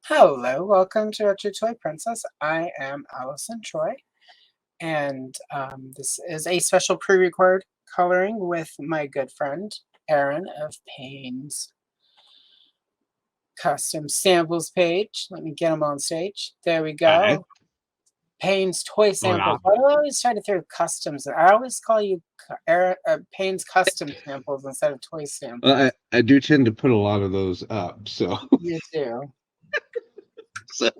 Hello, welcome to Retro Toy Princess. I am Allison Troy, and this is a special pre-record coloring with my good friend Aaron of Payne's Custom Samples page. Let me get him on stage. There we Hi. go. Payne's Toy Hola. Samples. Why do I always try to throw customs? I always call you Aaron, Payne's Custom Samples instead of Toy Samples. I do tend to put a lot of those up, so You do. so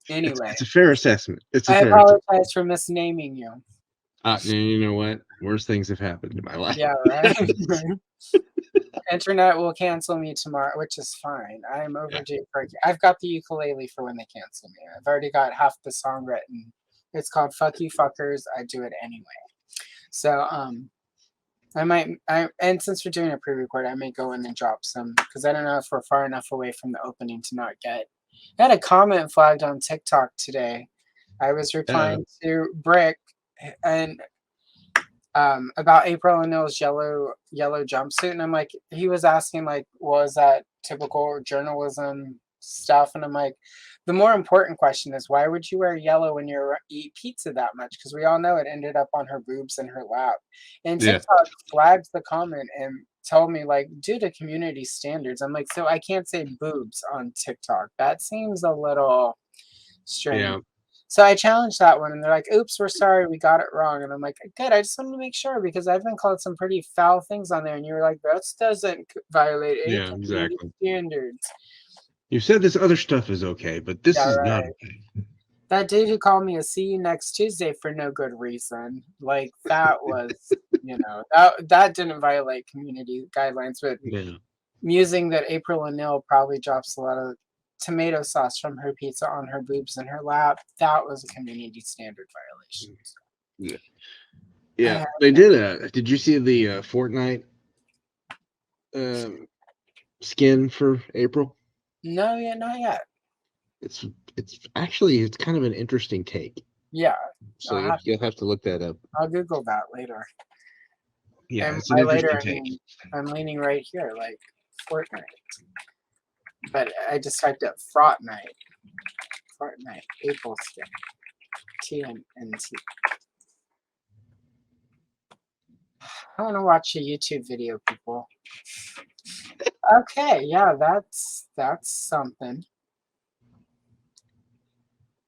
Anyway, it's a fair assessment. It's a I fair assessment. apologize for misnaming you. You know what? Worse things have happened in my life. Yeah, right. Internet will cancel me tomorrow, which is fine. I'm Yeah. overdue for. I've got the ukulele for when they cancel me. I've already got half the song written. It's called "Fuck You Fuckers." I do it anyway. So I might. And since we're doing a pre-record, I may go in and drop some because I don't know if we're far enough away from the opening to not get. I had a comment flagged on TikTok today. I was Uh, replying to Brick, and about April O'Neil's yellow jumpsuit, and I'm like, he was asking like, was that typical journalism stuff? And I'm like, the more important question is, why would you wear yellow when you eat pizza that much? Because we all know it ended up on her boobs and her lap. And yeah. TikTok flagged the comment and told me like, due to community standards, I'm like, so I can't say boobs on TikTok. That seems a little strange. Yeah. So I challenged that one, and they're like, "Oops, we're sorry, we got it wrong." And I'm like, "Good, I just wanted to make sure because I've been called some pretty foul things on there." And you were like, "That doesn't violate any Yeah. community Exactly. standards." You said this other stuff is okay, but this Yeah, is not right. okay. That dude who called me a "see you next Tuesday" for no good reason, like that was, that didn't violate community guidelines, but Yeah. musing that April O'Neil probably drops a lot of tomato sauce from her pizza on her boobs and her lap, that was a community standard violation. Yeah. I Yeah. had They did. Did you see the Fortnite um, skin for April? no, yeah, not yet. It's it's kind of an interesting take. Yeah, So I'll have you'll have to look that up. I'll Google that later. Yeah, And it's an by later, interesting I take. mean I'm leaning right here, like Fortnite. But I just typed up Fortnite, April skin, TNT. I want to watch a YouTube video, people. Okay, yeah, that's something.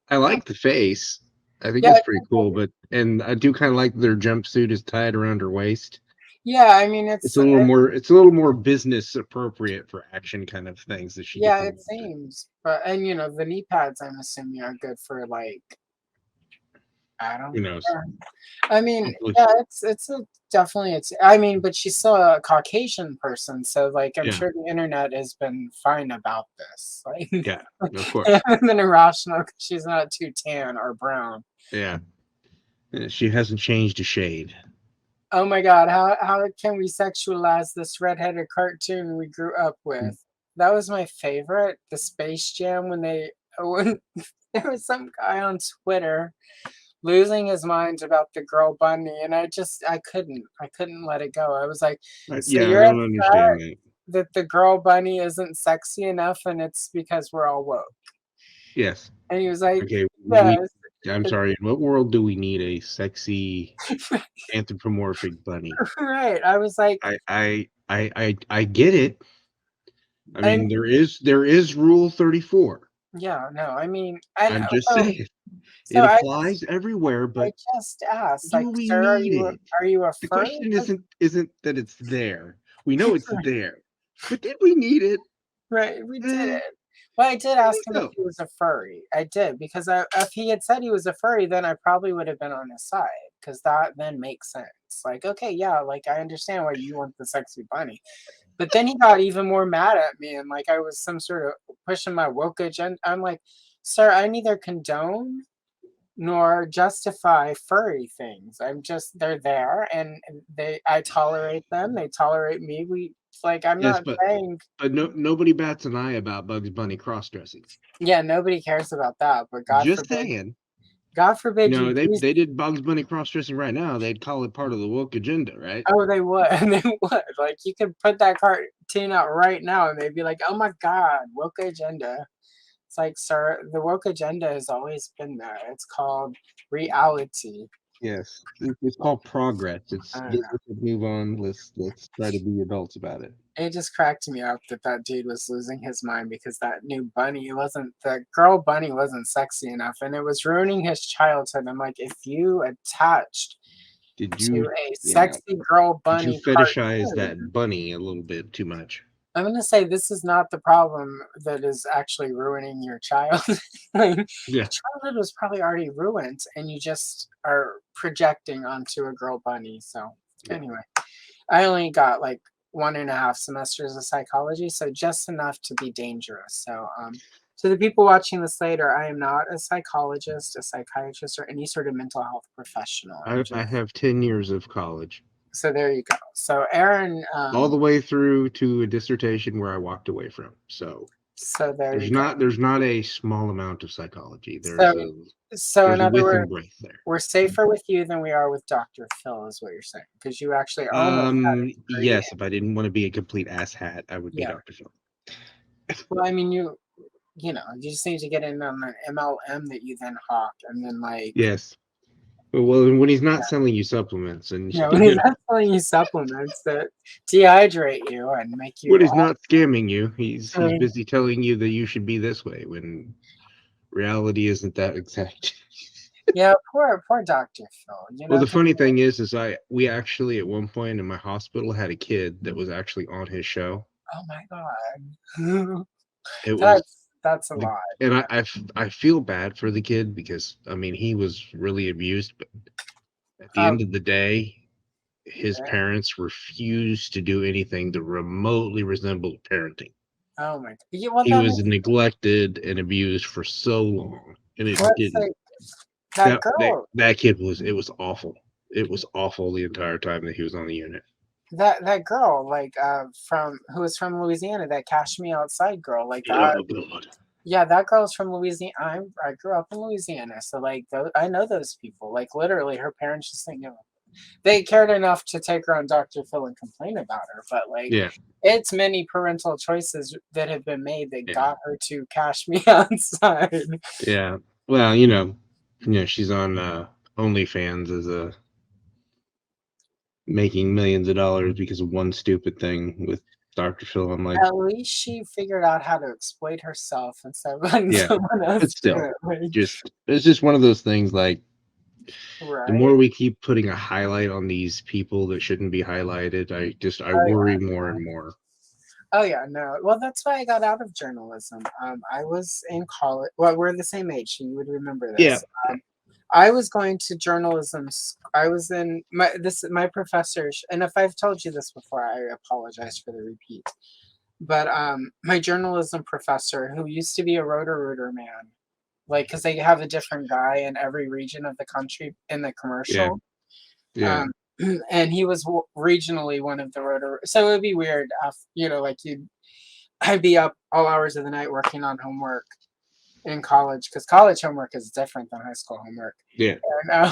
I like the face. I think Yeah, it's pretty cool, and I do kind of like their jumpsuit is tied around her waist. yeah. I mean, It's a little more business appropriate for action kind of things that she yeah, gets it involved in. seems. But and the knee pads, I'm assuming, are good for like I don't. Who knows? I mean, Hopefully, yeah, it's a definitely it's I mean, but she's still a Caucasian person, so like I'm yeah, sure the internet has been fine about this. Like yeah, of they course, haven't been irrational because she's not too tan or brown. yeah. She hasn't changed a shade. Oh my god, how can we sexualize this redheaded cartoon we grew up with? That was my favorite, the Space Jam when there was some guy on Twitter losing his mind about the girl bunny, and I couldn't let it go. I was like, so Yeah, I you're don't upset understand that. that the girl bunny isn't sexy enough and it's because we're all woke. Yes. And he was like, Okay. yes. I'm sorry. In what world do we need a sexy anthropomorphic bunny? Right. I was like, I get it. I and mean, there is Rule 34. yeah, no, I mean, I I'm know. just So, saying. so It I just applies everywhere, I but just asked, like, do we sir, are need you it? are you a The furry? question isn't that it's there. We know it's there, but did we need it? Right, we did Eh, it. Well, I did I ask think him if so. he was a furry. I did because if he had said he was a furry, then I probably would have been on his side because that then makes sense. Like, okay, yeah, like I understand why you want the sexy bunny, but then he got even more mad at me and like I was some sort of pushing my woke agenda. I'm like, sir, I neither condone nor justify furry things. I'm just they're there and I tolerate them. They tolerate me. I'm Yes, not but saying nobody bats an eye about Bugs Bunny cross dressing. yeah, nobody cares about that, but Just saying. God forbid you do. They did Bugs Bunny cross dressing right now. They'd call it part of the woke agenda, right? Oh, they would. They would. Like you could put that cartoon out right now, and they'd be like, "Oh my God, woke agenda." It's like, sir, the woke agenda has always been there. It's called reality. Yes, it's called progress. I It's don't know. let's move on. Let's try to be adults about it. It just cracked me up that that dude was losing his mind because that new bunny wasn't the girl bunny wasn't sexy enough, and it was ruining his childhood. I'm like, if you attached Did to you? a Yeah. sexy girl Did you bunny fetishize that cartoon, bunny a little bit too much? I'm gonna say this is not the problem that is actually ruining your child. Like, your Yeah. childhood was probably already ruined, and you just are projecting onto a girl bunny. So Yeah. anyway, I only got like 1.5 semesters of psychology, so just enough to be dangerous. So to the people watching this later, I am not a psychologist, a psychiatrist, or any sort of mental health professional. I'm just I have 10 years of college, so there you go. So Aaron, all the way through to a dissertation where I walked away from. So so there you go. there's not a small amount of psychology. So so in There's a other width and words, breadth there. we're safer with you than we are with Dr. Phil, is what you're saying, because you actually almost had a degree. Yes, if I didn't want to be a complete asshat, I would be Yeah. Dr. Phil. Well, I mean, you know, you just need to get in on an MLM that you then hawk, and then like, Yes. Well, when he's yeah, not selling you supplements and you know, he's not selling you supplements that dehydrate you and make you when he's all. not scamming you, he's busy telling you that you should be this way when reality isn't that exact. Yeah, poor Dr. Phil. You Well, know, the 'cause- funny thing is we actually at one point in my hospital had a kid that was actually on his show. oh my god, It was that's a the lot. and I feel bad for the kid because I mean he was really abused, but at the Um, end of the day, his yeah. parents refused to do anything to remotely resemble parenting. Oh my. Yeah, well, He that was makes neglected and abused for so long, and it let's didn't. say that girl. That kid was it was awful. It was awful the entire time that he was on the unit. That girl, like, from who was from Louisiana, that Cash Me Outside girl, like that. Oh god. Yeah, that girl's from Louisiana. I grew up in Louisiana, so like, I know those people. Like, literally, her parents just think, you know, they cared enough to take her on Dr. Phil and complain about her. But like, Yeah, it's many parental choices that have been made that yeah, got her to Cash Me Outside. yeah. Well, she's on OnlyFans as a making millions of dollars because of one stupid thing with Dr. Phil. I'm like, At least she figured out how to exploit herself instead of letting yeah, someone but else do still, it. Like, it's just one of those things. Like the right? more we keep putting a highlight on these people that shouldn't be highlighted, I Oh yeah. worry more and more. Oh yeah, no. Well, that's why I got out of journalism. I was in college. Well, we're the same age, so you would remember Yeah, this. I was going to journalism. I was in my professor, and if I've told you this before, I apologize for the repeat. But my journalism professor, who used to be a Roto-Rooter man, like because they have a different guy in every region of the country in the yeah, commercial. yeah. Um, and he was regionally one of the Roto. So it would be weird, you know, like I'd be up all hours of the night working on homework in college because college homework is different than high school homework. Yeah. And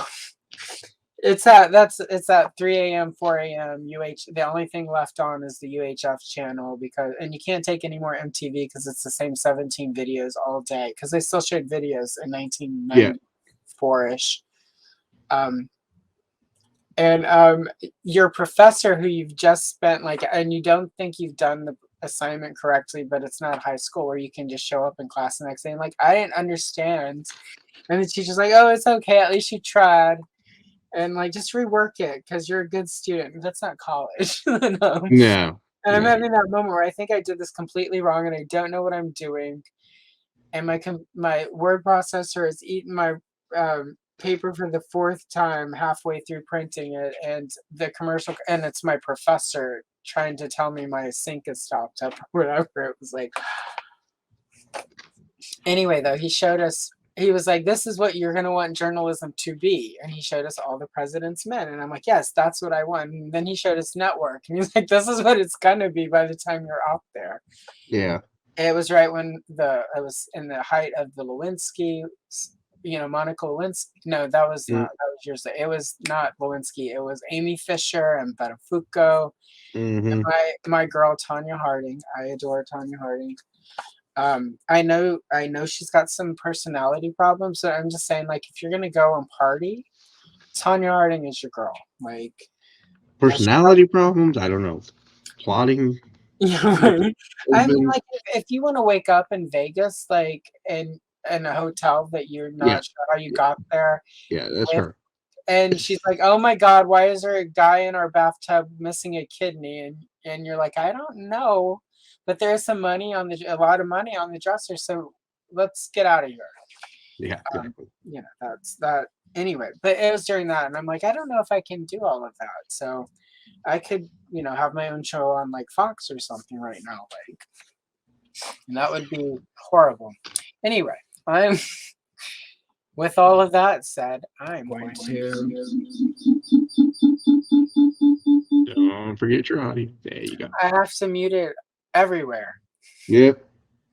it's at 3 a.m., 4 a.m. The only thing left on is the UHF channel and you can't take any more MTV because it's the same 17 videos all day because they still showed videos in Yeah. 1994-ish. Um, and your professor who you've just spent like, and you don't think you've done the assignment correctly, but it's not high school where you can just show up in class the next day and like, I didn't understand. And the teacher's like, oh, it's okay. At least you tried. And like, just rework it because you're a good student. That's not college. And No. I'm No. having that moment where I think I did this completely wrong and I don't know what I'm doing. And my word processor has eaten my paper for the fourth time halfway through printing it, and the commercial, and it's my professor trying to tell me my sync is stopped up or whatever. It was like, anyway, though, he showed us. He was like, "This is what you're gonna want journalism to be," and he showed us all the president's men, and I'm like, "Yes, that's what I want." And then he showed us network, and he's like, "This is what it's gonna be by the time you're out there." Yeah. It was right when it was in the height of the Lewinsky, Monica Lewinsky. No, that was Mm, not. That was years ago. It was not Lewinsky. It was Amy Fisher and Betty Foucault. hmm My girl Tanya Harding. I adore Tanya Harding. I know she's got some personality problems, so I'm just saying, like, if you're gonna go and party, Tanya Harding is your girl. Like, yeah, she Personality problems? I don't know. Plotting? yeah, Has right. I mean, been like, if you wanna wake up in Vegas, like, in a hotel that you're yeah, not sure how you yeah, got there yeah, that's with her. and she's like, "Oh my god, why is there a guy in our bathtub missing a kidney?" And you're like, "I don't know, but there's some money on a lot of money on the dresser, so let's get out of here." Yeah, exactly. That's that anyway, but it was during that, and I'm like, "I don't know if I can do all of that." So, I could, have my own show on, like, Fox or something right now, like, and that would be horrible. Anyway, I'm with all of that said, I'm going to Don't forget your audio. There you go. I have to mute it everywhere. Yep,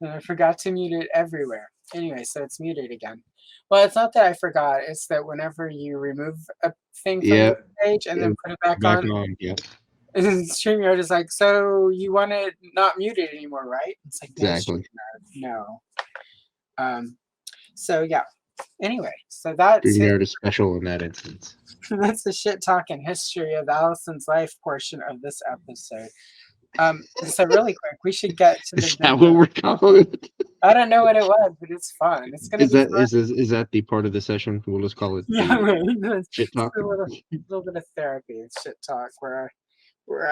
And I forgot to mute it everywhere. Anyway, so it's muted again. Well, it's not that I forgot, it's that whenever you remove a thing from the yep. page and then It's put it back back on, on. Yep, and StreamYard is like, "So you want it not muted anymore, right?" It's like, "No, exactly. StreamYard, no." Um, so yeah. Anyway, so that's it. StreamYard is special in that instance. That's the shit talking history of Allison's life portion of this episode. So really quick, we should get to the Is that what video. we're calling it? I don't know what it was, but it's fun. It's gonna Is be that fun. is that the part of the session? We'll just call it Yeah, the right. shit It's talk. a little bit of therapy and shit talk where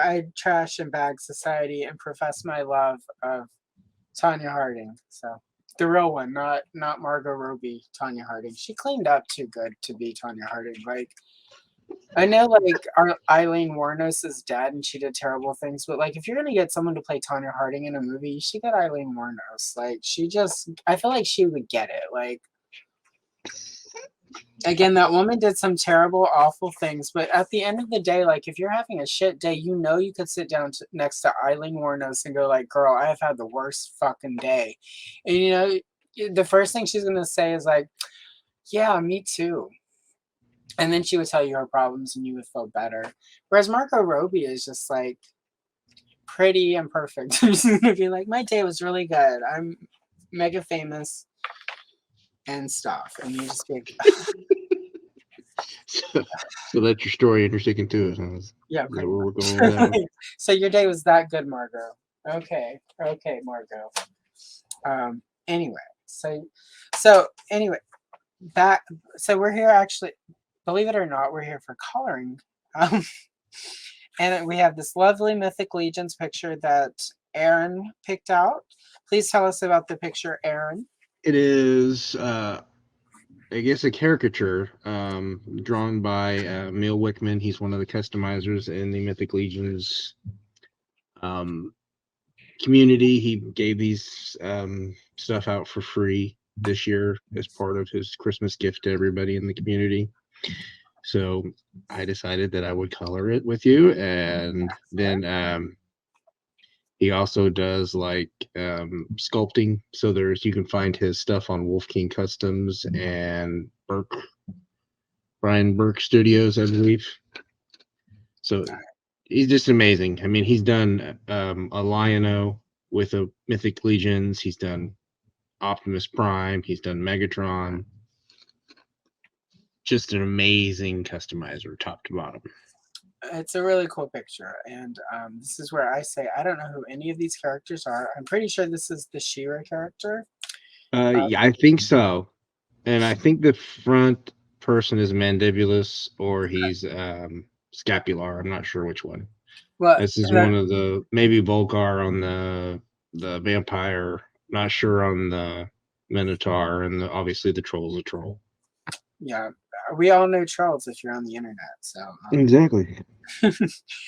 I trash and bag society and profess my love of Tanya Harding. So the real one, not Margot Robbie, Tanya Harding. She cleaned up too good to be Tanya Harding. Like I know, like our Eileen Wuornos is dead and she did terrible things, but like if you're gonna get someone to play Tanya Harding in a movie, you should get Eileen Wuornos. Like I feel like she would get it. Like again, that woman did some terrible, awful things, but at the end of the day, like if you're having a shit day, you could sit down next to Eileen Wuornos and go like, "Girl, I have had the worst fucking day," and the first thing she's gonna say is like, "Yeah, me too." And then she would tell you her problems and you would feel better. Whereas Margot Robbie is just like pretty and perfect. She's gonna be like, my day was really good. I'm mega famous and stuff. And you just be like, So that's your story, and you're sticking to it. Huh? Is yeah, that pretty where we're going with that one? much. So your day was that good, Margot. Okay. Okay, Margot. Anyway, so anyway, that so we're here actually, believe it or not, we're here for coloring. Um And we have this lovely Mythic Legions picture that Aaron picked out. Please tell us about the picture, Aaron. It is, I guess, a caricature drawn by Emil Wickman. He's one of the customizers in the Mythic Legions um, community. He gave these stuff out for free this year as part of his Christmas gift to everybody in the community. So I decided that I would color it with you, and then he also does like sculpting. So you can find his stuff on Wolf King Customs and Brian Burke Studios, I believe. So he's just amazing. I mean, he's done a Lion-O with a Mythic Legions. He's done Optimus Prime. He's done Megatron. Just an amazing customizer, top to bottom. It's a really cool picture. And this is where I say, I don't know who any of these characters are. I'm pretty sure this is the She-Ra character. Yeah, I think so. And I think the front person is Mandibulus or he's Scapular. I'm not sure which one. Well, This is one of the maybe Volgar on the vampire. Not sure on the Minotaur, and obviously the troll's a troll. yeah, we all know trolls if you're on the internet. So, Exactly.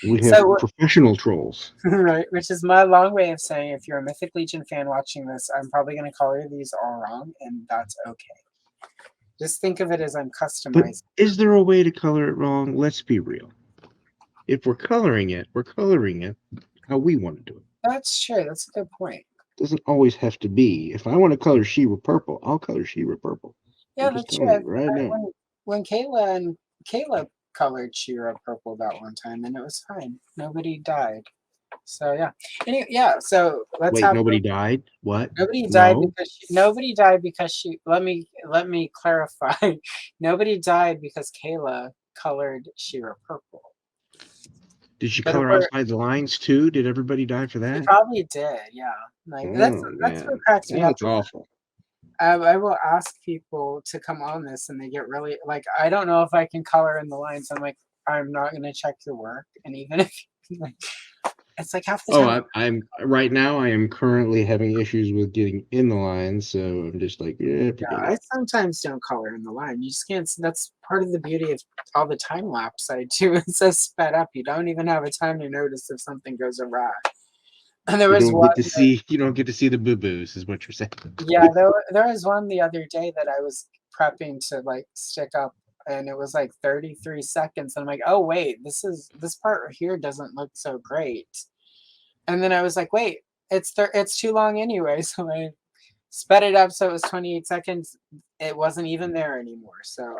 We have so professional trolls. right, which is my long way of saying if you're a Mythic Legion fan watching this, I'm probably going to color these all wrong, and that's okay. Just think of it as I'm But customizing. is there a way to color it wrong? Let's be real. If we're coloring it how we want to do it. That's true. That's a good point. It doesn't always have to be. If I want to color She-Ra purple, I'll color She-Ra purple. Yeah, I'm just that's true. telling you right now. When Kayla colored She-Ra purple that one time, and it was fine. Nobody died. So yeah. Anyway, yeah. So let's Wait, have nobody died? What? No? nobody died because she. Let me clarify. Nobody died because Kayla colored Shira purple. Did she But color we're outside the lines too? Did everybody die for They that? probably did, yeah. Like, Oh that's what man, cracks me up. that's awful. I will ask people to come on this, and they get really like, "I don't know if I can color in the lines." I'm like, "I'm not gonna check your work," and even if like, it's like half the Oh, time I'm right now. I am currently having issues with getting in the lines, so I'm just like, yeah, yeah, forget I it. sometimes don't color in the line. You just can't s That's part of the beauty of all the time lapse I do. It's so sped up, you don't even have a time to notice if something goes awry. And there was one You don't get to see the boo boos, is what you're saying. Yeah, there was one the other day that I was prepping to, like, stick up, and it was, like, 33 seconds, and I'm like, "Oh, wait, this part right here doesn't look so great." And then I was like, "Wait, it's too long anyway," so I sped it up so it was 28 seconds. It wasn't even there anymore, so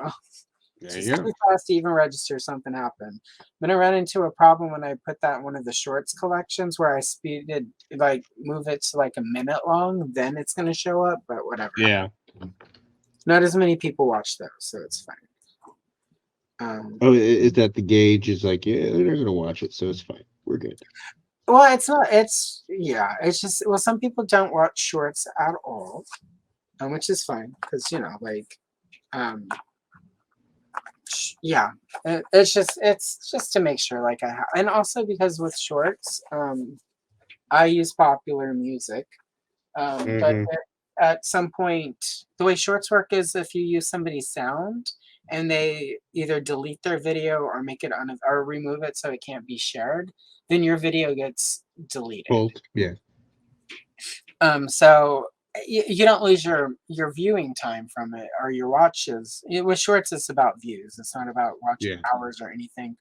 There just you go. too fast to even register something happened. I'm gonna run into a problem when I put that in one of the shorts collections where I speeded like, move it to, like, a minute long, then it's gonna show up, but whatever. Yeah. Not as many people watch those, so it's fine. Um, Oh, is that the gauge is like, yeah, they're not gonna watch it, so it's fine. We're good. well, it's not. It's yeah. It's just well, some people don't watch shorts at all, which is fine because like, um, yeah. It's just to make sure, like and also because with shorts, I use popular music, but Hmm. at some point, the way shorts work is if you use somebody's sound and they either delete their video or make it or remove it so it can't be shared, then your video gets deleted. Bolt. Yeah. So you don't lose your viewing time from it or your watches. With shorts, it's about views. It's not about watching Yeah. hours or anything.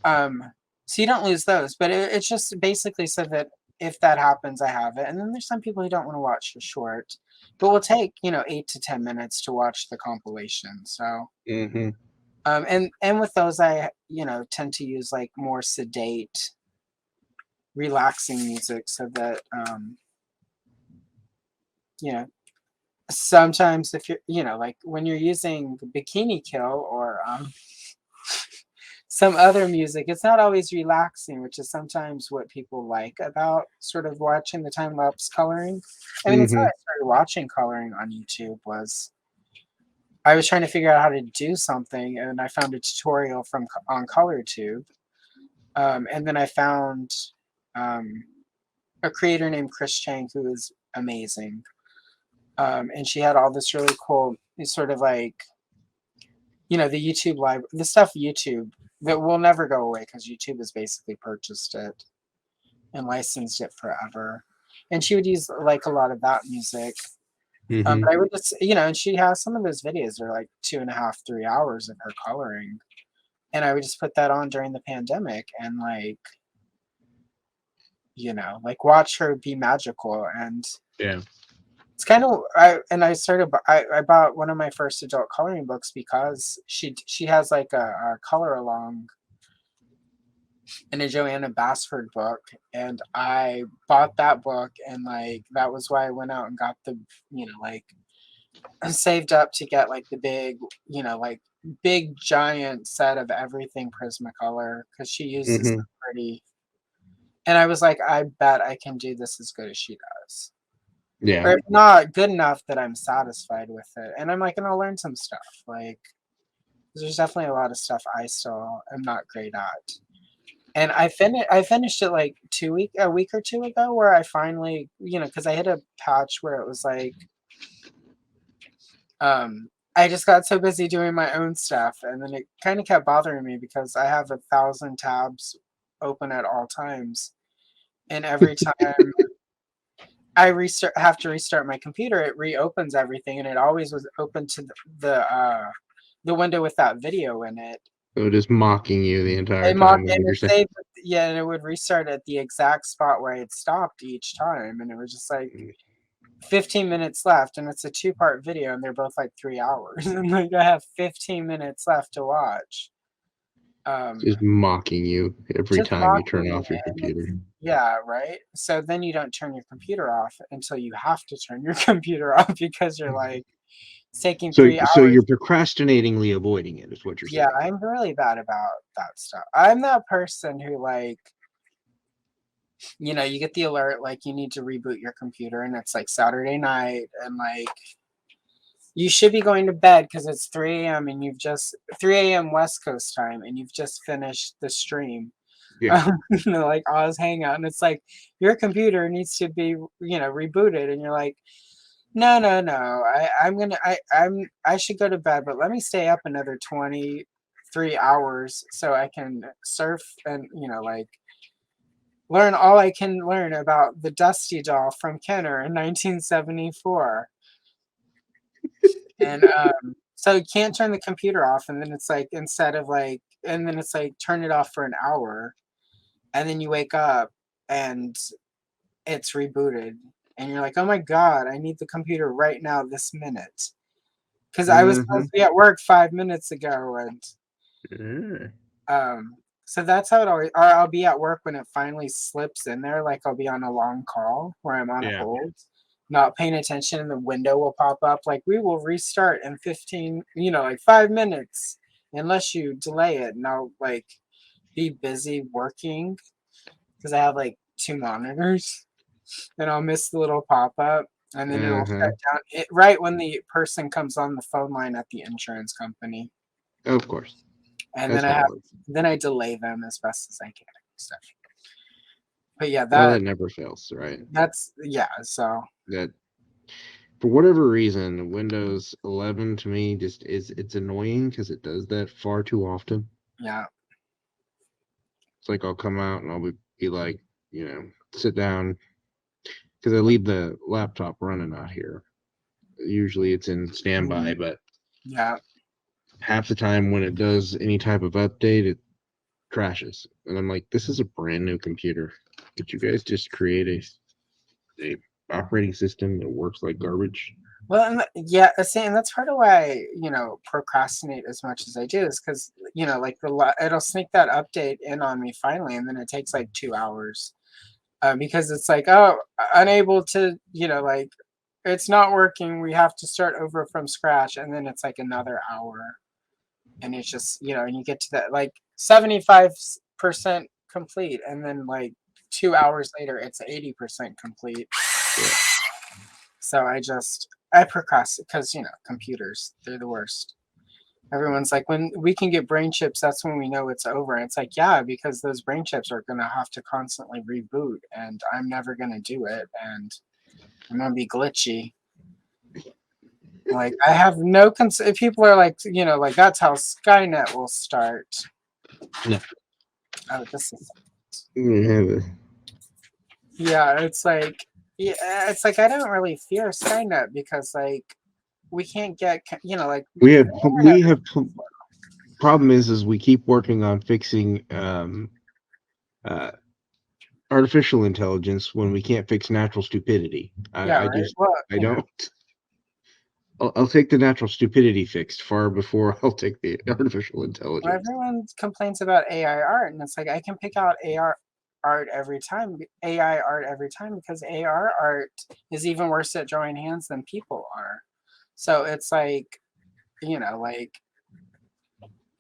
Um, so you don't lose those, but it's just basically so that if that happens, I have it. And then there's some people who don't want to watch the short, but will take 8 to 10 minutes to watch the compilation. So Hmm. and with those, I tend to use like more sedate, relaxing music so that you know sometimes if you're like when you're using Bikini Kill or some other music, it's not always relaxing, which is sometimes what people like about sort of watching the time lapse coloring. I mean, it's how Hmm. I started watching coloring on YouTube was I was trying to figure out how to do something, and I found a tutorial on ColorTube, and then I found um, a creator named Chris Chang who is amazing, and she had all this really cool, sort of like the YouTube live, the stuff YouTube that will never go away because YouTube has basically purchased it and licensed it forever. And she would use like a lot of that music. Hmm. But I would just, and she has some of those videos that are like 2.5, 3 hours of her coloring. And I would just put that on during the pandemic and like watch her be magical. And Yeah. it's kind of I bought one of my first adult coloring books because she has like a color along in a Joanna Basford book, and I bought that book, and like that was why I went out and got the like saved up to get like the big like big giant set of everything Prismacolor because she uses Hmm. them pretty. And I was like, I bet I can do this as good as she does. Yeah. Or if not good enough that I'm satisfied with it. And I'm like, and I'll learn some stuff. Like, there's definitely a lot of stuff I still am not great at. And I finished it like a week or two ago, where I finally, because I hit a patch where it was like, I just got so busy doing my own stuff, and then it kind of kept bothering me because I have 1,000 tabs open at all times, and every time have to restart my computer, it reopens everything, and it always was open to the window with that video in it. So just mocking you the entire time is And what you're it saying. saved yeah, and it would restart at the exact spot where I had stopped each time, and it was just like 15 minutes left, and it's a two-part video, and they're both like 3 hours. And like I have 15 minutes left to watch. Um, Just mocking you every just time you mocking turn me, off your and it's computer. Yeah, right. So then you don't turn your computer off until you have to turn your computer off because you're like it's taking So 3 hours. you're procrastinatingly avoiding it, is what you're Yeah, saying. I'm really bad about that stuff. I'm that person who like, you get the alert like you need to reboot your computer and it's like Saturday night and like you should be going to bed because it's 3 a.m. and you've just 3 a.m. West Coast time and you've just finished the stream. Yeah. Like Oz Hangout, and it's like your computer needs to be, rebooted, and you're like, no, no, no, I should go to bed, but let me stay up another 23 hours so I can surf and like learn all I can learn about the Dusty Doll from Kenner in 1974. And so you can't turn the computer off, and then it's like and then it's like turn it off for an hour, and then you wake up and it's rebooted, and you're like, oh my god, I need the computer right now, this minute, because I was supposed Hmm. to be at work 5 minutes ago, and Yeah. so that's how it always. Or I'll be at work when it finally slips in there, like I'll be on a long call where I'm on Yeah. hold, not paying attention, and the window will pop up like we will restart in 15, like 5 minutes, unless you delay it, and I'll like be busy working because I have like two monitors, and I'll miss the little pop up, and then it'll Uh-huh. shut down right when the person comes on the phone line at the insurance company, Of course. and That's then how it works. I delay them as best as I can. So, but yeah, Well, that never fails, right? that's yeah. So That for whatever reason, Windows 11 to me just it's annoying because it does that far too often. yeah, It's like I'll come out and I'll be like, sit down because I leave the laptop running out here. Usually it's in standby, mhm, but yeah, half the time when it does any type of update, it crashes. And I'm like, this is a brand new computer. Did you guys just create a operating system that works like garbage? well, yeah. See, and that's part of why I, procrastinate as much as I do is because like it'll sneak that update in on me finally, and then it takes like 2 hours. Because it's like, oh, unable to, like it's not working. We have to start over from scratch, and then it's like another hour, and it's just and you get to that like 75% complete, and then like 2 hours later, it's 80% complete. Yeah. So I procrastinate because computers, they're the worst. Everyone's like, when we can get brain chips, that's when we know it's over. And it's like, yeah, because those brain chips are gonna have to constantly reboot, and I'm never gonna do it, and I'm gonna be glitchy. Like I have no people are like, like that's how Skynet will start. No. Oh, this is We yeah. It's like I don't really fear Skynet because like we can't get like have the internet. we have problem is we keep working on fixing uh artificial intelligence when we can't fix natural stupidity. Yeah, I right. just Well, I don't. I'll take the natural stupidity fixed far before I'll take the artificial intelligence. everyone complains about AI art, and it's like I can pick out AI art every time because AR art is even worse at drawing hands than people are. So it's like, like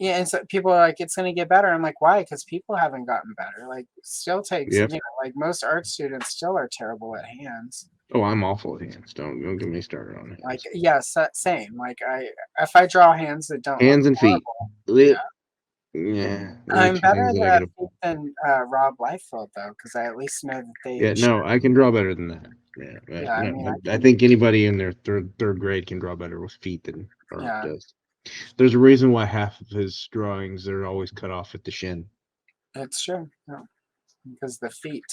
yeah, and so people are like, it's gonna get better. I'm like, why? Because people haven't gotten better. Like, still takes, Yep. like most art students still are terrible at hands. Oh, I'm awful at hands. Don't get me started on Like, hands. yes, same. Like, if I draw hands that don't look Hands and feet. horrible, yeah. Lit. Yeah, those are I'm two better things that I at gotta. feet than Rob Liefeld though, because I at least know that they Yeah, should. no, I can draw better than that. Yeah, Yeah, I no, mean, I I can. think anybody in their third grade can draw better with feet than Art Yeah, does. There's a reason why half of his drawings are always cut off at the shin. it's true. Yeah, because the feet.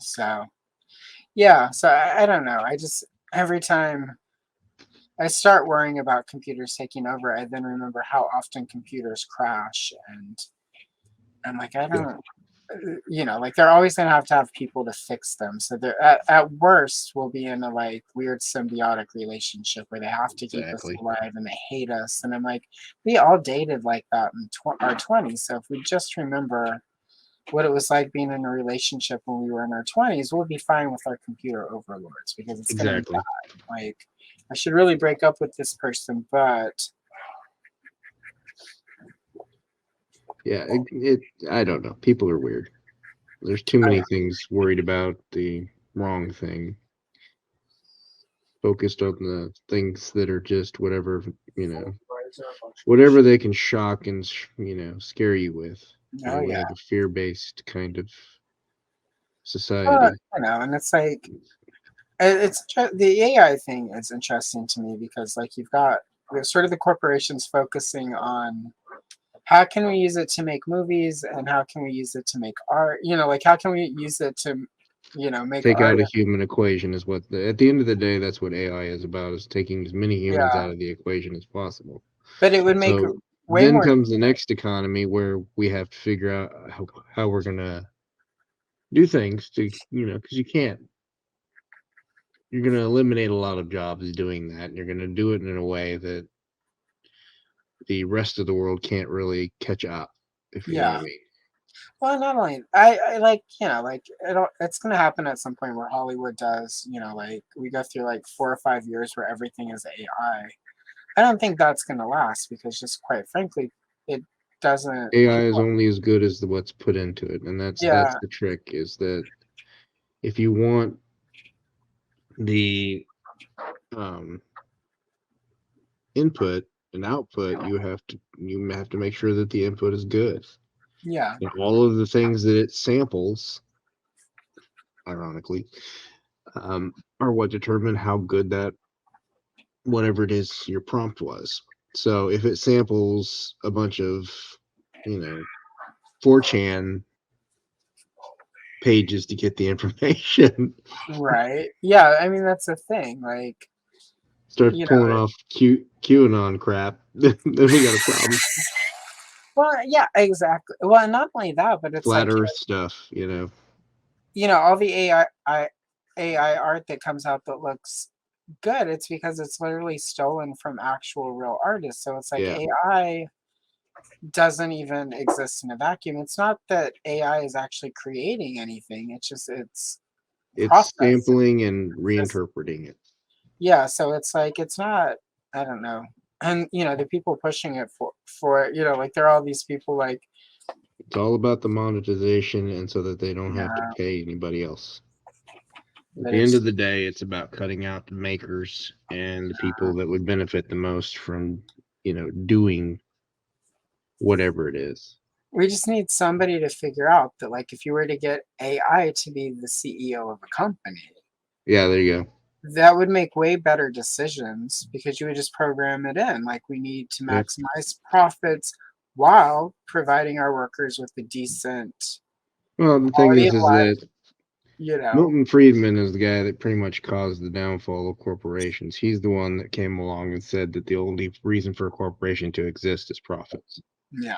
So yeah, so I don't know. I just every time I start worrying about computers taking over, I then remember how often computers crash, and I'm like, I Yeah. don't. you know, like they're always gonna have to have people to fix them. So they're at worst we'll be in a like weird symbiotic relationship where they have to keep us Exactly. alive and they hate us. And I'm like, we all dated like that in our 20s. So if we just remember what it was like being in a relationship when we were in our 20s, we'll be fine with our computer overlords because it's gonna be Exactly. bad. Like I should really break up with this person, but Yeah, I don't know. People are weird. There's too I many things worried about the wrong thing, focused on the things that are just whatever, you know, whatever they can shock and, scare you with. oh We yeah. have a fear-based kind of Well, society. and it's like the AI thing is interesting to me because like you've got sort of the corporations focusing on how can we use it to make movies and how can we use it to make art, you know, like how can we use it to, you know, make Take out art. a human equation is what at the end of the day, that's what AI is about, is taking as many humans Yeah, out of the equation as possible. but it would make So way then more. comes the next economy where we have to figure out how we're gonna do things to, because you're gonna eliminate a lot of jobs doing that, and you're gonna do it in a way that the rest of the world can't really catch up, if you know what Yeah, I mean. well not only I like, you know, like it's gonna happen at some point where Hollywood does, you know, like we go through like 4 or 5 years where everything is I don't think that's gonna last because just quite frankly it doesn't AI is people. only as good as what's put into it, and that's Yeah, the trick, is that if you want the um, input and output, you have to make sure that the input is good. yeah, And all of the things that it samples, ironically, um, are what determine how good that whatever it is your prompt was. So if it samples a bunch of, you know, 4chan pages to get the information, right. Yeah, I mean that's the thing. Like, starts you pulling know, off QAnon crap, then we got a problem. well, yeah, exactly. Well, and not only that, but it's Flat like, Earth stuff. you know, all the AI art that comes out that looks good, it's because it's literally stolen from actual real artists. So it's like Yeah, AI doesn't even exist in a vacuum. It's not that AI is actually creating anything. It's just it's it's processing. sampling and reinterpreting it. Yeah, so it's like it's not I don't know. And you know, the people pushing it you know, like there are all these people like, It's all about the monetization, and so that they don't have to yeah, pay anybody else. At but the end it's of the day, it's about cutting out the makers and the people that would benefit the most from, doing whatever it is. we just need somebody to figure out that like if you were to get AI to be the CEO of a company, Yeah, there you go. that would make way better decisions because you would just program it in. Like we need to Yeah. maximize profits while providing our workers with a decent Well, the thing quality is, of is life, that you know. Milton Friedman is the guy that pretty much caused the downfall of corporations. He's the one that came along and said that the only reason for a corporation to exist is profits. Yeah.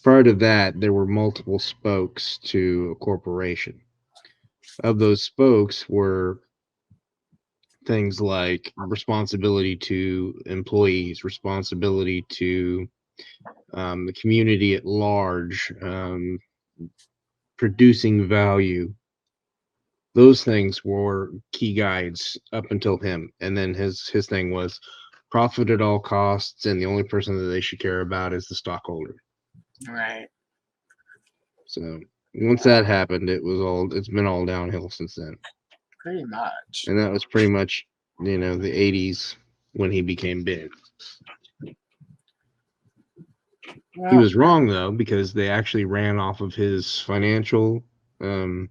Prior to that, there were multiple spokes to a corporation. Of those spokes were things like responsibility to employees, responsibility to the community at large, producing value. Those things were key guides up until him, and then his thing was profit at all costs, and the only person that they should care about is the stockholder. Right. So once that happened, it's been all downhill since then, Pretty much. and that was pretty much the '80s when he became big. He Well, was wrong though, because they actually ran off of his financial. Um,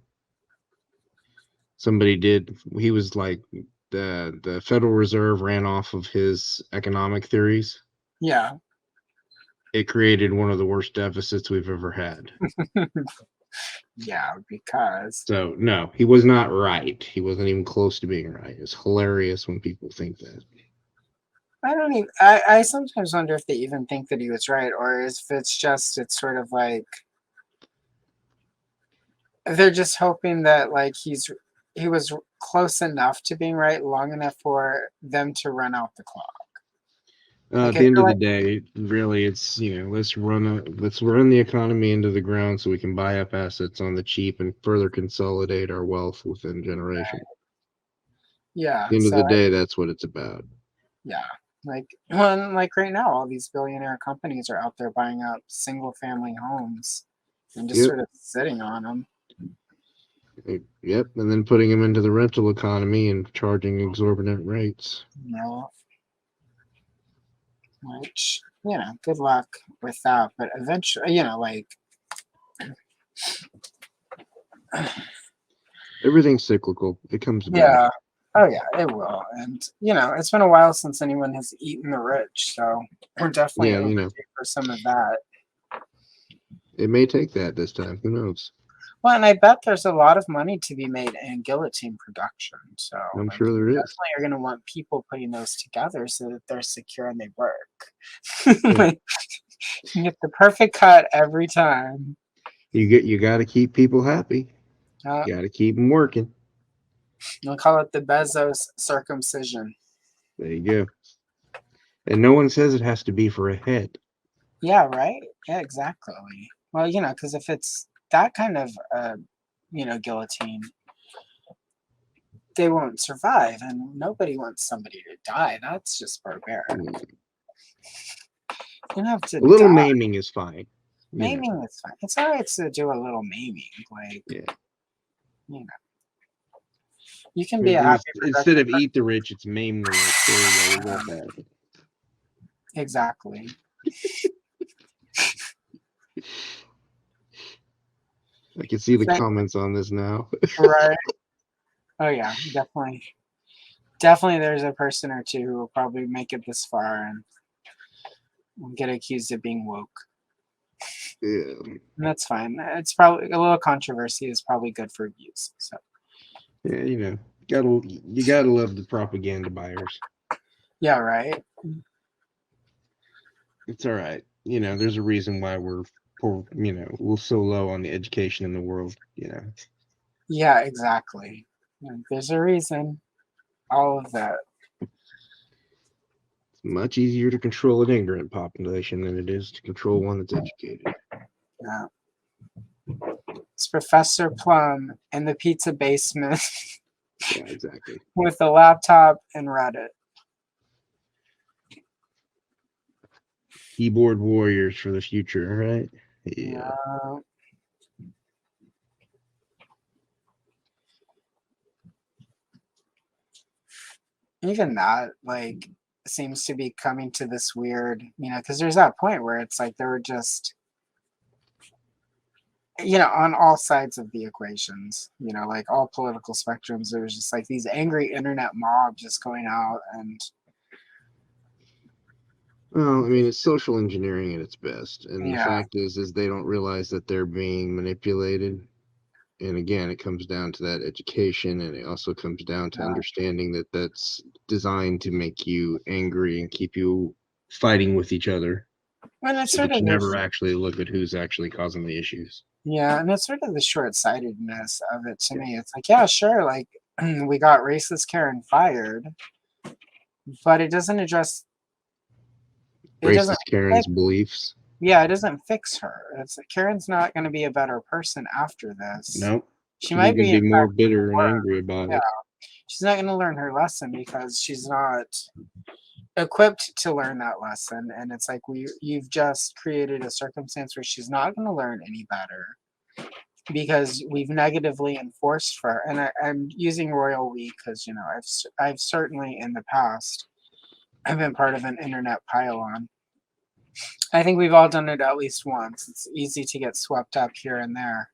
somebody did. He was like the Federal Reserve ran off of his economic theories. yeah. It created one of the worst deficits we've ever had. Yeah, because So no, he was not right. He wasn't even close to being right. It's hilarious when people think that. I don't even I sometimes wonder if they even think that he was right or if it's just it's sort of like they're just hoping that like he was close enough to being right long enough for them to run out the clock. Like At I the end feel of the like day, really, it's let's run the economy into the ground so we can buy up assets on the cheap and further consolidate our wealth within generation. At yeah, the end of so the day, that's what it's about. yeah. Like when like right now all these billionaire companies are out there buying up single family homes and just Yep. sort of sitting on them. Yep. And then putting them into the rental economy and charging exorbitant rates. You know, which good luck with that. But eventually, like Everything's cyclical. It comes back. yeah, oh yeah, it will. And it's been a while since anyone has eaten the rich, so we're definitely Yeah, overdue for some of that. it may take that this time. Who knows? Well, and I bet there's a lot of money to be made in guillotine production. So, I'm like, sure you there is. definitely are going to want people putting those together so that they're secure and they work. Yeah. Like, you get the perfect cut every time. You got to keep people happy. Uh, You got to keep them working. we'll call it the Bezos circumcision. There you go. And no one says it has to be for a head. Yeah, right? Yeah, exactly. Well, because if it's that kind of, guillotine, they won't survive, and nobody wants somebody to die. That's just barbaric. Mm. You don't have to A little die. maiming is fine. Maiming is fine. It's all right to do a little maiming. Like, Yeah. you know, you can be a happy, Instead productive of eat the rich, it's maim the rich. There you go. We got that. exactly. I can see the Thank- comments on this now. right. Oh yeah, definitely. Definitely there's a person or two who will probably make it this far and get accused of being woke. Yeah. And that's fine. It's probably a little controversy is probably good for views. So Yeah, you gotta love the propaganda buyers. yeah, right. It's all right. There's a reason why we're poor, we're so low on the education in the world. Yeah, exactly. There's a reason. All of that. It's much easier to control an ignorant population than it is to control one that's educated. Yeah. It's Professor Plum in the pizza basement Yeah, exactly. with a laptop and Reddit. Keyboard warriors for the future, right? Yeah. Yeah. Even that, like, seems to be coming to this weird, because there's that point where it's like there were just, on all sides of the equations, like all political spectrums, there was just like these angry internet mobs just going out and Well, I mean, it's social engineering at its best, and the yeah, fact is they don't realize that they're being manipulated. And again, it comes down to that education, and it also comes down to yeah. understanding that that's designed to make you angry and keep you fighting with each other, And it's so sort that of you never this, actually look at who's actually causing the issues. yeah, and it's sort of the short-sightedness of it to me. It's like, yeah, sure, like we got racist Karen fired, but it doesn't address, it doesn't Racist Karen's beliefs. yeah, it doesn't fix her. It's Karen's not going to be a better person after this. Nope. She She's might going be, to in be more fact, bitter and worse. angry about Yeah, it. she's not going to learn her lesson because she's not equipped to learn that lesson. And it's like you've just created a circumstance where she's not going to learn any better because we've negatively enforced for her. And I'm using royal we because I've certainly in the past I've been part of an internet pile-on. I think we've all done it at least once. It's easy to get swept up here and there.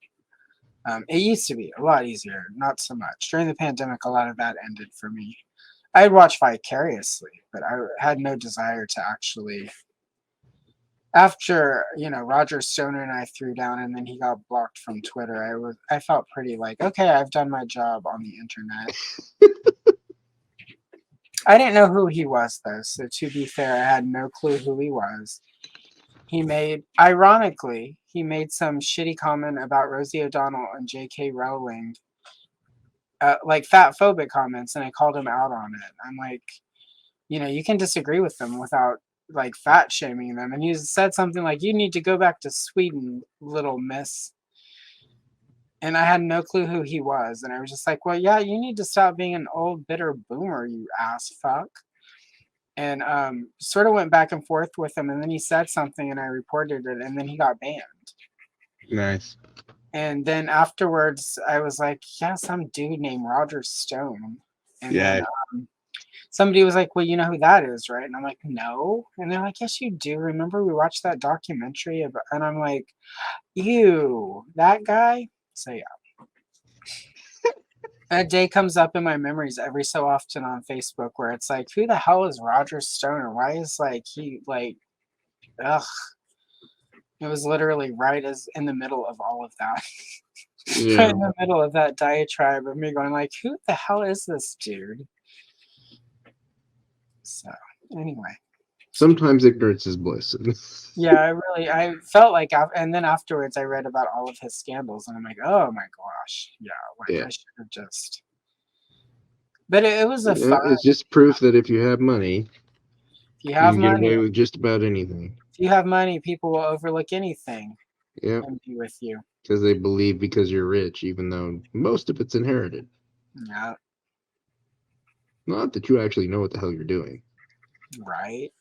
It used to be a lot easier, not so much. During the pandemic, a lot of that ended for me. I'd watch vicariously, but I had no desire to actually. After Roger Stoner and I threw down, and then he got blocked from Twitter. I felt pretty like, okay, I've done my job on the internet. I didn't know who he was though, so to be fair, I had no clue who he was. Ironically, he made some shitty comment about Rosie O'Donnell and J.K. Rowling, like fat phobic comments, and I called him out on it. I'm like, you can disagree with them without like fat shaming them. And he said something like, "You need to go back to Sweden, little miss." And I had no clue who he was. And I was just like, well, yeah, you need to stop being an old bitter boomer, you ass fuck. And sort of went back and forth with him. And then he said something and I reported it. And then he got banned. Nice. And then afterwards, I was like, yeah, some dude named Roger Stone. And Yeah. then somebody was like, well, you know who that is, right? And I'm like, no. And they're like, yes, you do. Remember we watched that documentary about, and I'm like, ew, that guy? So yeah. A day comes up in my memories every so often on Facebook where it's like, who the hell is Roger Stone? Or why is like he like ugh. It was literally right as in the middle of all of that. Yeah. Right in the middle of that diatribe of me going like, who the hell is this dude? So anyway. Sometimes ignorance is bliss. Yeah, I felt like, and then afterwards I read about all of his scandals, and I'm like, oh my gosh, yeah, like Yeah. I should have just. But it was a fun. It's just proof that if you have money, If you you have can get money, away with just about anything. if you have money, people will overlook anything Yeah, and be with you. because they believe because you're rich, even though most of it's inherited. Yeah, Not that you actually know what the hell you're doing. right.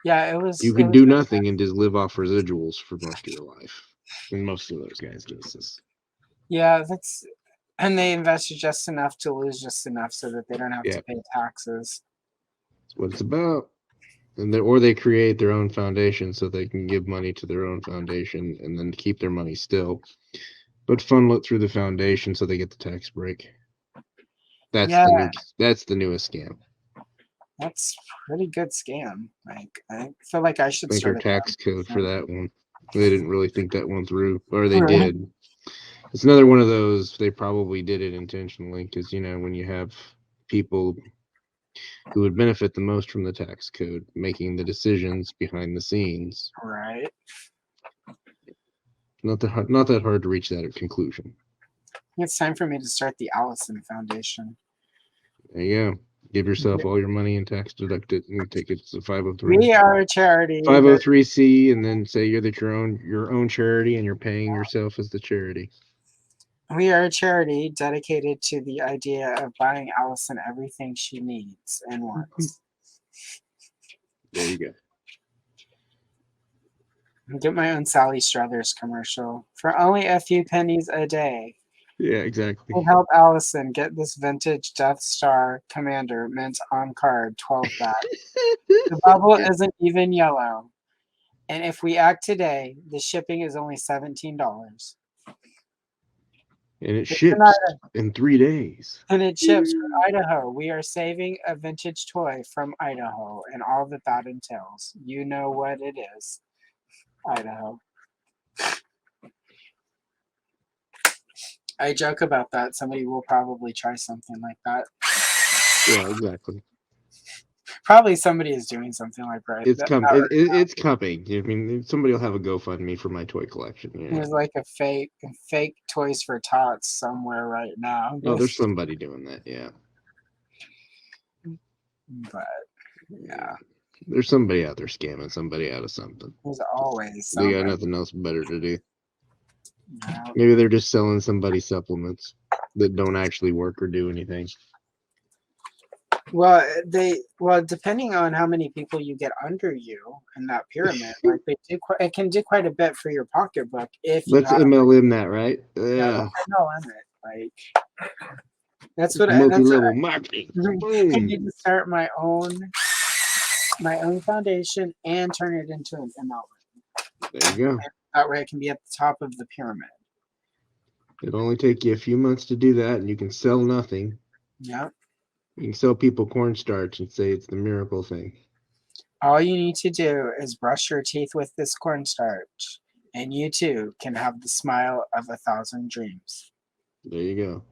Yeah, it was. You It can was. do nothing and just live off residuals for most of your life. And most of those guys do this. Yeah, that's. And they invested just enough to lose just enough so that they don't have to pay taxes. That's what it's about. Or they create their own foundation so they can give money to their own foundation and then keep their money still, but funnel it through the foundation so they get the tax break. That's the newest scam. That's pretty good scam. Like I feel like I should Think our start tax code for that one. They didn't really think that one through, or they Right. did. It's another one of those. They probably did it intentionally because when you have people who would benefit the most from the tax code making the decisions behind the scenes. Right. Not that hard to reach that conclusion. It's time for me to start the Allison Foundation. There you go. Give yourself all your money and tax deduct it and take it to 503. We are a charity. 503c, and then say you're your own charity and you're paying yourself as the charity. We are a charity dedicated to the idea of buying Allison everything she needs and wants. There you go. Get my own Sally Struthers commercial for only a few pennies a day. Yeah, exactly. We'll help Allison get this vintage Death Star Commander mint on card 12 back. The bubble isn't even yellow. And if we act today, the shipping is only $17. And it ships in 3 days. And it ships from Idaho. We are saving a vintage toy from Idaho and all that entails. You know what it is. Idaho. I joke about that. Somebody will probably try something like that. Yeah, exactly. Probably somebody is doing something like that. It's coming. It's coming. I mean, somebody will have a GoFundMe for my toy collection. Yeah. There's like a fake Toys for Tots somewhere right now. Oh, there's somebody doing that. Yeah. But yeah, there's somebody out there scamming somebody out of something. There's always somebody. They got nothing else better to do. Yeah. Maybe they're just selling somebody supplements that don't actually work or do anything. Well, depending on how many people you get under you in that pyramid, like it can do quite a bit for your pocketbook if you Let's MLM that, right? Yeah, MLM it. Like that's what multi-level marketing. I need to start my own foundation and turn it into an MLM. There you go. And that way, it can be at the top of the pyramid. It'll only take you a few months to do that, and you can sell nothing. Yeah. You can sell people cornstarch and say it's the miracle thing. All you need to do is brush your teeth with this cornstarch, and you too can have the smile of 1,000 dreams. There you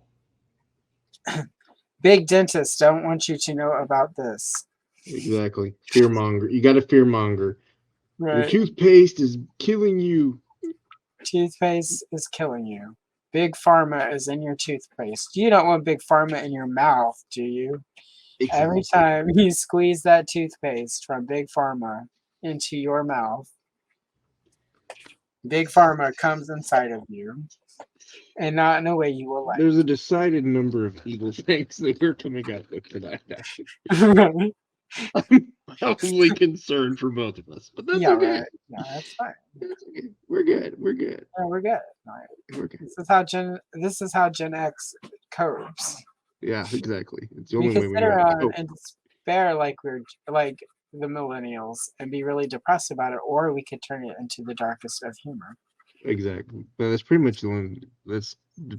go. Big dentists don't want you to know about this. Exactly. Fearmonger. You got to fearmonger. Your Right. toothpaste is killing you. Toothpaste is killing you. Big Pharma is in your toothpaste. You don't want Big Pharma in your mouth, do you? Every Exactly. time you squeeze that toothpaste from Big Pharma into your mouth, Big Pharma comes inside of you, and not in a way you will There's a decided number of evil things that we're coming up with tonight. like. I'm probably concerned for both of us, but that's Yeah, okay. right. Yeah, that's fine. That's okay. We're good. We're good. Yeah, we're good. Like, We're good. This is how Gen X copes. Yeah, exactly. It's the We only could way we sit know how to around cope. and despair like we're like the millennials and be really depressed about it, or we could turn it into the darkest of humor. Exactly. But that's pretty much the one. That's the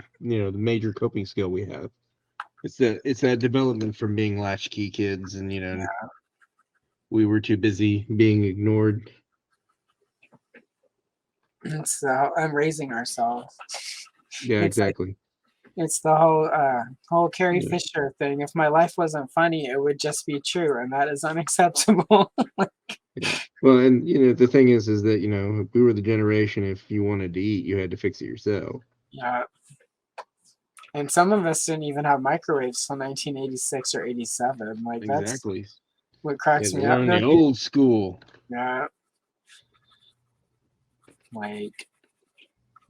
major coping skill we have. It's that development from being latchkey kids, and Yeah, we were too busy being ignored. it's and raising ourselves. Yeah, It's like exactly. it's the whole Carrie Fisher thing. If my life wasn't funny, it would just be true, and that is unacceptable. Yeah. Well, and the thing is that we were the generation. If you wanted to eat, you had to fix it yourself. Yeah, and some of us didn't even have microwaves till 1986 or 87. Like that's Exactly. what Yeah, cracks me up. learn There the are people, old school. yeah, like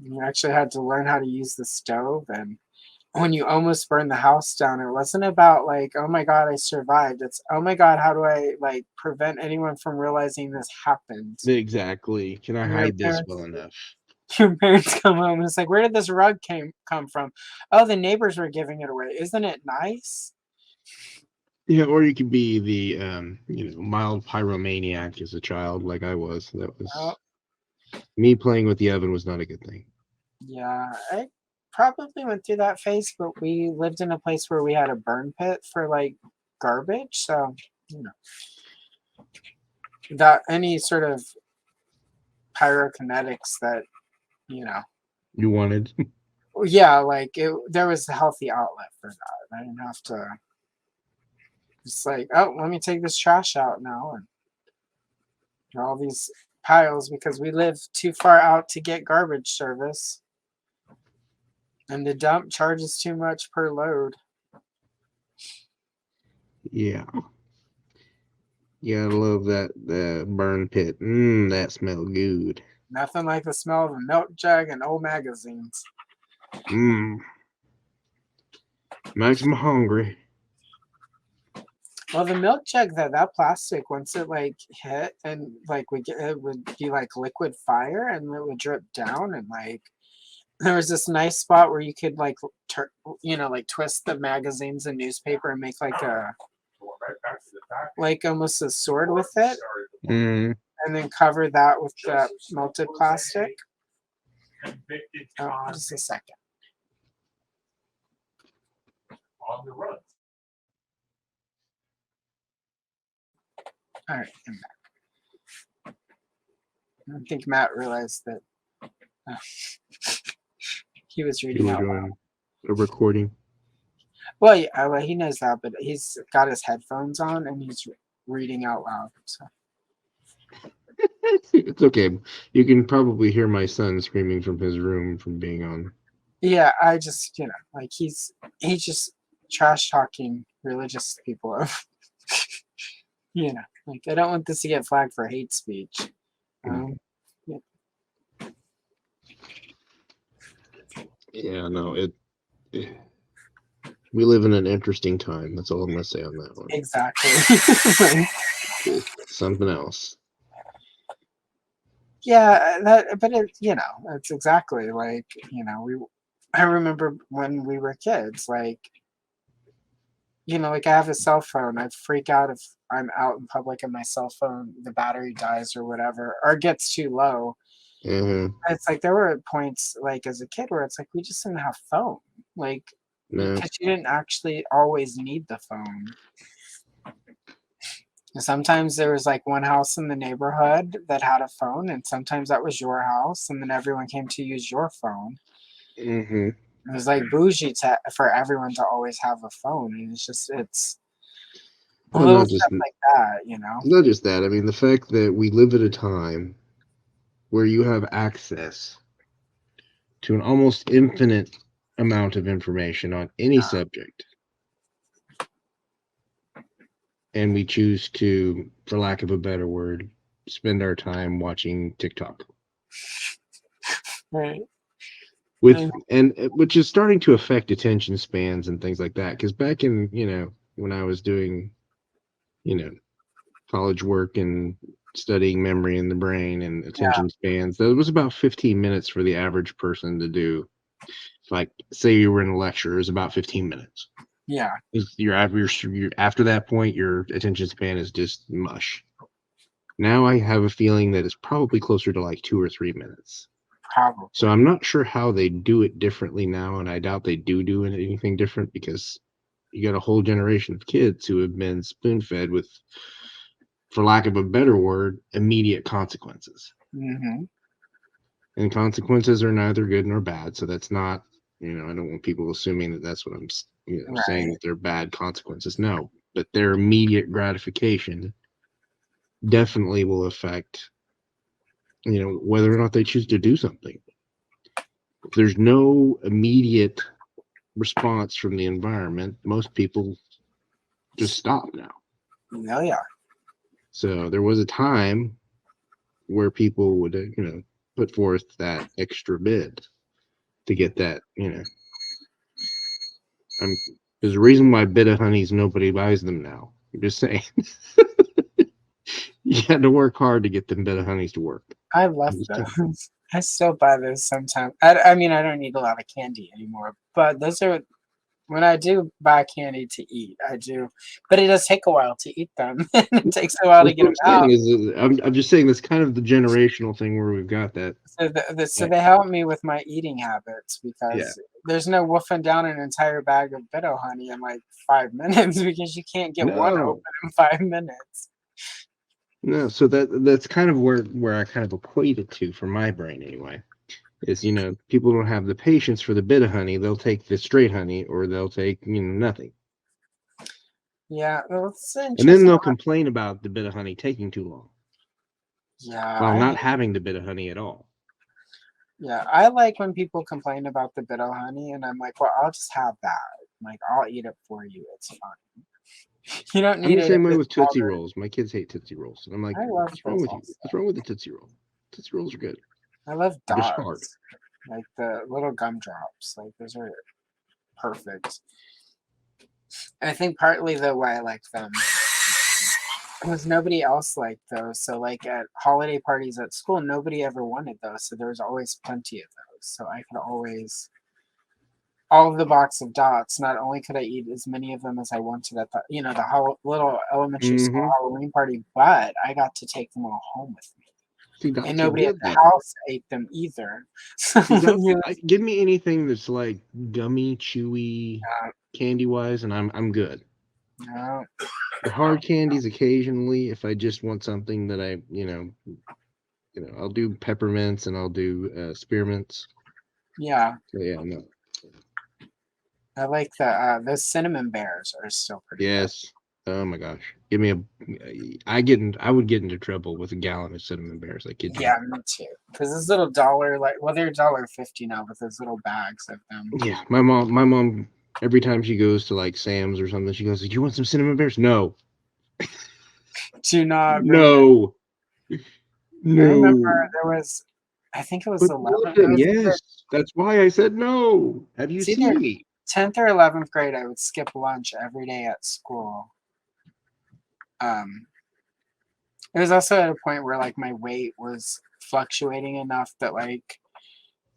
you actually had to learn how to use the stove, and when you almost burned the house down, it wasn't about like, oh my god, I survived. It's oh my god, how do I like prevent anyone from realizing this happened? Exactly. Can I And your hide this parents well enough? your parents come home and it's like, where did this rug come from? Oh, the neighbors were giving it away. Isn't it nice? Yeah, or you could be the mild pyromaniac as a child, like I was. That Oh, was me playing with the oven was not a good thing. yeah. I probably went through that phase, but we lived in a place where we had a burn pit for like garbage. So, you know, that any sort of pyrokinetics that, you know, You wanted. yeah, like there was a healthy outlet for that. I didn't have to just like, oh, let me take this trash out now and all these piles because we live too far out to get garbage service, and the dump charges too much per load. Yeah. You gotta love that burn pit. That smell good. Nothing like the smell of a milk jug and old magazines. Mmm. Makes me hungry. Well, the milk jug that plastic once it like hit and like we get it would be like liquid fire and it would drip down and like there was this nice spot where you could like like twist the magazines and newspaper and make like almost a sword with it Mm. and then cover that with the melted plastic. Oh, just a second. All right, I'm back. I think Matt realized that uh, he was You reading were out loud. doing a recording. Well, yeah, well, he knows that, but he's got his headphones on and he's reading out loud. So. It's okay. You can probably hear my son screaming from his room from being on. Yeah, I just like he's just trash talking religious people. Like I don't want this to get flagged for hate speech. Um, yeah, Yeah, no, we live in an interesting time. That's all I'm gonna say on that one. exactly. It's something else. Yeah, but it's exactly like I remember when we were kids, like like I have a cell phone. I'd freak out if I'm out in public and my cell phone, the battery dies or whatever, or gets too low. Hmm. It's like there were points like as a kid where it's like we just didn't have phone, like No. because you didn't actually always need the phone. Sometimes there was like one house in the neighborhood that had a phone, and sometimes that was your house, and then everyone came to use your phone. Hmm. It was like bougie for everyone to always have a phone, and it's Well, Little stuff like that, you know. not just that. I mean, the fact that we live at a time where you have access to an almost infinite amount of information on any subject, and we choose to, for lack of a better word, spend our time watching TikTok. Right. Which is starting to affect attention spans and things like that. Because back in, when I was doing, college work and studying memory in the brain and attention spans, that was about 15 minutes for the average person to do. Like, say you were in a lecture, it was about 15 minutes. Yeah. Your average, after that point, your attention span is just mush. Now I have a feeling that it's probably closer to like 2 or 3 minutes. Probably. So I'm not sure how they do it differently now, and I doubt they do anything different, because you got a whole generation of kids who have been spoon-fed with, for lack of a better word, immediate consequences. Mm-hmm. And consequences are neither good nor bad, so that's not, I don't want people assuming that that's what I'm saying, that they're bad consequences. No, but their immediate gratification definitely will affect, whether or not they choose to do something. If there's no immediate response from the environment, most people just stop now. Oh, yeah. So there was a time where people would, put forth that extra bid to get that, there's a reason why bit of honeys, nobody buys them now. I'm just saying. You had to work hard to get them bit of honeys to work. I love those. I still buy those sometimes. I mean, I don't eat a lot of candy anymore, but those are, when I do buy candy to eat, I do. But it does take a while to eat them. It takes a while to get them out. I'm just saying that's kind of the generational thing where we've got that. So they help me with my eating habits, because there's no wolfing down an entire bag of Bitto honey in like 5 minutes, because you can't get one open in 5 minutes. No, so that's kind of where I kind of equate it to, for my brain anyway. Is, people don't have the patience for the bit of honey. They'll take the straight honey, or they'll take, nothing. Yeah, well, and then they'll complain about the bit of honey taking too long. Yeah. While not having the bit of honey at all. Yeah, I like when people complain about the Bitto honey, and I'm like, well, I'll just have that. Like, I'll eat it for you. It's fine. You don't need I'm it. the same way with Tootsie Rolls. My kids hate Tootsie Rolls. And I'm like, I love what's wrong with you? also. What's wrong with the Tootsie Roll? Tootsie Rolls are good. I love They're just hard. dots. Like the little gumdrops. Like, those are perfect. I think partly the way I like them was nobody else liked those. So, like, at holiday parties at school, nobody ever wanted those. So there was always plenty of those. So I could always, all of the box of dots, not only could I eat as many of them as I wanted at the, the little elementary school Halloween party, but I got to take them all home with me. See, and nobody at the house ate them either. So give me anything that's like gummy, chewy, candy-wise, and I'm good. No. The hard candies occasionally, if I just want something that I, I'll do peppermints and I'll do spearmints. Yeah. So, yeah, no. I like those cinnamon bears are still pretty good. Oh my gosh. Give me I would get into trouble with a gallon of cinnamon bears. I kid you. Yeah, me too. Because this little dollar, they're $1.50 now with those little bags of them. Yeah, my mom, every time she goes to like Sam's or something, she goes, "Do you want some cinnamon bears?" No. Do not. No. No. I remember there was, I think it was 11. Yes, that's why I said no. Have you seen me? 10th or 11th grade, I would skip lunch every day at school. It was also at a point where like my weight was fluctuating enough that like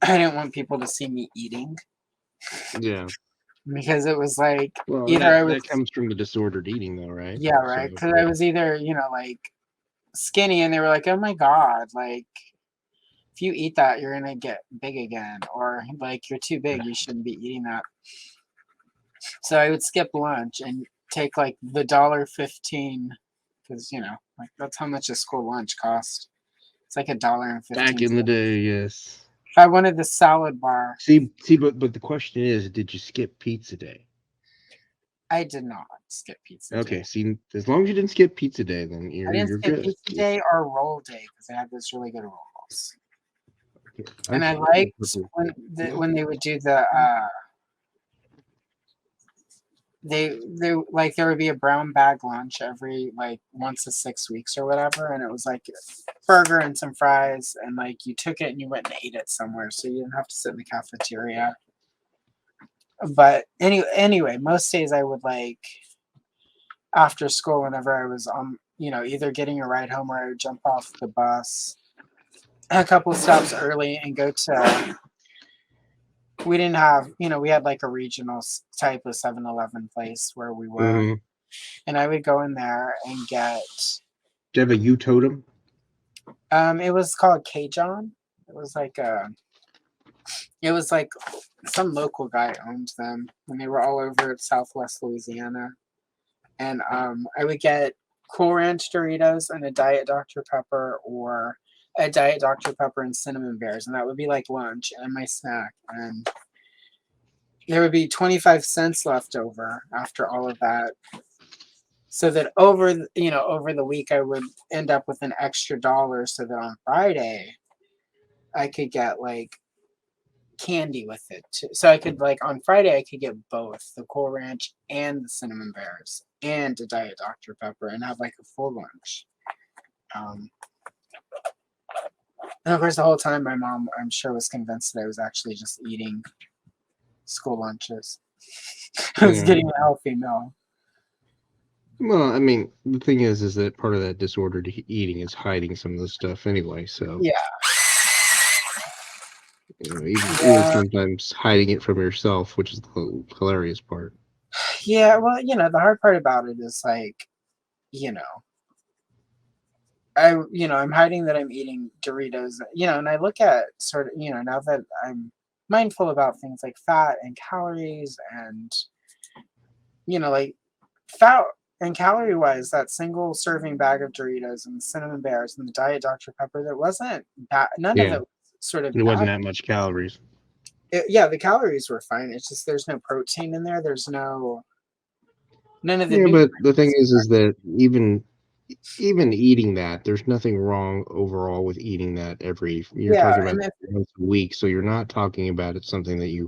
I didn't want people to see me eating. Yeah. Because it was like, that comes from the disordered eating though, right? Yeah, right. Because I was either, like skinny, and they were like, oh my God, like if you eat that, you're gonna get big again, or like you're too big, you shouldn't be eating that. So I would skip lunch and take like the $1.15, because like that's how much a school lunch cost. It's like $1.15. Back in the day, yes. If I wanted the salad bar. See, but the question is, did you skip pizza day? I did not skip pizza day. Okay, see, as long as you didn't skip pizza day, then I didn't you're skip good. pizza day or roll day because they had those really good rolls. And I I've liked when they would do the they like there would be a brown bag lunch every like once to 6 weeks or whatever, and it was like burger and some fries, and like you took it and you went and ate it somewhere, so you didn't have to sit in the cafeteria. But anyway, most days I would like after school whenever I was either getting a ride home or I would jump off the bus a couple stops early and go to we didn't have we had like a regional type of 7-Eleven place where we were, Mhm. and I would go in there and get Do you have a U totem? it was called K-John. It was like it was like some local guy owned them and they were all over Southwest Louisiana. And I would get Cool Ranch Doritos and a Diet Dr. Pepper or a Diet Dr. Pepper and cinnamon bears, and that would be like lunch and my snack. And there would be 25 cents left over after all of that. So that over the week I would end up with an extra dollar so that on Friday I could get like candy with it too. So I could like on Friday I could get both the Cool Ranch and the cinnamon bears and a Diet Dr. Pepper and have like a full lunch. Um, and of course, the whole time my mom, I'm sure, was convinced that I was actually just eating school lunches. I was Yeah. getting a healthy meal. Well, I mean, the thing is that part of that disordered eating is hiding some of the stuff anyway. So, Yeah, even yeah, sometimes hiding it from yourself, which is the hilarious part. yeah. Well, the hard part about it is like, you know, I'm hiding that I'm eating Doritos, and I look at sort of, now that I'm mindful about things like fat and calories and, like fat and calorie wise, that single serving bag of Doritos and the cinnamon bears and the Diet Dr. Pepper, that wasn't bad. None of Yeah, it was sort of it wasn't bad. that much calories. Yeah, the calories were fine. It's just there's no protein in there. There's none of the Yeah, but the thing nutrients. is that even eating that, there's nothing wrong overall with eating that you're Yeah, talking about and if once a week, so you're not talking about it something that yeah,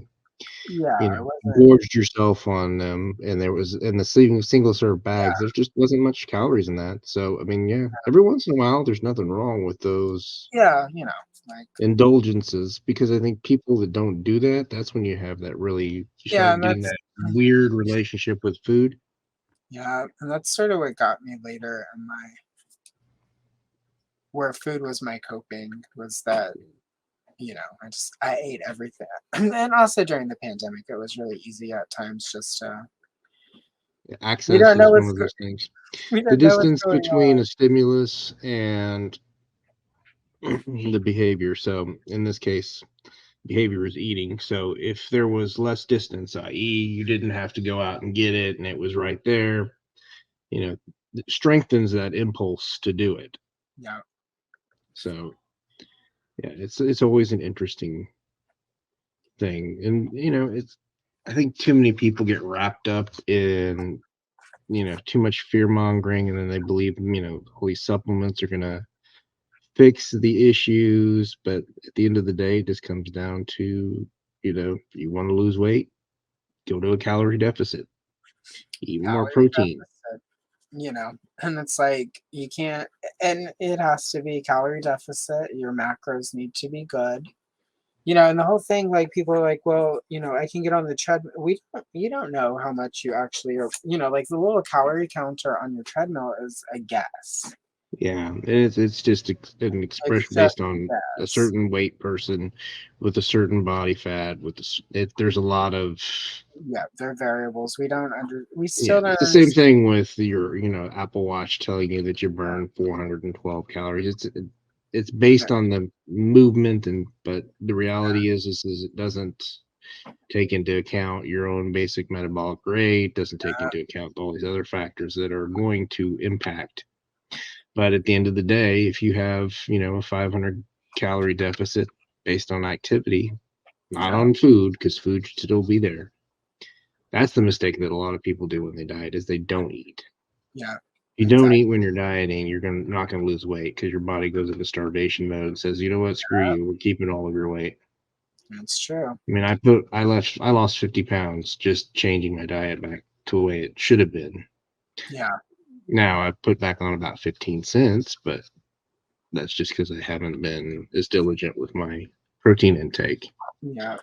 it wasn't. gorged yourself on them, and there was in the single serve bags, Yeah, there just wasn't much calories in that. So, I mean, yeah, every once in a while, there's nothing wrong with those yeah, like indulgences because I think people that don't do that, that's when you yeah, start and getting that's that weird relationship with food. yeah, and that's sort of what got me later in my where food was my coping was that I ate everything, and also during the pandemic, it was really easy at times. Just we Access don't know is one what's of those things. we The don't know what's distance going between on. a stimulus and the behavior. So, in this case, behavior is eating. So, if there was less distance, i.e., you didn't have to go out and get it and it was right there, it strengthens that impulse to do it. Yeah, So, yeah, it's always an interesting thing. And, I think too many people get wrapped up in, too much fear mongering and then they believe, all these supplements are going to fix the issues, but at the end of the day, it just comes down to, you want to lose weight, go to a calorie deficit, eat more calorie protein. deficit. And it's like you can't, and it has to be calorie deficit. Your macros need to be good. And the whole thing, like people are like, well, I can get on the treadmill. You don't know how much you actually are. Like the little calorie counter on your treadmill is a guess. Yeah, it's just an It's expression just based a on a guess. certain weight person with a certain body fat. There's a lot of Yeah, they're variables. We yeah. still don't It's the same understand. thing with your Apple Watch telling you that you burn 412 calories. It's based on the movement but the reality is it doesn't take into account your own basic metabolic rate, doesn't take into account all these other factors that are going to impact. But at the end of the day, if you have, a 500 calorie deficit based on activity, not Yeah, on food, because food should still be there, That's the mistake that a lot of people do when they diet is they don't eat. Yeah. You don't Exactly. eat when you're dieting, you're not gonna lose weight because your body goes into starvation mode and says, you know what, screw you, we're keeping all of your weight. That's true. I mean, I lost 50 pounds just changing my diet back to the way it should have been. Yeah. Now I put back on about 15 cents, but that's just because I haven't been as diligent with my protein intake. Yeah. No,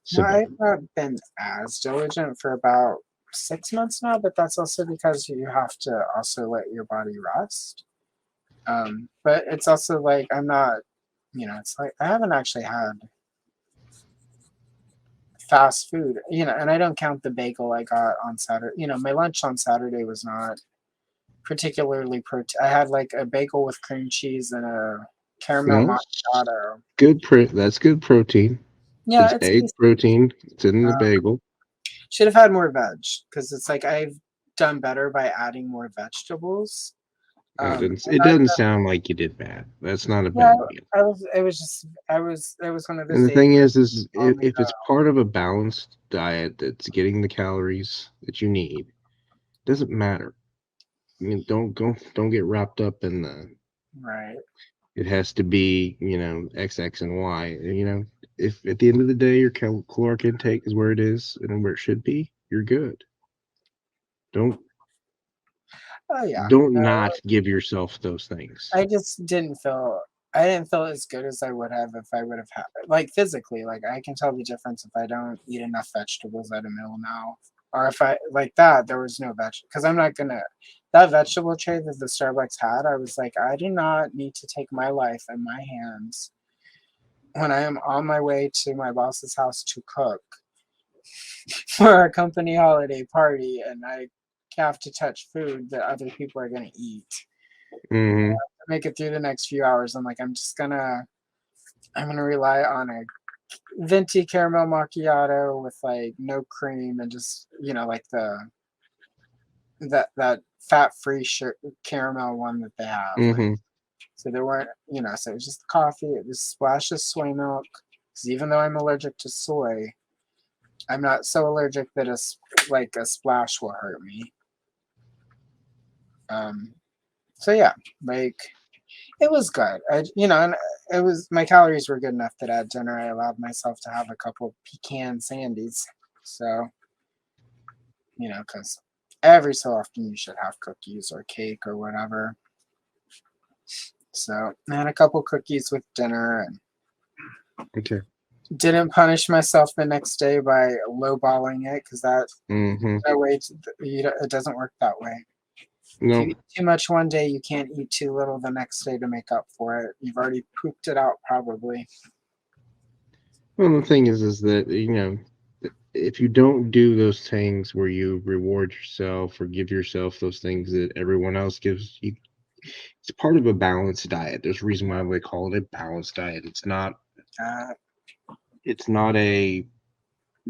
So, I've not been as diligent for about 6 months now, but that's also because you have to also let your body rest. But it's also like I'm not, it's like I haven't actually had fast food, and I don't count the bagel I got on Saturday. My lunch on Saturday was not particularly protein. I had like a bagel with cream cheese and a caramel well, macchiato. that's good protein. Yeah, It's it's egg decent. protein. It's in the bagel. Should have had more veg because it's like I've done better by adding more vegetables. It I, doesn't sound like you did bad. That's not a yeah, bad meal. I was. It was just. It was one of And those the days thing where is on the if it's part of a balanced diet that's getting the calories that you need, it doesn't matter. I mean, don't get wrapped up in the right. it has to be, X, X, and Y. If at the end of the day your caloric intake is where it is and where it should be, you're good. Don't Oh yeah. don't not give yourself those things. I just didn't feel. I didn't feel as good as I would have if I would have had like physically. Like I can tell the difference if I don't eat enough vegetables at a meal now, or if I like that there was no veg because I'm not gonna. That vegetable tray that the Starbucks had, I was like, I do not need to take my life in my hands when I am on my way to my boss's house to cook for a company holiday party, and I have to touch food that other people are gonna eat. Hmm. Make it through the next few hours. I'm like, I'm gonna rely on a venti caramel macchiato with like no cream and just like that fat free caramel one that they have. Like, Hmm. so there weren't so it was just coffee. It was splash of soy milk. Because even though I'm allergic to soy, I'm not so allergic that like a splash will hurt me. Um, so yeah, like it was good. And it was my calories were good enough that at dinner I allowed myself to have a couple pecan sandies. So, because every so often you should have cookies or cake or whatever. So I had a couple cookies with dinner and Okay. didn't punish myself the next day by lowballing it because Hmm. that way it doesn't work that way. If you No. eat too much one day, you can't eat too little the next day to make up for it. You've already pooped it out probably. Well, the thing is that if you don't do those things where you reward yourself or give yourself those things that everyone else gives you, it's part of a balanced diet. There's a reason why we call it a balanced diet. Uh, It's not a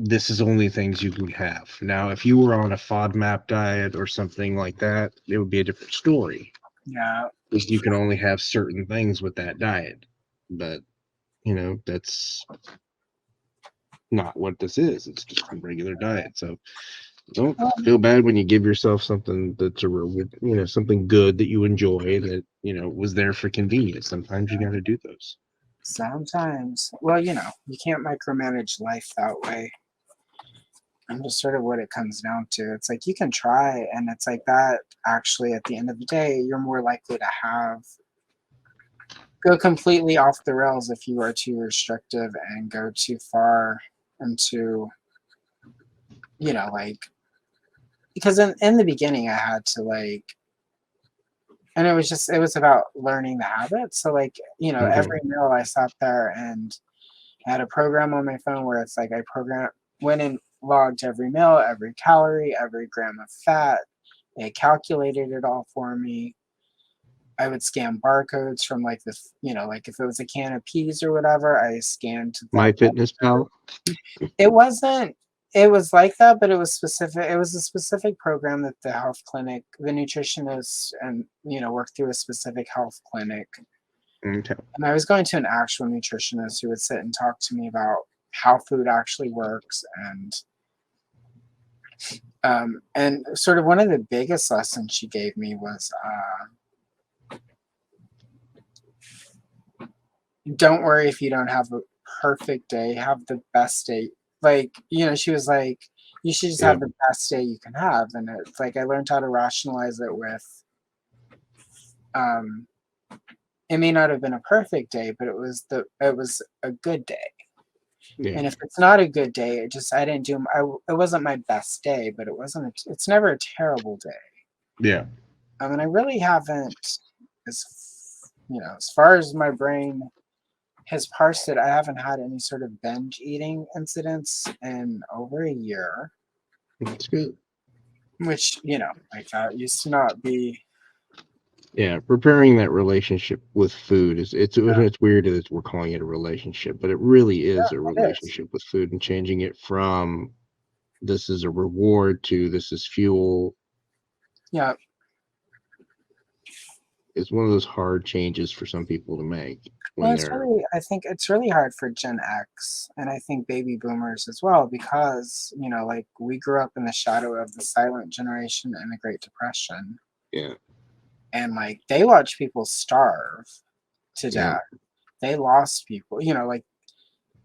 this is only things you can have. Now, if you were on a FODMAP diet or something like that, it would be a different story. yeah, Because you can only have certain things with that diet. But, that's not what this is. It's just a regular diet. So don't well, feel bad when you give yourself something that's something good that you enjoy that, was there for convenience. Sometimes you got to do those. sometimes. Well, you can't micromanage life that way. And just sort of what it comes down to. It's like you can try, and it's like that. Actually, at the end of the day, you're more likely to have go completely off the rails if you are too restrictive and go too far into, like because in the beginning I had to like and it was about learning the habits. So like, Hmm. every meal I sat there and had a program on my phone where it's like went and logged every meal, every calorie, every gram of fat. It calculated it all for me. I would scan barcodes from like like if it was a can of peas or whatever, I scanned that My Fitness barcode. Pal. It wasn't it was like that, but it was specific. It was a specific program that the health clinic, the nutritionist, and worked through a specific health clinic. Okay. And I was going to an actual nutritionist who would sit and talk to me about how food actually works and And sort of one of the biggest lessons she gave me was don't worry if you don't have a perfect day, have the best day. Like, she was like, you should just Yeah. have the best day you can have. And it's like I learned how to rationalize it with um it may not have been a perfect day, but it was a good day. Yeah. And if it's not a good day, I didn't do it wasn't my best day, but it's never a terrible day. Yeah. I mean, I really haven't, as far as my brain has parsed it, I haven't had any sort of binge eating incidents in over a year, That's good. which, like that used to not be. Yeah, preparing that relationship with food is it's weird that we're calling it a relationship, but it really is a Yeah, it is. relationship with food and changing it from this is a reward to this is fuel Yeah. is one of those hard changes for some people to make Well, when they're I think it's really hard for Gen X and I think baby boomers as well because, like we grew up in the shadow of the silent generation and the Great Depression. yeah, And like they watch people starve to yeah. death. They lost people, like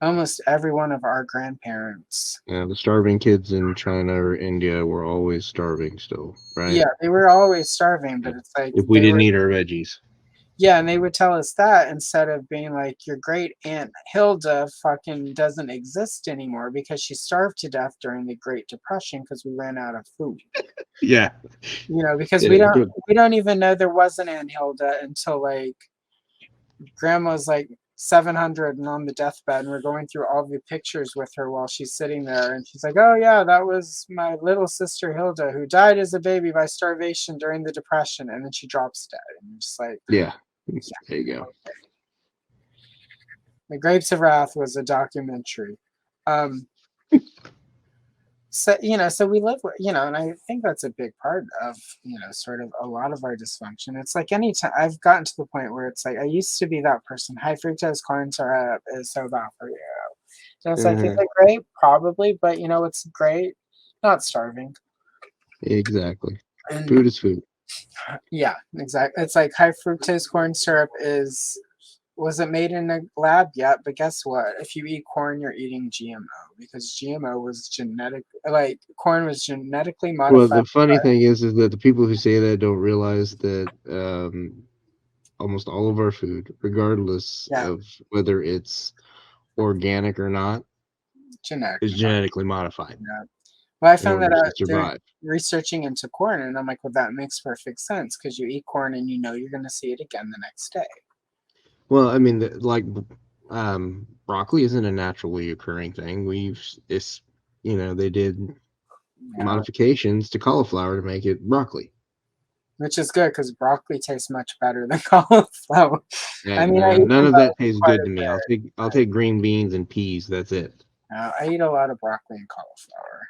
almost every one of our grandparents. Yeah, the starving kids in China or India were always starving still, right? Yeah, they were always starving, Yeah. but it's like If we they didn't were. eat our veggies. Yeah, and they would tell us that instead of being like, your great aunt Hilda fucking doesn't exist anymore because she starved to death during the Great Depression because we ran out of food. Yeah. Because we Yeah, don't good. we don't even know there was an Aunt Hilda until like grandma's like 700 and on the deathbed, and we're going through all the pictures with her while she's sitting there, and she's like, "Oh yeah, that was my little sister Hilda who died as a baby by starvation during the Depression," and then she drops dead, and you're just like, Yeah. yeah. There you go. The Grapes of Wrath was a documentary. Um, so we live with, and I think that's a big part of, sort of a lot of our dysfunction. It's like anytime I've gotten to the point where it's like I used to be that person. High fructose corn syrup is so bad for you. So it's like, is Mhm. it great? Probably, but it's great. Not starving. Exactly. And Food is food. yeah, exactly. It's like high fructose corn syrup wasn't made in a lab yet, but guess what? If you eat corn, you're eating GMO because GMO was like corn was genetically Well, modified. the funny thing is that the people who say that don't realize that almost all of our food, regardless Yeah, of whether it's organic or not, is genetically genetically modified modified. Well, I in found order that to out doing survive. researching into corn, and I'm like, well, that makes perfect sense because you eat corn and you're going to see it again the next day. Well, I mean, broccoli isn't a naturally occurring thing. They did Yeah, modifications to cauliflower to make it broccoli. which is good because broccoli tastes much better than cauliflower. I mean, I eat None them of that both tastes quite good a to me. I'll bit. take green beans and peas. That's it. I eat a lot of broccoli and cauliflower.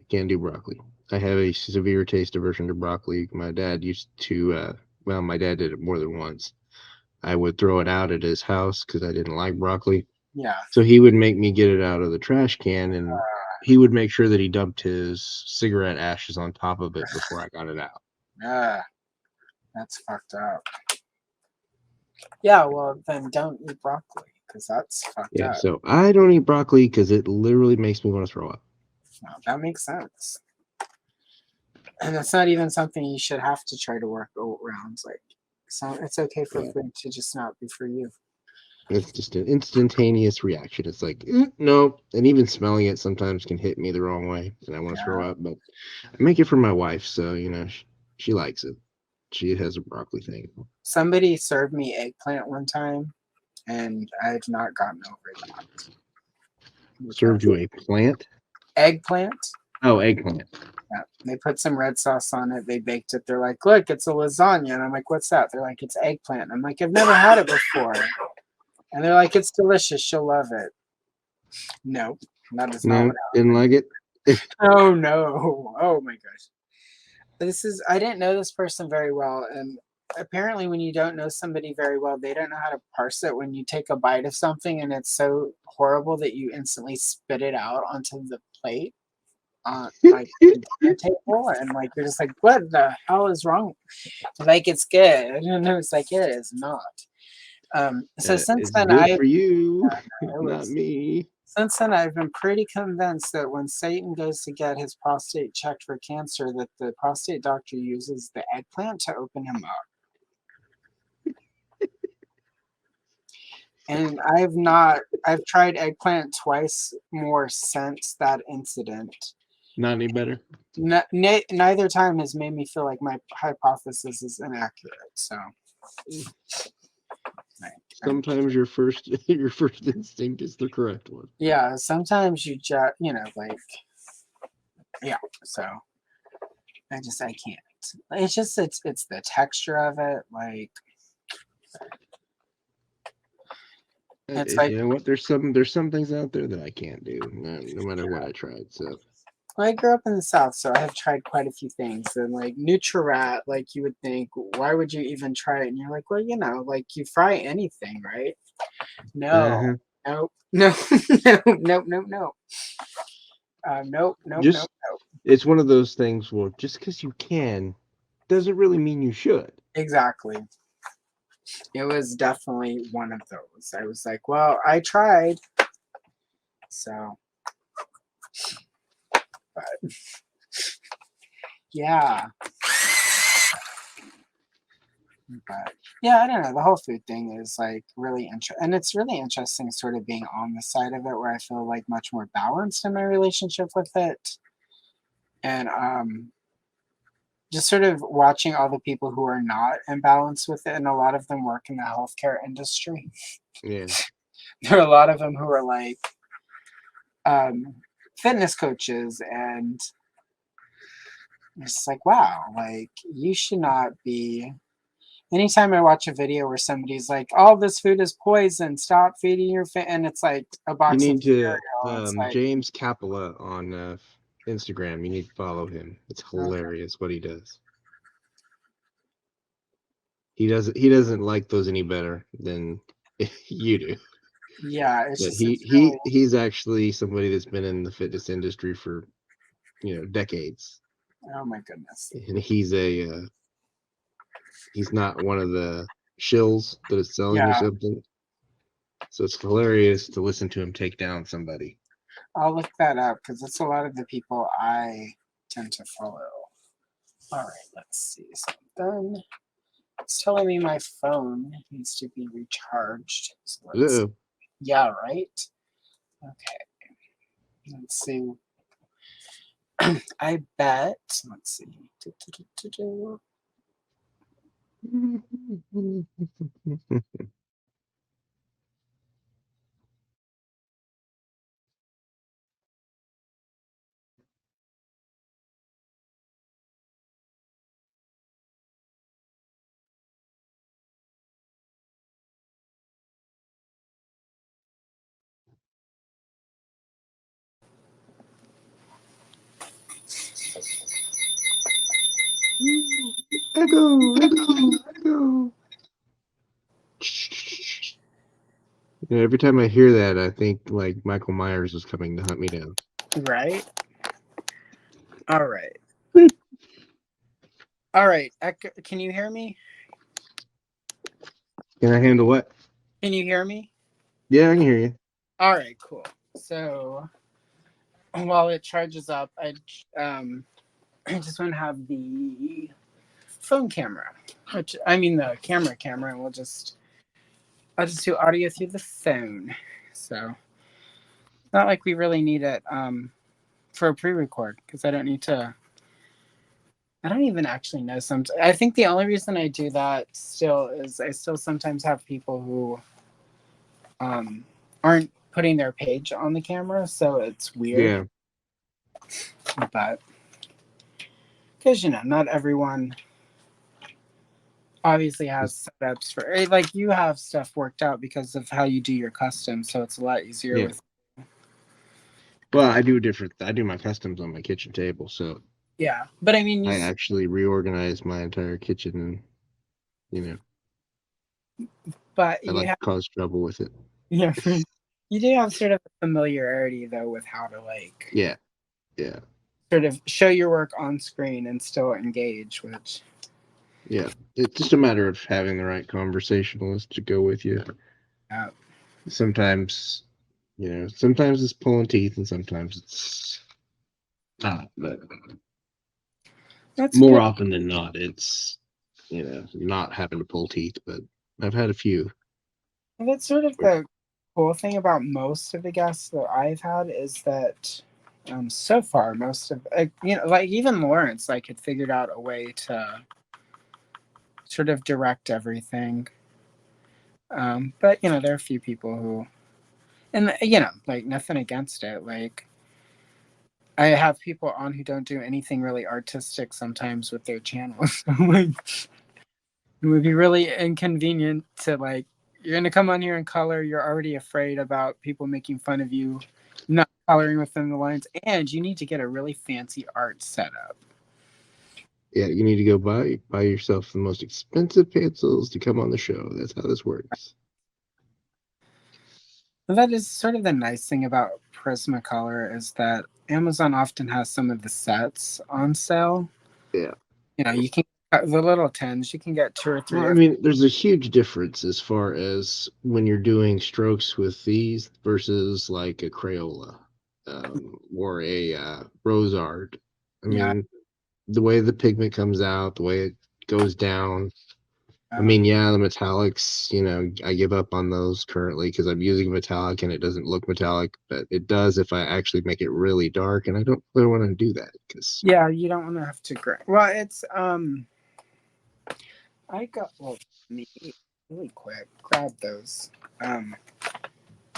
Can't do broccoli. I have a severe taste aversion to broccoli. My dad used to, well, my dad did it more than once. I would throw it out at his house because I didn't like broccoli. Yeah. So he would make me get it out of the trash can, and he would make sure that he dumped his cigarette ashes on top of it before I got it out. Ah, that's fucked up. Yeah, well, then don't eat broccoli because that's fucked Yeah, up. so I don't eat broccoli because it literally makes me want to throw up. Well, that makes sense. And that's not even something you should have to try to work around. Like, so it's okay for Yeah, food to just not be for you. it's just an instantaneous reaction. It's like, no, and even smelling it sometimes can hit me the wrong way, and I want to throw Yeah. up. But I make it for my wife, so she likes it. She has a broccoli thing. Somebody served me eggplant one time, and I had not gotten over that. Served Because you a plant? eggplant, Oh, eggplant. yeah, they put some red sauce on it. They baked it. They're like, look, it's a lasagna. And I'm like, what's that? They're like, it's eggplant. I'm like, I've never had it before. And they're like, it's delicious. She'll love it. No, that is not No, what didn't happened. like it. Oh no. Oh my gosh. I didn't know this person very well. And apparently, when you don't know somebody very well, they don't know how to parse it when you take a bite of something and it's so horrible that you instantly spit it out onto the plate. on like the dinner table, and like you're just like, what the hell is wrong? Like it's good, and it was like it is not. So since It's then, good for you, it not was me. since then I've been pretty convinced that when Satan goes to get his prostate checked for cancer, that the prostate doctor uses the eggplant to open him up. And I've tried eggplant twice more since that incident. Not any better. Neither time has made me feel like my hypothesis is inaccurate. So, Sometimes your first instinct is the correct one. yeah, sometimes you just, yeah. So I can't. It's just it's the texture of it. Like it's like You know what? There's some things out there that I can't do, no matter what I tried. So I grew up in the South, so I have tried quite a few things. And like Nutri-Rat, like you would think, why would you even try it? And you're like, well, like you fry anything, right? No, uh-huh. nope, no, no, nope, nope, nope. Nope, nope, nope, Just nope. it's one of those things. Well, just because you can doesn't really mean you should. Exactly. It was definitely one of those. I was like, well, I tried. So, but yeah. But yeah, I don't know. The whole food thing is like really interesting. And it's really interesting sort of being on the side of it where I feel like much more balanced in my relationship with it. And just sort of watching all the people who are not in balance with it. And a lot of them work in the healthcare industry. Yeah. There are a lot of them who are like fitness coaches, and it's like, wow, like you should not be. Anytime I watch a video where somebody's like, "All this food is poison. Stop feeding your and it's like a You box of need to cereal. It's like, James Capella on Instagram. You need to follow him. It's okay, hilarious what he does. He doesn't like those any better than you do. yeah, it's But just it's really he's actually somebody that's been in the fitness industry for decades, oh my goodness, and he's not one of the shills that is selling you yeah. something. So it's hilarious to listen to him take down somebody. I'll look that up because it's a lot of the people I tend to follow. All right, let's see. So I'm done. It's telling me my phone needs to be recharged. So let's, Uh-oh. yeah, right. Okay, let's see. I bet. Let's see. Echo, echo, echo. Every time I hear that, I think like Michael Myers is coming to hunt me down. Right. All right. All right. Can you hear me? Can I handle what? Can you hear me? Yeah, I can hear you. All right. Cool. So while it charges up, I just want to have the phone camera, which I mean the camera, and I'll just do audio through the phone. So it's not like we really need it for a pre-record because I don't need to. I don't even actually know. I think the only reason I do that still is I still sometimes have people who aren't putting their page on the camera, so it's weird. Yeah. But because not everyone obviously has setups for like you have stuff worked out because of how you do your custom, so it's a lot easier Yeah. with. Well, I do my customs on my kitchen table, so Yeah, but I mean, I actually reorganize my entire kitchen, and but I you like have, to cause trouble with it. yeah, you do have sort of a familiarity though with how to like. Yeah, yeah. sort of show your work on screen and still engage, which Yeah, it's just a matter of having the right conversationalist to go with you. uh, Sometimes, sometimes it's pulling teeth, and sometimes it's not. But that's more good. often than not, it's not having to pull teeth. But I've had a few. And that's sort of the cool thing about most of the guests that I've had is that so far most of like even Lawrence like had figured out a way to sort of direct everything. But there are a few people who, and like nothing against it. Like I have people on who don't do anything really artistic sometimes with their channels. Like, it would be really inconvenient to like you're gonna come on here and color. You're already afraid about people making fun of you not coloring within the lines, and you need to get a really fancy art setup. Yeah, you need to go buy yourself the most expensive pencils to come on the show. That's how this works. And that is sort of the nice thing about Prismacolor is that Amazon often has some of the sets on sale. Yeah. You can the little tins. You can get two or Well, three I of. mean, there's a huge difference as far as when you're doing strokes with these versus like a Crayola or a Rose Art. I Yeah. mean, the way the pigment comes out, the way it goes down. I Uh, mean, yeah, the metallics, I give up on those currently because I'm using metallic and it doesn't look metallic, but it does if I actually make it really dark, and I don't really want to do that because, yeah, you don't want to have to gray. Well, it's I got well me really quick. Grab those. Um,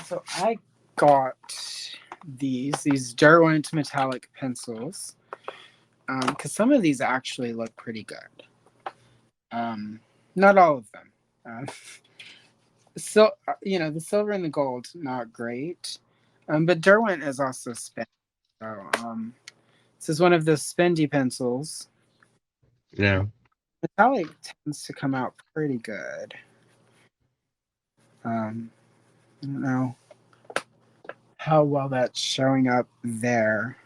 so I got these Derwent metallic pencils. Because some of these actually look pretty good. Not all of them. Um, so the silver and the gold not great. But Derwent is also spin. So this is one of the spendy pencils. yeah. Metallic tends to come out pretty good. I don't know how well that's showing up there.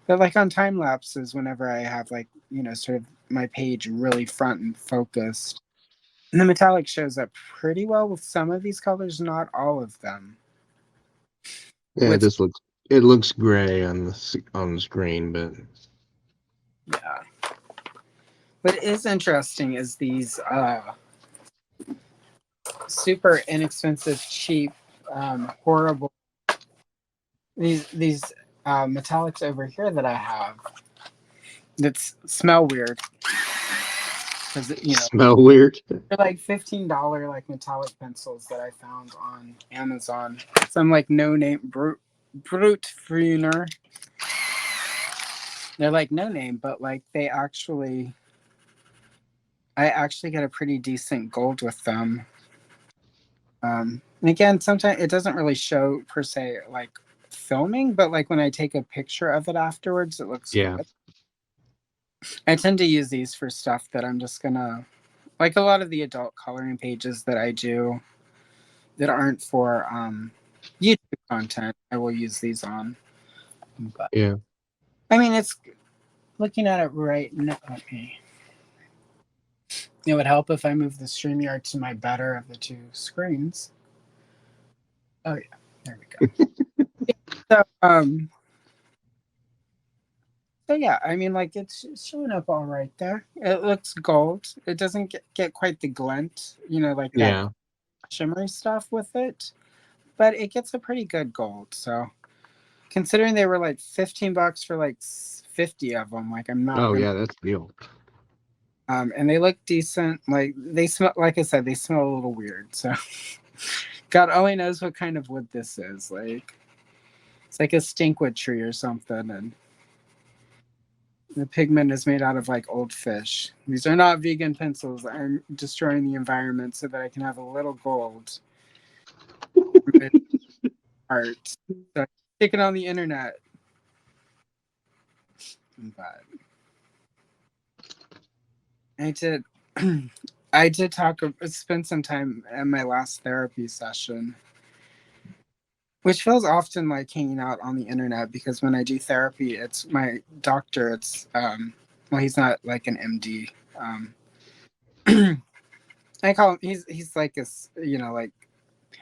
But like on time lapses, whenever I have like, sort of my page really front and focused, and the metallic shows up pretty well with some of these colors, not all of them. Yeah, Which it looks gray on the screen, but yeah. What is interesting is these super inexpensive, cheap, horrible these metallics over here that I have that smell weird because smell weird. they're like $15 like metallic pencils that I found on Amazon. Some like no name brute Fruner. They're like no name, but like I actually get a pretty decent gold with them. And again, sometimes it doesn't really show per se like filming, but like when I take a picture of it afterwards, it looks Yeah. good. I tend to use these for stuff that I'm just gonna like a lot of the adult coloring pages that I do that aren't for YouTube content. I will use these on. But Yeah. I mean, it's looking at it right now. Okay. It would help if I move the StreamYard to my better of the two screens. Oh yeah, there we go. So so yeah, I mean, like it's showing up all right there. It looks gold. It doesn't get quite the glint, like that Yeah. shimmery stuff with it, but it gets a pretty good gold. So considering they were like $15 for like 50 of them, like I'm not Oh gonna. yeah, that's the deal. And they look decent. Like they smell, like I said, they smell a little weird. So God only knows what kind of wood this is. Like it's like a stinkwood tree or something, and the pigment is made out of like old fish. These are not vegan pencils. I'm destroying the environment so that I can have a little gold with art. So stick it on the internet. But I did I did spend some time at my last therapy session which feels often like hanging out on the internet because when I do therapy, it's my doctor. It's well, he's not like an MD. Um, I call him. He's like this, like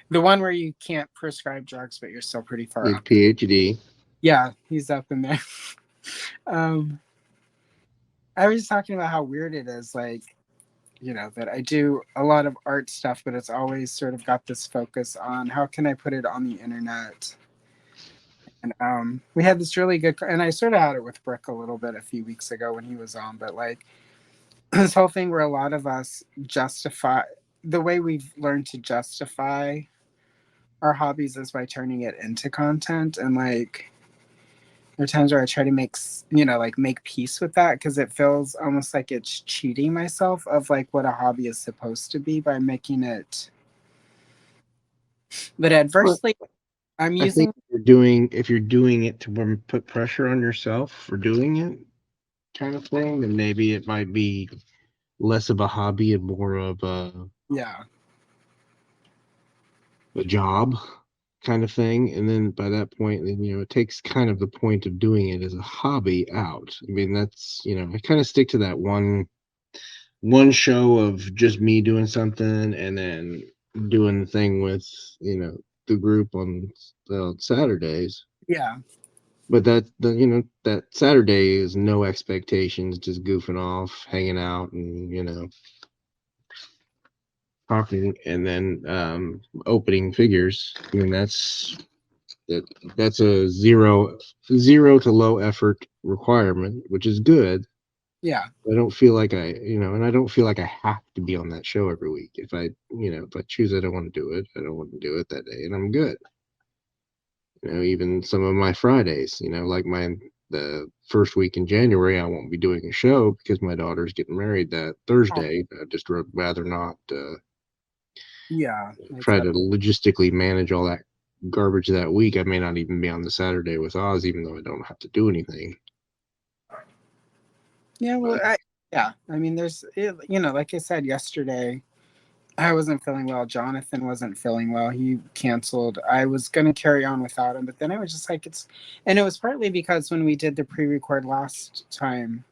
the one where you can't prescribe drugs, but you're still pretty far Like up. PhD. Yeah, he's up in there. um, I was just talking about how weird it is, like that I do a lot of art stuff, but it's always sort of got this focus on how can I put it on the internet. And we had this really good, and I sort of had it with Brick a little bit a few weeks ago when he was on, but like this whole thing where a lot of us justify the way we've learned to justify our hobbies is by turning it into content. And like there are times where I try to like make peace with that because it feels almost like it's cheating myself of like what a hobby is supposed to be by making it. But Well, adversely, I'm I think using. if you're doing it to put pressure on yourself for doing it, kind of thing, then maybe it might be less of a hobby and more of Yeah, a job kind of thing. And then by that point, then it takes kind of the point of doing it as a hobby out. I mean, that's I kind of stick to that one show of just me doing something and then doing the thing with the group on Saturdays. yeah, But that Saturday is no expectations, just goofing off, hanging out, and talking, and then opening figures. I mean, that that's a zero to low effort requirement, which is good. yeah. I don't feel like and I don't feel like I have to be on that show every week. If I choose I don't want to do it, I don't want to do it that day, and I'm good. Even some of my Fridays, like the first week in January, I won't be doing a show because my daughter's getting married that Oh, Thursday. I just rather not yeah, try to logistically manage all that garbage that week. I may not even be on the Saturday with Oz, even though I don't have to do anything. yeah. Well, But yeah. I mean, like I said yesterday, I wasn't feeling well. Jonathan wasn't feeling well. He canceled. I was gonna carry on without him, but then I was just like, and it was partly because when we did the pre-record last time,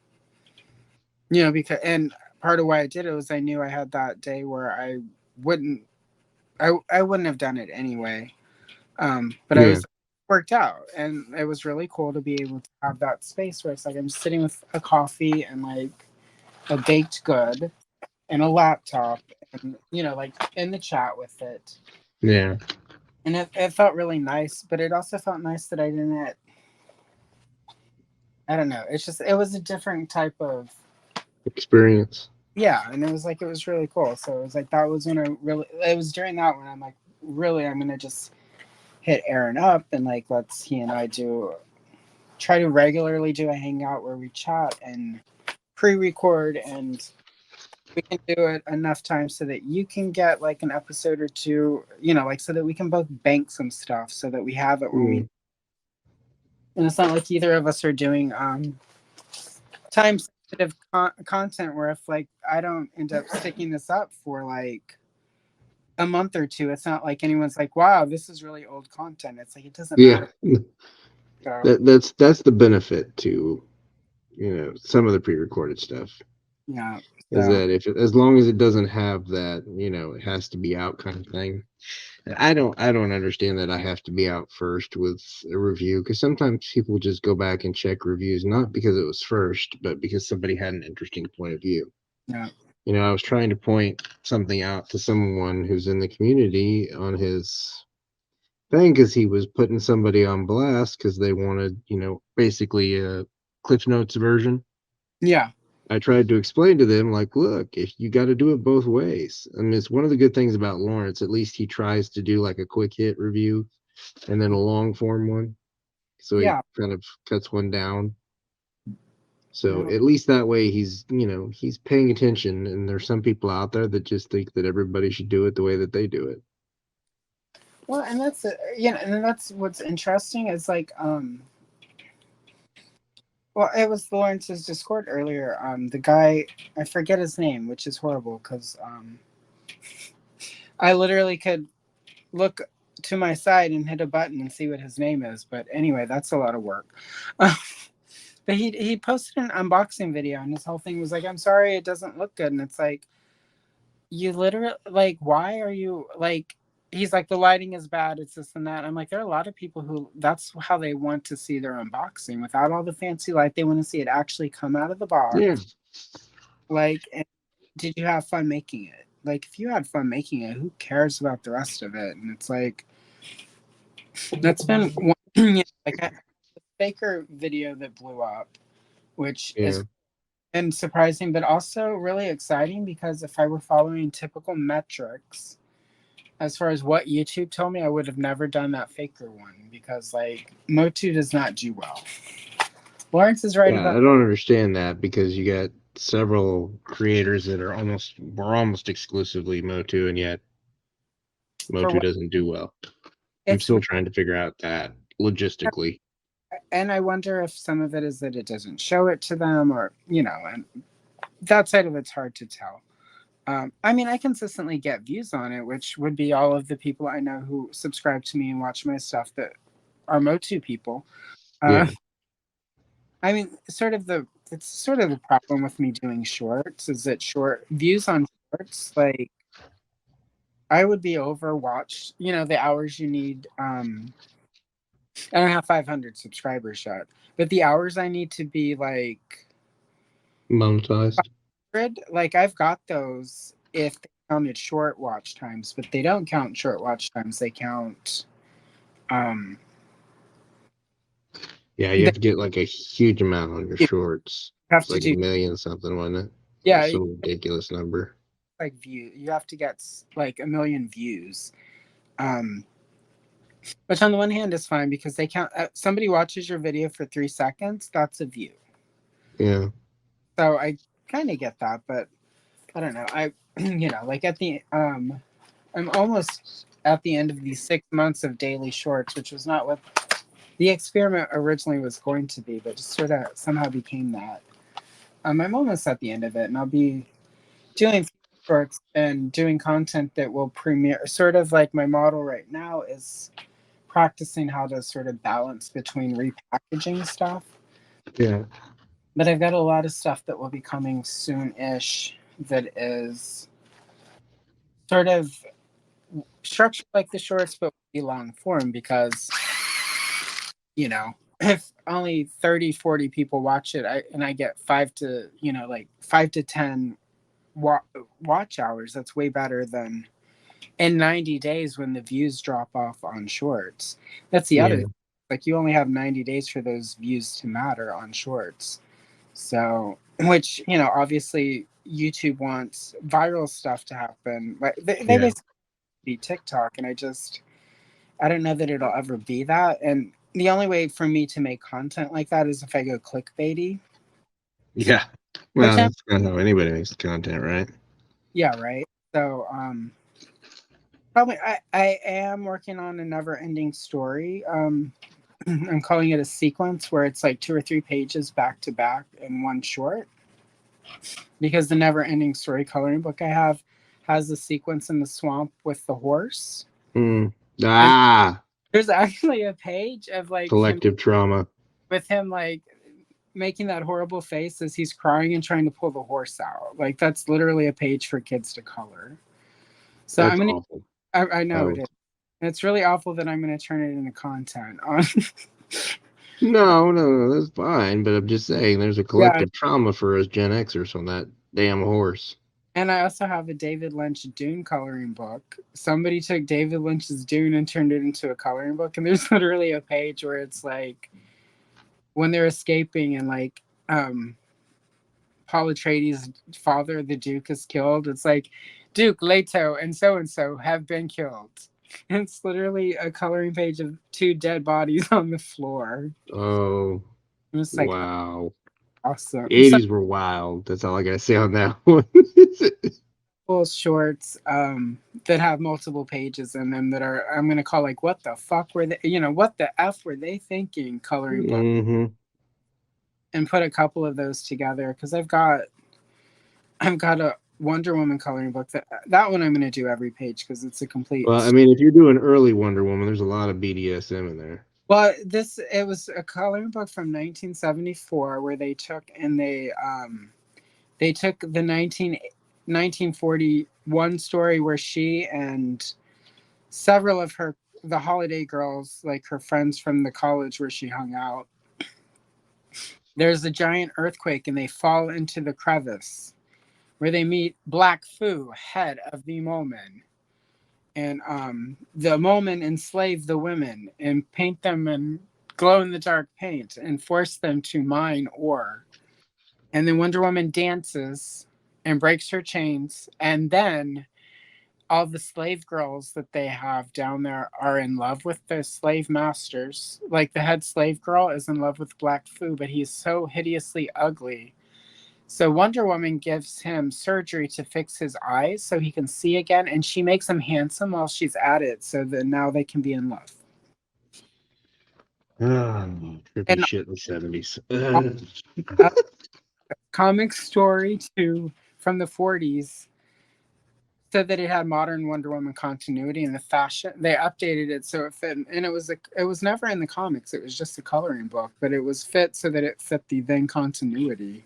because and part of why I did it was I knew I had that day where wouldn't, I wouldn't have done it anyway. But I yeah, was worked out, and it was really cool to be able to have that space where it's like I'm sitting with a coffee and like a baked good and a laptop, and like in the chat with it. yeah, And it felt really nice, but it also felt nice that I didn't. I don't know. It's just it was a different type of, experience. yeah, and it was really cool. So it was like that was when I really, it was during that when I'm like, really, I'm gonna just hit Aaron up and like let's he and I do try to regularly do a hangout where we chat and pre-record, and we can do it enough times so that you can get like an episode or two, like so that we can both bank some stuff so that we have it when we, Mm, and it's not like either of us are doing time sensitive content where if like I don't end up sticking this up for like a month or two, it's not like anyone's like, wow, this is really old content. It's like it doesn't yeah, matter. So that's the benefit to some of the pre-recorded stuff yeah. is So that if as long as it doesn't have that it has to be out kind of thing. I don't understand that I have to be out first with a review because sometimes people just go back and check reviews not because it was first, but because somebody had an interesting point of view. yeah. I was trying to point something out to someone who's in the community on his thing because he was putting somebody on blast because they wanted, basically a Cliff Notes version. Yeah. I tried to explain to them, like, look, if you got to do it both ways. I mean, it's one of the good things about Lawrence. At least he tries to do like a quick hit review and then a long form one. So he Yeah. kind of cuts one down. So Yeah. at least that way he's paying attention. And there's some people out there that just think that everybody should do it the way that they do it. Well, and and that's what's interesting is like, well, it was Lawrence's Discord earlier. The guy, I forget his name, which is horrible because I literally could look. to my side and hit a button and see what his name is. But anyway, that's a lot of work. But he posted an unboxing video and his whole thing was like, I'm sorry it doesn't look good. And it's like, you literally, like, why are you like, he's like, the lighting is bad, it's this and that. I'm like, there are a lot of people who that's how they want to see their unboxing without all the fancy light. They want to see it actually come out of the Yeah. box. Like, and did you have fun making it? Like, if you had fun making it, who cares about the rest of it? And it's like, that's been one, like a Faker video that blew up, which Yeah. is and surprising, but also really exciting because if I were following typical metrics, as far as what YouTube told me, I would have never done that Faker one because like Motu does not do well. Lawrence is right Yeah, I about don't understand that because you got several creators that are almost exclusively Motu, and yet for Motu what doesn't do well. I'm it's still trying to figure out that logistically. and I wonder if some of it is that it doesn't show it to them or and that side of it's hard to tell. I mean, I consistently get views on it, which would be all of the people I know who subscribe to me and watch my stuff that are Motu people. Uh, Yeah. I mean, it's sort of the problem with me doing shorts is that short views on shorts, like I would be overwatched. You know, the hours you need. I don't have 500 subscribers yet, but the hours I need to be like Monetized. 100, like I've got those if they counted short watch times, but they don't count short watch times. They count. Um, Yeah, you they have to get like a huge amount on your shorts. have It's to like a do million something, wasn't it? Or yeah, some ridiculous number. like view. You have to get like a million views. Um, Which on the one hand is fine because they count. Somebody watches your video for 3 seconds, that's a view. Yeah. So I kind of get that, but I don't know. Like at the I'm almost at the end of these 6 months of daily shorts, which was not what the experiment originally was going to be, but just sort of somehow became that. I'm almost at the end of it, and I'll be doing shorts and doing content that will premiere. Sort of like my model right now is practicing how to sort of balance between repackaging stuff. Yeah. But I've got a lot of stuff that will be coming soon-ish that is sort of structured like the shorts, but will be long form because, if only 30, 40 people watch it and I get 5 to 10 watch hours, that's way better than in 90 days when the views drop off on shorts. That's the other Yeah. thing. Like you only have 90 days for those views to matter on shorts. So, which, obviously YouTube wants viral stuff to happen. Like they Yeah. basically be TikTok, and I don't know that it'll ever be that. And the only way for me to make content like that is if I go clickbaity. Yeah. Which Well, that's kind of how anybody makes content, right? yeah, right. So probably I am working on a never ending story. I'm calling it a sequence where it's like 2 or 3 pages back to back in one short. Because the never ending story coloring book I have has the sequence in the swamp with the horse. Mm. And Ah, there's actually a page of like him collective trauma. with him like making that horrible face as he's crying and trying to pull the horse out. Like that's literally a page for kids to color. So That's I'm gonna awful. I know it Oh. is. It's really awful that I'm gonna turn it into content on No, no, no, that's fine. But I'm just saying, there's a yeah. collective trauma for us Gen Xers on that damn horse. And I also have a David Lynch Dune coloring book. Somebody took David Lynch's Dune and turned it into a coloring book. And there's literally a page where it's like when they're escaping and like Paul Atreides' father, the Duke, is killed. It's like Duke, Leto, and so have been killed. It's literally a coloring page of 2 dead bodies on the floor. Oh, It was like wow. awesome. So 80s were wild. That's all I gotta say on that one. full shorts that have multiple pages in them that are I'm gonna call like what the fuck were they what the F were they thinking coloring book Hmm. and put a couple of those together because I've got Wonder Woman coloring book. That one I'm going to do every page because it's a complete. Well, I mean, if you're doing early Wonder Woman, there's a lot of BDSM in there. Well, it was a coloring book from 1974 where they took the 1941 story where she and several of the holiday girls, like her friends from the college where she hung out, there's a giant earthquake and they fall into the crevice where they meet Black Fu, head of the Molemen. And the Molemen enslave the women and paint them in glow in the dark paint and force them to mine ore. And then Wonder Woman dances and breaks her chains. And then all the slave girls that they have down there are in love with their slave masters. Like the head slave girl is in love with Black Fu, but he's so hideously ugly. So Wonder Woman gives him surgery to fix his eyes so he can see again, and she makes him handsome while she's at it, so that now they can be in love. Oh, trippy And shit in the 70s. a comic story too from the 40s said that it had modern Wonder Woman continuity in the fashion. They updated it so it fit, and it was never in the comics. It was just a coloring book, but it was fit so that it fit the then continuity.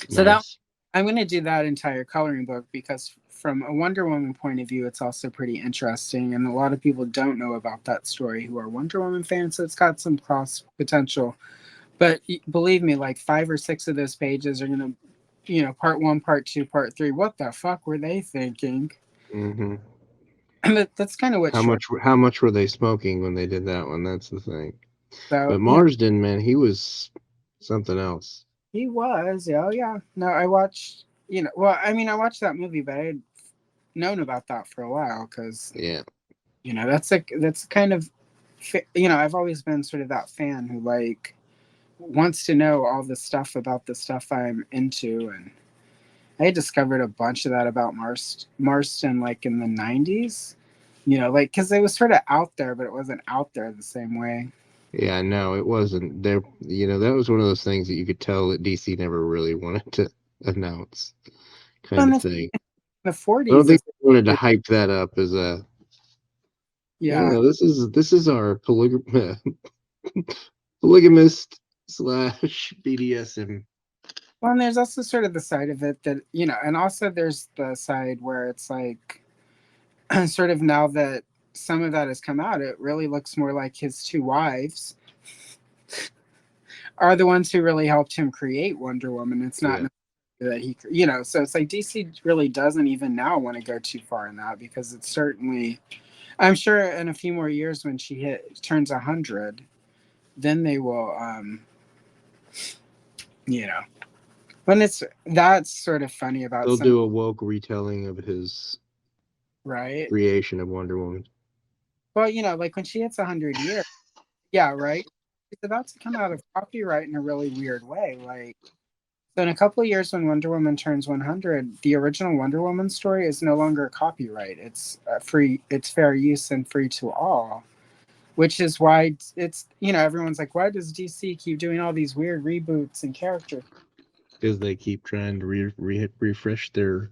So that Nice. I'm going to do that entire coloring book because from a Wonder Woman point of view, it's also pretty interesting, and a lot of people don't know about that story who are Wonder Woman fans. So it's got some cross potential. But believe me, like 5 or 6 of those pages are going to, part one, part two, part three. What the fuck were they thinking? Hmm. And that's kind of what How short. much? How much were they smoking when they did that one? That's the thing. So But Marsden, man, he was something else. he was. Yeah, oh, yeah. No, I watched. Well, I mean, I watched that movie, but I had known about that for a while because Yeah. that's kind of, I've always been sort of that fan who like wants to know all the stuff about the stuff I'm into, and I discovered a bunch of that about Marston like in the 90s. Like because it was sort of out there, but it wasn't out there the same way. Yeah, no, it wasn't there. That was one of those things that you could tell that DC never really wanted to announce, Well, kind in of thing. the I don't 40s, think they wanted to hype that up as a, yeah. this is our polygamist slash BDSM. Well, and there's also sort of the side of it that, and also there's the side where it's like, sort of now that some of that has come out, it really looks more like his two wives are the ones who really helped him create Wonder Woman. It's not Yeah. that so it's like DC really doesn't even now want to go too far in that because it's certainly, I'm sure in a few more years when she turns 100, then they will, you know, when it's that's sort of funny about They'll some, do a woke retelling of his right? creation of Wonder Woman. Well, like when she hits 100 years, yeah, right. She's about to come out of copyright in a really weird way. Like, so in a couple of years, when Wonder Woman turns 100, the original Wonder Woman story is no longer copyright. It's free. It's fair use and free to all. Which is why it's everyone's like, why does DC keep doing all these weird reboots and characters? Because they keep trying to refresh their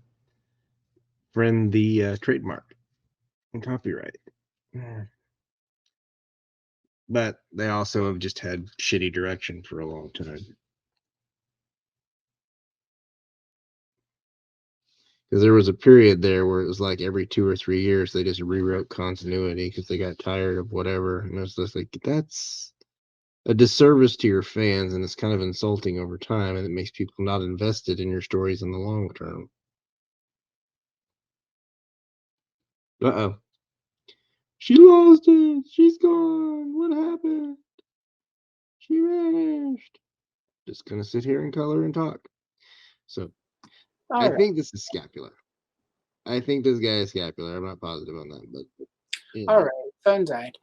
friend the trademark and copyright. Yeah. But they also have just had shitty direction for a long time. Because there was a period there where it was like every 2 or 3 years they just rewrote continuity because they got tired of whatever. And it was just like, that's a disservice to your fans and it's kind of insulting over time and it makes people not invested in your stories in the long term. Uh-oh. She lost it. She's gone. What happened? She vanished. Just gonna sit here and color and talk. So I All right, think this is scapular. I think this guy is scapular. I'm not positive on that, but all right. Phone died.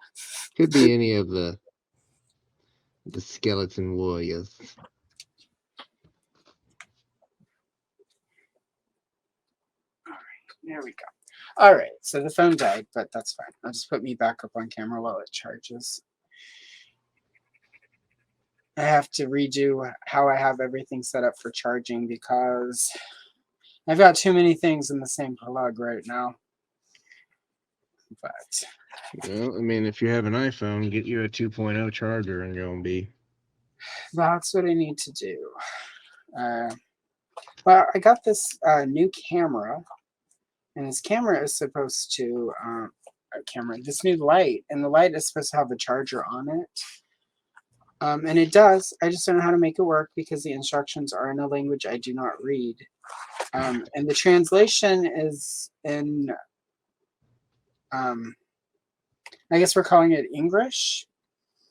could be any of the skeleton warriors. There we go. All right, so the phone died, but that's fine. I'll just put me back up on camera while it charges. I have to redo how I have everything set up for charging because I've got too many things in the same plug right now. But Well, I mean, if you have an iPhone, get you a 2.0 charger and go and be. that's what I need to do. Well, I got this new camera, and this camera is supposed to this new light, and the light is supposed to have a charger on it. And it does. I just don't know how to make it work because the instructions are in a language I do not read. And the translation is in, I guess we're calling it English.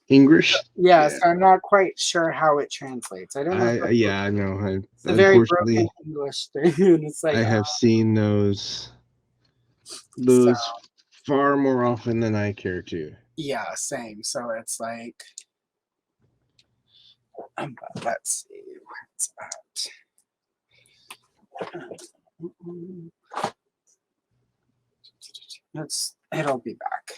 English? Yeah, so I'm not quite sure how it translates. I don't know. Yeah, I know. It's a very Unfortunately, broken English thing, and it's like I have seen those so, far more often than I care to. yeah, same. So it's like, let's see where it's at. It'll be back.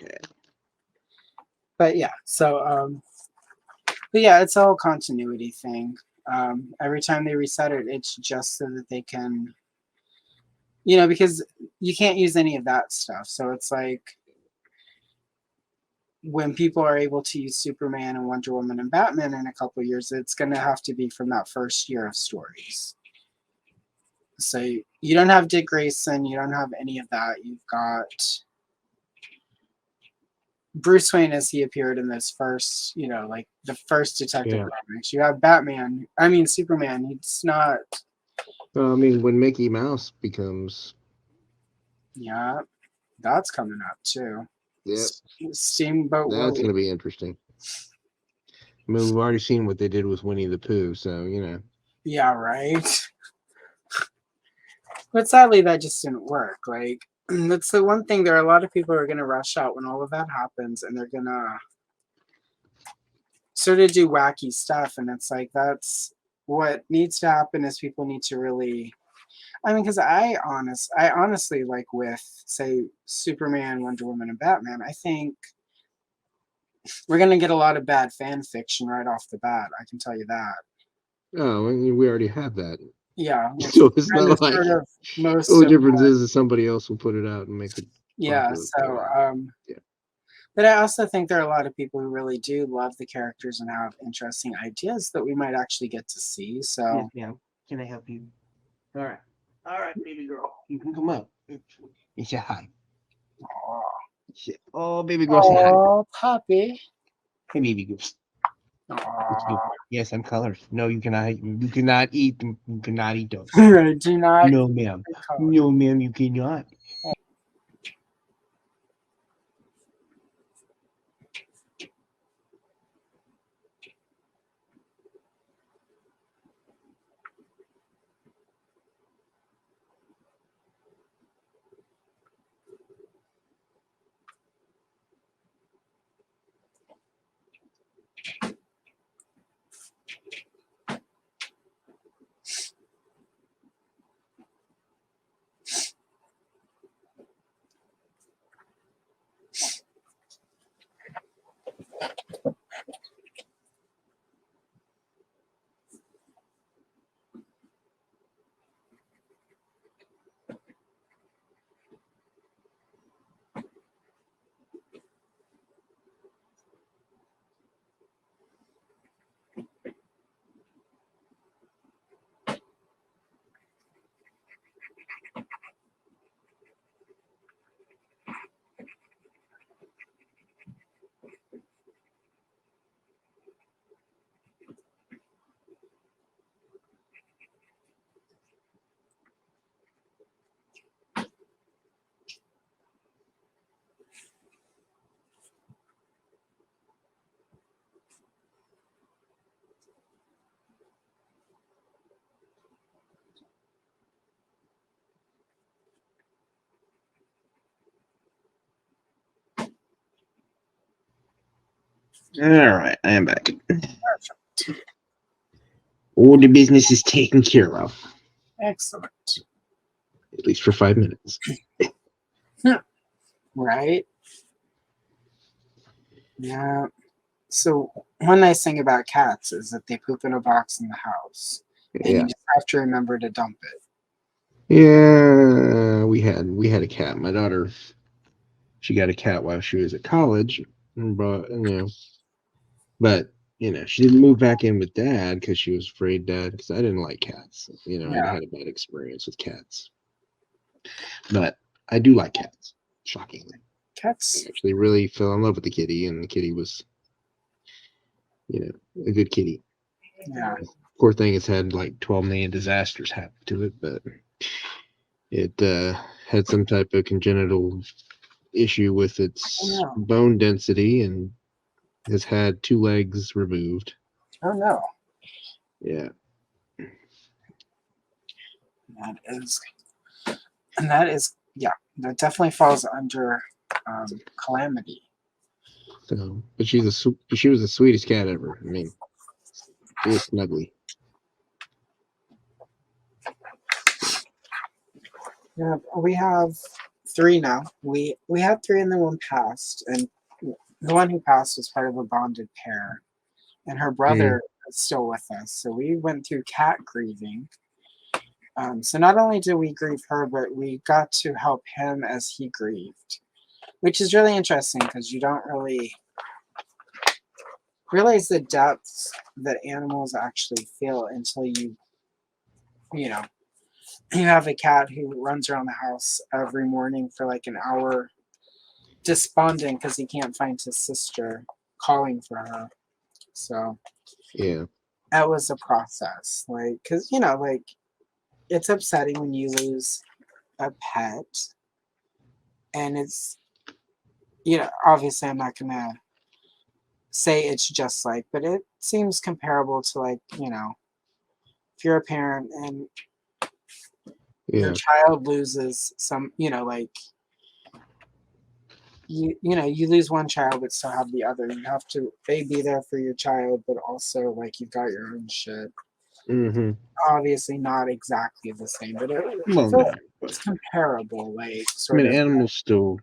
Okay. But yeah, so but yeah, it's a whole continuity thing. Every time they reset it, it's just so that they can, because you can't use any of that stuff. So it's like when people are able to use Superman and Wonder Woman and Batman in a couple of years, it's going to have to be from that first year of stories. So you don't have Dick Grayson, you don't have any of that. You've got Bruce Wayne as he appeared in this first, like the first Detective Comics. You have Superman. He's not. Well, I mean, when Mickey Mouse becomes. Yeah, that's coming up too. Yep. Steamboat Willie. That's going to be interesting. I mean, we've already seen what they did with Winnie the Pooh, so, Yeah, right. But sadly, that just didn't work. Like, that's the one thing. There are a lot of people who are going to rush out when all of that happens, and they're going to sort of do wacky stuff. And it's like, that's what needs to happen is people need to really, because I honestly, like with, say, Superman, Wonder Woman, and Batman, I think we're going to get a lot of bad fan fiction right off the bat. I can tell you that. Oh, I mean, we already have that. Yeah. So it's not like sort of most the difference is that somebody else will put it out and make it. Yeah. So, But I also think there are a lot of people who really do love the characters and have interesting ideas that we might actually get to see. So, Yes, ma'am. Can I help you? All right, baby girl, you can come up. You say hi. Oh, baby girl, say hi. Oh, puppy. Hey, baby girl. Yes, I'm colors. No, you cannot. You cannot eat them. You cannot eat those. Do not. No, ma'am. No, ma'am. You cannot. All right, I am back. All the business is taken care of. Excellent. At least for 5 minutes. Right? Yeah. So one nice thing about cats is that they poop in a box in the house, and you Yeah. just have to remember to dump it. Yeah, we had a cat. My daughter, she got a cat while she was at college, but she didn't move back in with dad because she was afraid dad, because I didn't like cats. I'd Yeah, had a bad experience with cats, but I do like cats. Shockingly, I cats. actually really fell in love with the kitty, and the kitty was, a good kitty. Yeah, Poor thing has had like 12 million disasters happen to it, but it had some type of congenital issue with oh its no, bone density and has had two legs removed. oh no, Yeah. that is, and that is, yeah, that definitely falls under calamity. So, but she was the sweetest cat ever. I mean, she was snuggly. Yeah, we have three now. We had three, and then one passed, and the one who passed was part of a bonded pair, and her Mm, brother is still with us. So we went through cat grieving. So not only did we grieve her, but we got to help him as he grieved, which is really interesting because you don't really realize the depths that animals actually feel until you know, you have a cat who runs around the house every morning for like an hour, despondent because he can't find his sister, calling for her. So yeah. that was a process, like, because like it's upsetting when you lose a pet, and it's obviously I'm not gonna say it's just like, but it seems comparable to, like, if you're a parent and your Yeah. child loses some, like, you lose one child but still have the other. You have to be there for your child, but also like you've got your own shit. Hmm. Obviously not exactly the same, but I Well, feel like no, but it's comparable, like I sort mean, of. animals still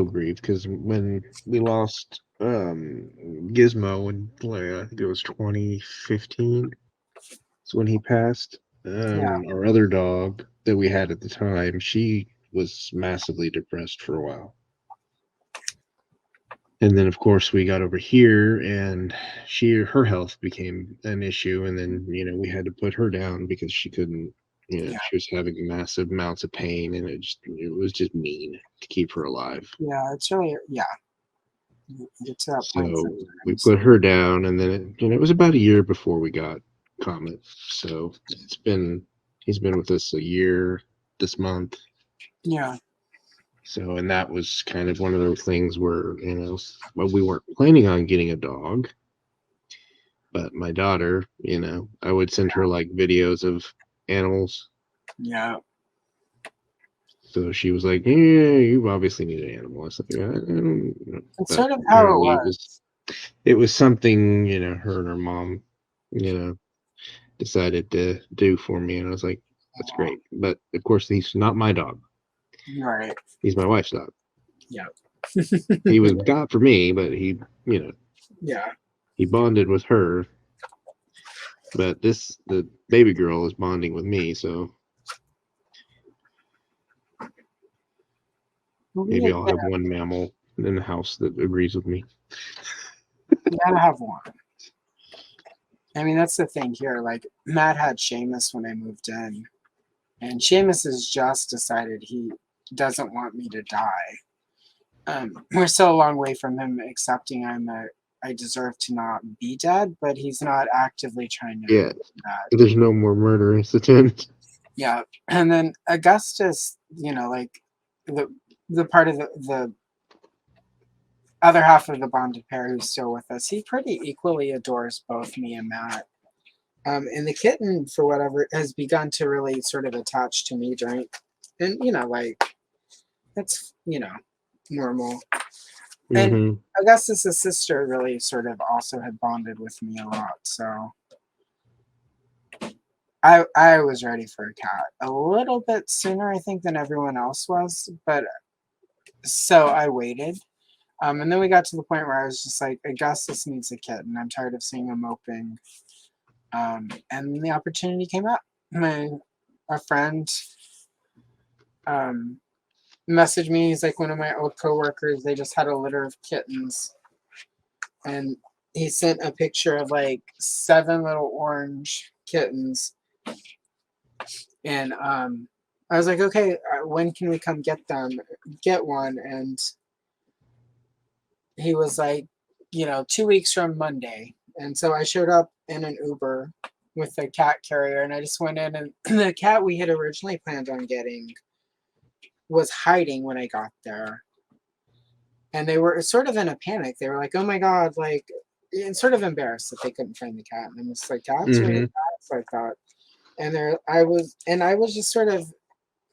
grieve because when we lost Gizmo in, like, I think it was 2015. It's when he passed. Yeah, Our other dog that we had at the time, she was massively depressed for a while. And then, of course, we got over here, and her health became an issue, and then we had to put her down because she couldn't. yeah, She was having massive amounts of pain, and it was just mean to keep her alive. yeah. It's really, yeah. You get to that point So we sometimes. put her down, and then it was about a year before we got Comet. So he's been with us a year this month. Yeah, So, and that was kind of one of those things where, well, we weren't planning on getting a dog, but my daughter, I would send her like videos of animals. yeah. So she was like, "Yeah, you obviously need an animal." I was like, I don't, It's but sort of how it apparently was. it was something, her and her mom, you know, decided to do for me, and I was like, "That's Aw, great." But of course, he's not my dog. right. He's my wife's dog. Yeah. He was got for me, but you know, Yeah. he bonded with her. But the baby girl is bonding with me, so Well, maybe I'll have one mammal in the house that agrees with me. you gotta have one. I mean, that's the thing here. Like, Matt had Seamus when I moved in, and Seamus has just decided he doesn't want me to die. We're still a long way from him accepting I deserve to not be dead, but he's not actively trying to do Yeah, that. there's no more murderous attempt. Yeah, and then Augustus, like the the part of the other half of the bonded pair who's still with us, he pretty equally adores both me and Matt. And the kitten, for whatever, has begun to really sort of attach to me during, and like that's normal. And Hmm. Augustus's sister really sort of also had bonded with me a lot, so I was ready for a cat a little bit sooner, I think, than everyone else was, but so I waited. And then we got to the point where I was just like, Augustus needs a kitten. I'm tired of seeing him moping. And the opportunity came up. A friend messaged me. He's like one of my old coworkers. They just had a litter of kittens, and he sent a picture of like 7 little orange kittens. And I was like, okay, when can we come get them? Get one. And he was like, 2 weeks from Monday. And so I showed up in an Uber with a cat carrier, and I just went in, and the cat we had originally planned on getting was hiding when I got there. And they were sort of in a panic. They were like, oh my God, like, and sort of embarrassed that they couldn't find the cat. And I'm just like, cats? Where are the cats? I thought. And I was just sort of,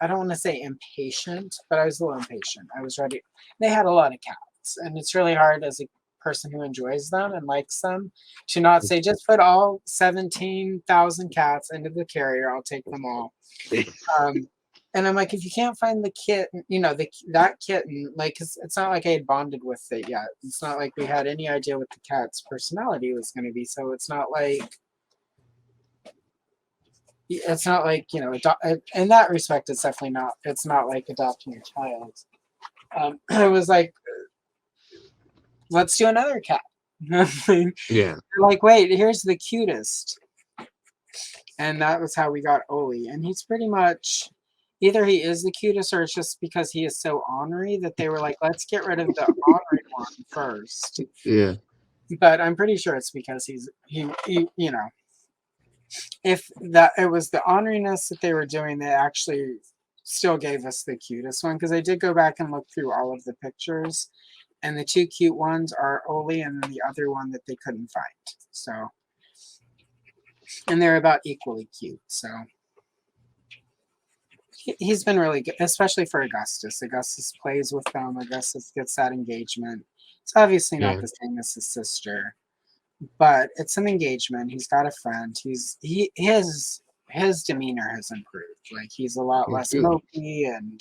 I don't want to say impatient, but I was a little impatient. I was ready. They had a lot of cats, and it's really hard as a person who enjoys them and likes them to not say, just put all 17,000 cats into the carrier. I'll take them all. And I'm like, if you can't find the kitten, that kitten, like, it's not like I had bonded with it yet. It's not like we had any idea what the cat's personality was going to be. So it's not like, in that respect, it's definitely not. It's not like adopting a child. I was like, let's do another cat. Yeah. Like, wait, here's the cutest. And that was how we got Oli. And he's pretty much, either he is the cutest or it's just because he is so ornery that they were like, let's get rid of the ornery one first. Yeah. But I'm pretty sure it's because he if that it was the orneriness that they were doing, they actually still gave us the cutest one, because I did go back and look through all of the pictures, and the 2 cute ones are Oli and then the other one that they couldn't find. So, and they're about equally cute. So he's been really good, especially for Augustus. Augustus plays with them. Augustus gets that engagement. It's obviously not the same as his sister, but it's some engagement. He's got a friend. His demeanor has improved. Like, he's a lot less mopey, and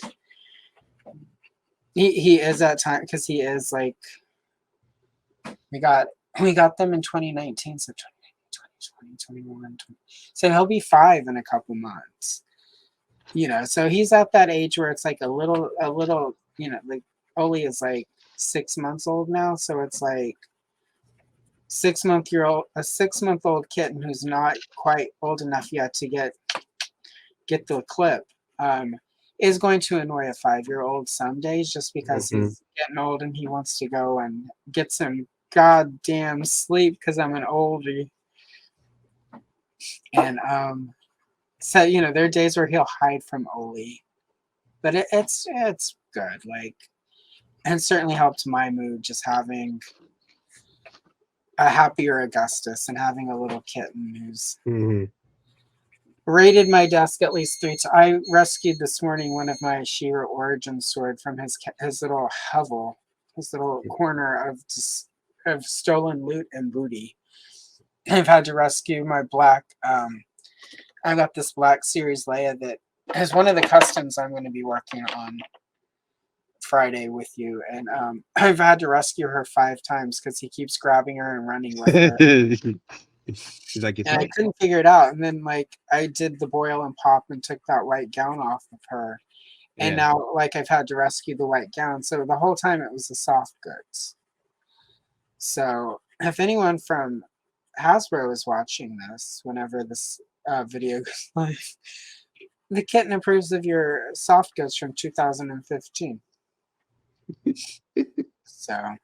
he is at time, because he is like, we got them in 2019, so 2020, 21, 20. So he'll be 5 in a couple months. So he's at that age where it's like a little, like Oli is like 6 months old now, so it's like a 6-month-old kitten who's not quite old enough yet to get the clip, is going to annoy a 5-year-old some days, just because he's getting old and he wants to go and get some goddamn sleep, because I'm an oldie. And so there are days where he'll hide from Oli, but it's good. Like, and certainly helped my mood, just having a happier Augustus and having a little kitten who's raided my desk at least 3 times. I rescued this morning one of my Shira Origin sword from his little hovel, his little corner of stolen loot and booty. I've had to rescue my black. I got this Black Series Leia that is one of the customs I'm going to be working on Friday with you, and I've had to rescue her 5 times because he keeps grabbing her and running with her. She's like, and I couldn't figure it out. And then, like, I did the boil and pop and took that white gown off of her, and now, like, I've had to rescue the white gown. So the whole time it was the soft goods. So if anyone from Hasbro is watching this, whenever this video goes live, the kitten approves of your soft goods from 2015. So,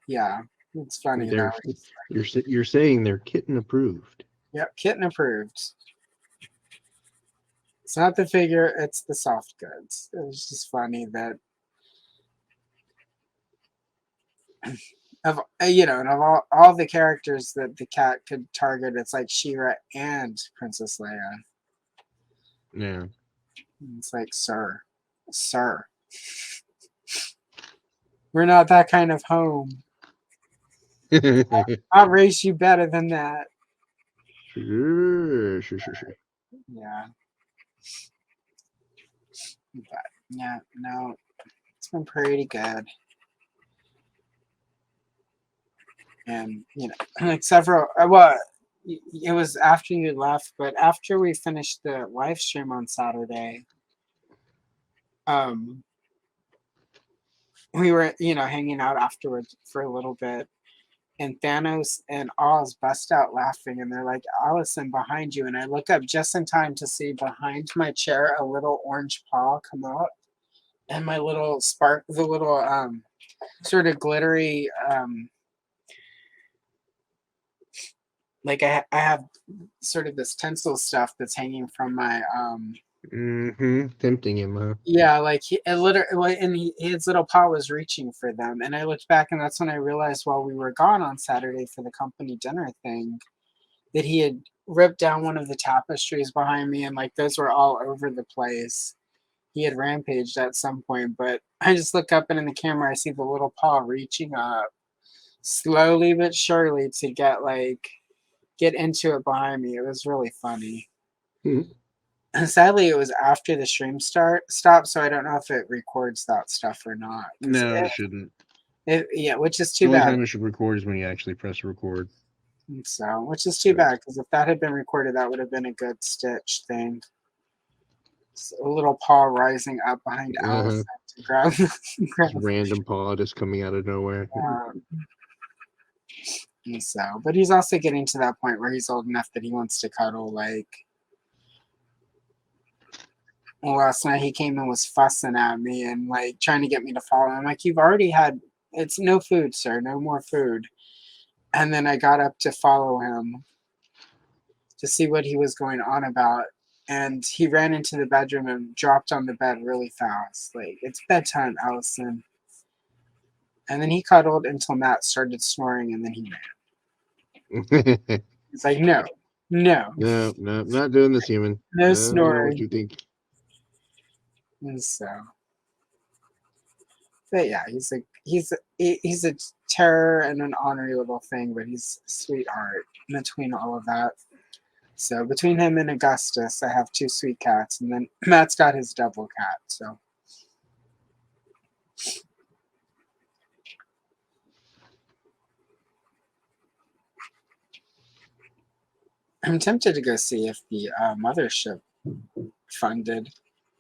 yeah, it's funny though. You're saying they're kitten approved. Yep, kitten approved. It's not the figure; it's the soft goods. It's just funny that of and of all the characters that the cat could target, it's like She-Ra and Princess Leia. Yeah. It's like, sir, we're not that kind of home. I'll race you better than that. Sure. Yeah. But yeah, no. It's been pretty good. And like several well, it was after you left, but after we finished the live stream on Saturday, um we were hanging out afterwards for a little bit, and Thanos and Oz bust out laughing, and they're like, "Allison, behind you!" And I look up just in time to see behind my chair a little orange paw come out, and my little spark, the little sort of glittery like I have sort of this tinsel stuff that's hanging from my Tempting him, huh? yeah, like it literally, and his little paw was reaching for them, and I looked back, and that's when I realized while we were gone on Saturday for the company dinner thing that he had ripped down one of the tapestries behind me, and like those were all over the place. He had rampaged at some point, but I just look up, and in the camera I see the little paw reaching up slowly but surely to get into it behind me. It was really funny. Mhm. And sadly, it was after the stream stopped, so I don't know if it records that stuff or not. No, it shouldn't. Yeah, which is The too only bad. time it should record is when you actually press record. So, which is too bad, because if that had been recorded, that would have been a good Stitch thing. It's a little paw rising up behind Allison to grab. grab Random paw just coming out of nowhere. And so, but he's also getting to that point where he's old enough that he wants to cuddle. Like, well, last night he came and was fussing at me and like trying to get me to follow him. Like, you've already had, it's no food, sir, no more food. And then I got up to follow him to see what he was going on about. And he ran into the bedroom and dropped on the bed really fast. Like, it's bedtime, Allison. And then he cuddled until Matt started snoring, and then he ran. He's like, no, no, No, not doing this, human. no I don't know what snoring. you think. And so, but yeah, he's a terror and an ornery little thing, but he's a sweetheart between all of that. So between him and Augustus, I have two sweet cats, and then Matt's got his double cat. So I'm tempted to go see if the mothership funded,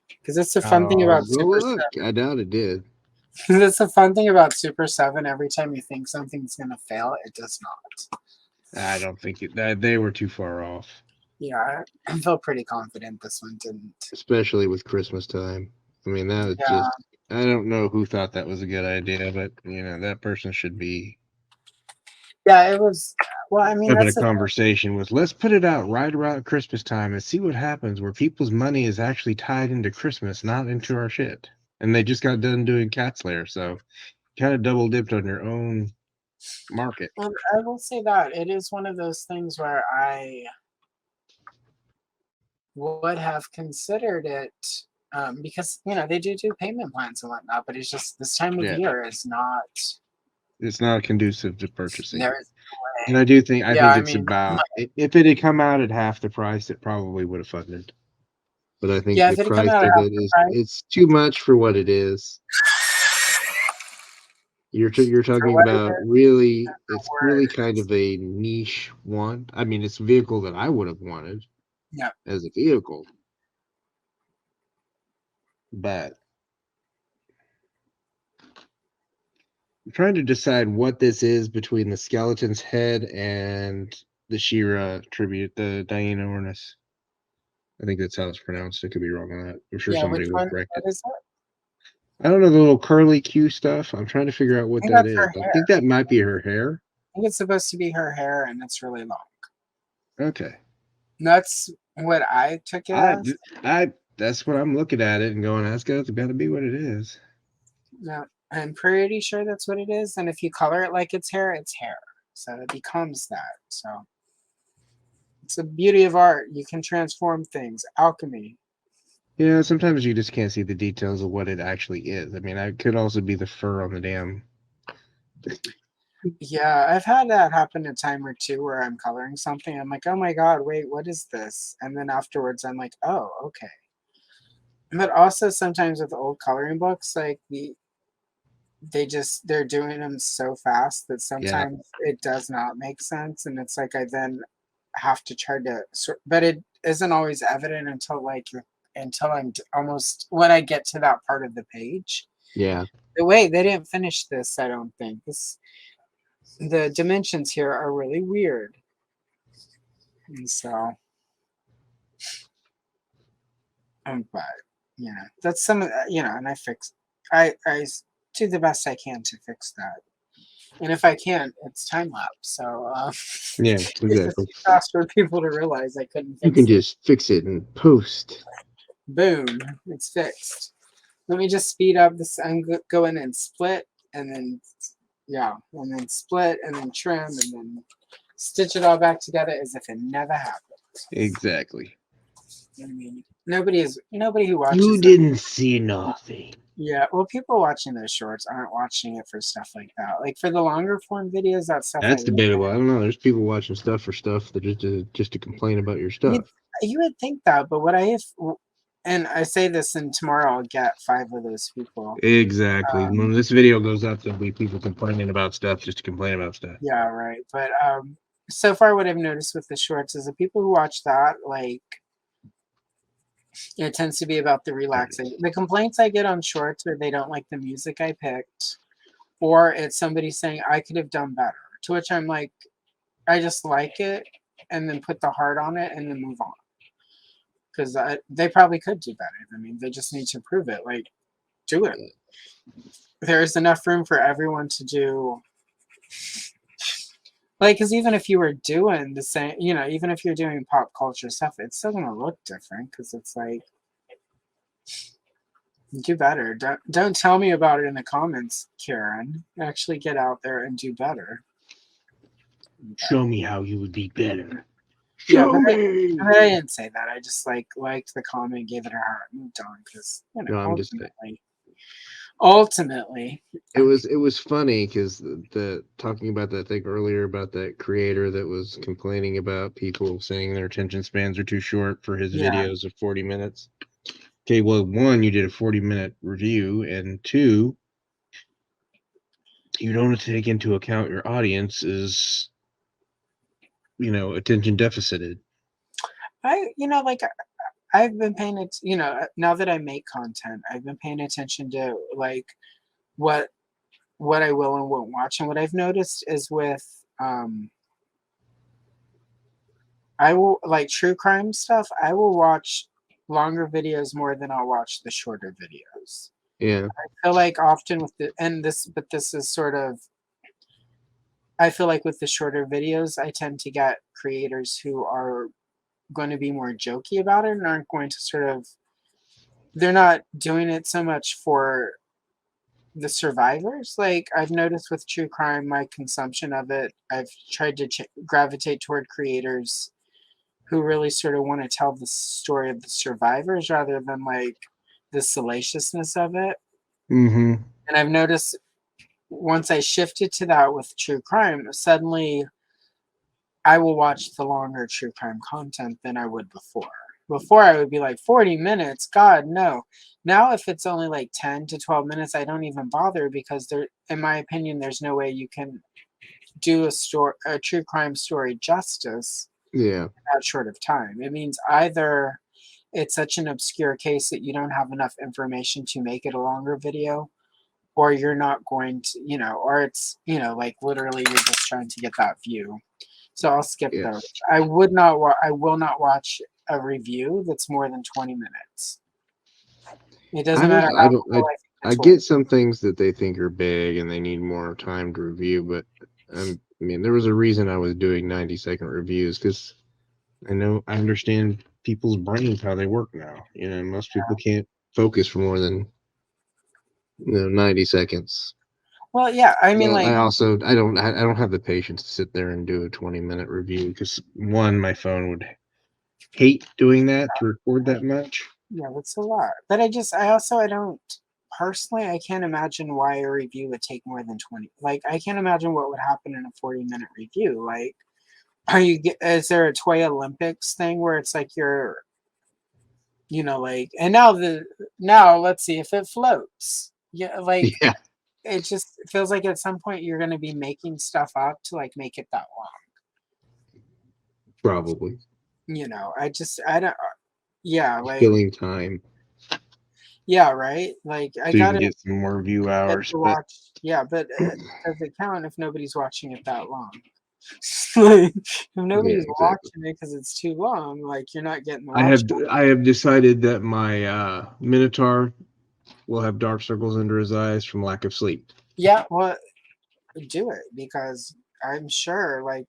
because it's a fun thing about Go Super look. I doubt it did. 7. That's a fun thing about Super 7. Every time you think something's gonna fail, it does not. I don't think they were too far off. Yeah, I feel pretty confident this one didn't. Especially with Christmas time. I mean, that was just, I don't know who thought that was a good idea, but, that person should be Yeah, it was. Well, I mean, having a that's conversation with, let's put it out right around Christmas time and see what happens where people's money is actually tied into Christmas, not into our shit. And they just got done doing Cat Slayer, so kind of double dipped on your own market. Well, I will say that it is one of those things where I would have considered it because they do payment plans and whatnot, but it's just this time of year is not. It's not conducive to purchasing. There is And I think I it's mean, about, if it had come out at half the price, it probably would have funded. But I think yeah, the if it had come price out of half it the is, price it's too much for what it is. You're for talking what it about is, really, it's really worth. kind of a niche want. I mean, it's a vehicle that I would have wanted Yeah, as a vehicle, but I'm trying to decide what this is between the skeleton's head and the She-Ra tribute, the Diana Ornis. I think that's how it's pronounced. I could be wrong on that. I'm sure yeah. Which somebody will one? correct it. What is it? I don't know the little curly Q stuff. I'm trying to figure out I what think that that's is. her I hair. think that might be her hair. I think it's supposed to be her hair, and it's really long. Okay. That's what I took it as. That's what I'm looking at it and going, that's got to be what it is. Yeah, I'm pretty sure that's what it is. And if you color it like it's hair, so it becomes that. So it's the beauty of art. You can transform things. Alchemy. Yeah, sometimes you just can't see the details of what it actually is. I mean, it could also be the fur on the damn. Yeah, I've had that happen a time or two where I'm coloring something. I'm like, oh my God, wait, what is this? And then afterwards, I'm like, oh, okay. But also sometimes with old coloring books, like they're doing them so fast that Yeah. sometimes it does not make sense, and it's like I then have to try to sort, but it isn't always evident until until almost when I get to that part of the page. Yeah. The way they didn't finish this, I don't think. The dimensions here are really weird. And so, but that's some of and I do the best I can to fix that. And if I can't, it's time lapse. So Yeah. it's just Exactly. too fast for people to realize I couldn't You can fix it. just fix it in post. Boom, it's fixed. Let me just speed up this. Go in and split, and then and then split, and then trim, and then stitch it all back together as if it never happened. Exactly. I mean, nobody who You watches didn't see nothing. yeah, well, people watching those shorts aren't watching it for stuff like that. Like for the longer form videos, that stuff I That's look debatable. at. I don't know. There's people watching stuff for stuff that just to complain about your You stuff. you would think that, but what I have, and I say this, and tomorrow I'll get 5 of those people. Exactly. When Um, this video goes up, there'll be people complaining about stuff just to complain about stuff. yeah, right. But so far, what I've noticed with the shorts is the people who watch that, like, it tends to be about the relaxing. The complaints I get on shorts are they don't like the music I picked, or it's somebody saying I could have done better. To which I'm like, I just like it, and then put the heart on it, and then move on. Because they probably could do better. I mean, they just need to prove it. Like, do it. There's enough room for everyone to do. Like, because even if you were doing the same, even if you're doing pop culture stuff, it's still gonna look different. Because it's like, do better. Don't tell me about it in the comments, Karen. Actually, get out there and do better. Show me how you would be better. Yeah, Show me. but I didn't say that. I just liked the comment, gave it a heart, moved on. Because No, I'm just saying. ultimately, It was funny because the talking about that thing earlier about that creator that was complaining about people saying their attention spans are too short for his yeah, videos of 40 minutes. Okay, well, one, you did a 40-minute review, and two, you don't take into account your audience is, attention deficited. like I've been paying it. Now that I make content, I've been paying attention to like what what I will and won't watch. And what I've noticed is with I will like true crime stuff. I will watch longer videos more than I'll watch the shorter videos. Yeah. I feel like often with but this is sort of I feel like with the shorter videos, I tend to get creators who are going to be more jokey about it and aren't going to they're not doing it so much for the survivors. Like I've noticed with true crime, my consumption of it, I've tried to gravitate toward creators who really sort of want to tell the story of the survivors rather than like the salaciousness of it. Mm-hmm. And I've noticed once I shifted to that with true crime, suddenly I will watch the longer true crime content than I would before. Before I would be like 40 minutes, God no. Now if it's only like 10 to 12 minutes, I don't even bother because in my opinion, there's no way you can do a true crime story justice Yeah. in that short of time. It means either it's such an obscure case that you don't have enough information to make it a longer video, or you're not going to, or it's, like literally you're just trying to get that view. So I'll skip those. Yes. I will not watch a review that's more than 20 minutes. It I doesn't matter just I how don't cool I I think I the tool. get some things that they think are big and they need more time to review, but I mean there was a reason I was doing 90-second reviews because I understand people's brains how they work now. Most people can't focus for more than 90 seconds. Well, yeah, I mean, Well, like, I don't have the patience to sit there and do a 20-minute review because one, my phone would hate doing that to record that much. yeah, that's a lot. But I don't personally, I can't imagine why a review would take more than 20. Like, I can't imagine what would happen in a 40-minute review. Like, is there a Toy Olympics thing where it's like like, and now let's see if it floats. Yeah, like, Yeah. it just feels like at some point you're going to be making stuff up to like make it that long. Probably. I don't. Yeah, like Killing time. yeah, right. Like I So you can gotta get some more view get hours. to But watch. Yeah, but does it count if nobody's watching it that long? Like, if yeah, nobody's exactly. watching it because it's too long, like you're not getting the I watch. have I have decided that my Minotaur will have dark circles under his eyes from lack of sleep. Yeah, well, do it because I'm sure, like,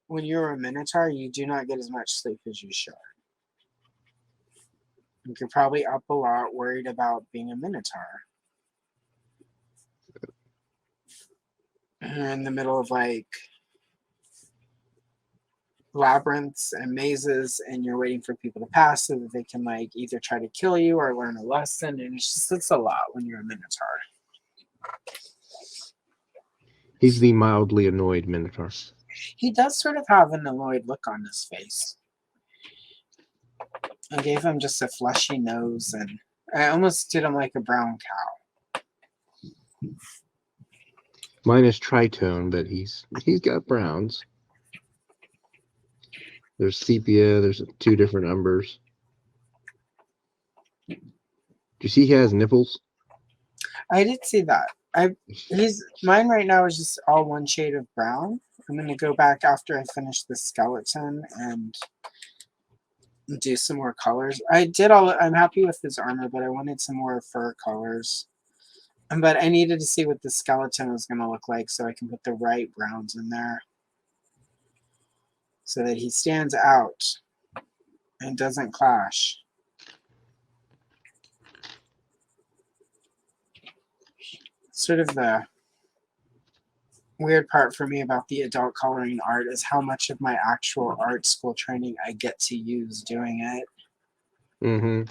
when you're a Minotaur, you do not get as much sleep as you should. You're probably up a lot, worried about being a Minotaur. You're in the middle of like labyrinths and mazes, and you're waiting for people to pass so that they can like either try to kill you or learn a lesson. And it's a lot when you're a Minotaur. He's the mildly annoyed Minotaur. He does sort of have an annoyed look on his face. I gave him just a fleshy nose, and I almost did him like a brown cow. Mine is tritone, but he's got browns. There's sepia. There's 2 different umbers. Do you see he has nipples? I did see that. He's mine right now is just all one shade of brown. I'm gonna go back after I finish the skeleton and do some more colors. I'm happy with his armor, but I wanted some more fur colors. But I needed to see what the skeleton was gonna look like so I can put the right browns in there. So that he stands out and doesn't clash. Sort of the weird part for me about the adult coloring art is how much of my actual art school training I get to use doing it. Mm-hmm.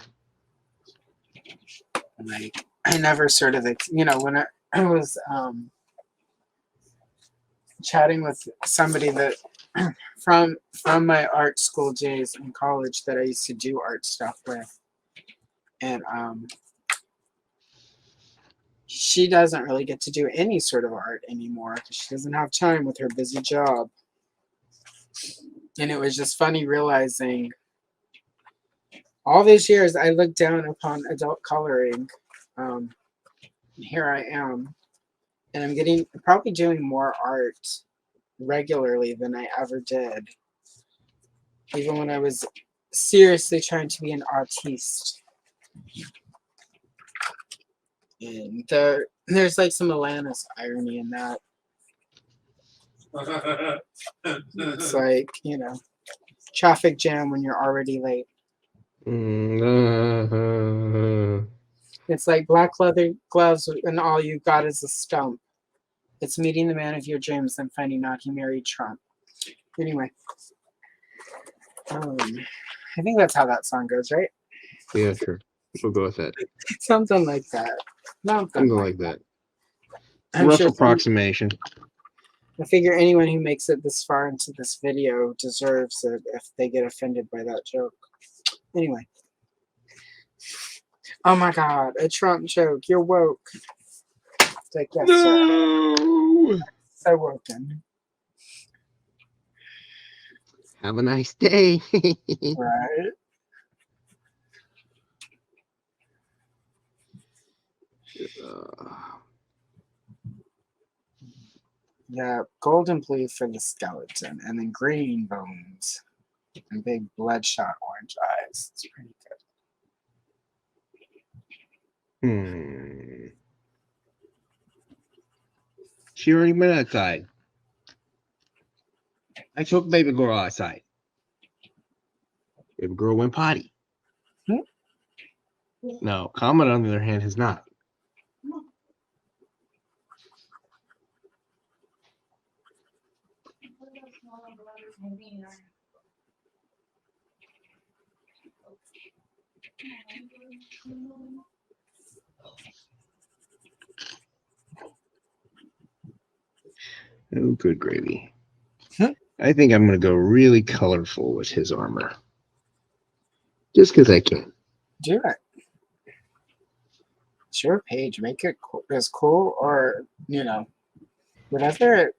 Like I never sort of, when I was chatting with somebody that from my art school days in college that I used to do art stuff with, and she doesn't really get to do any sort of art anymore because she doesn't have time with her busy job. And it was just funny realizing all these years I looked down upon adult coloring. Here I am, and I'm probably doing more art regularly than I ever did, even when I was seriously trying to be an artiste. And there's like some Alanis irony in that. It's like, traffic jam when you're already late. It's like black leather gloves and all you got is a stump. It's meeting the man of your dreams and finding out he married Trump. Anyway, I think that's how that song goes, right? Yeah, sure. We'll go with that. Something like that. Something like that. I'm Rough sure approximation. I figure anyone who makes it this far into this video deserves it if they get offended by that joke. Anyway. Oh my god, a Trump joke. You're woke. It's like, yes, No! sir. So woken. Have a nice day. Right? Yeah, golden blue for the skeleton, and then green bones and big bloodshot orange eyes. It's pretty good. She already went outside. I took baby girl outside. Baby girl went potty. No, Comet on the other hand has not. Oh, good gravy. I think I'm going to go really colorful with his armor. Just because I can. Do it. Sure, page, make it as cool, or whatever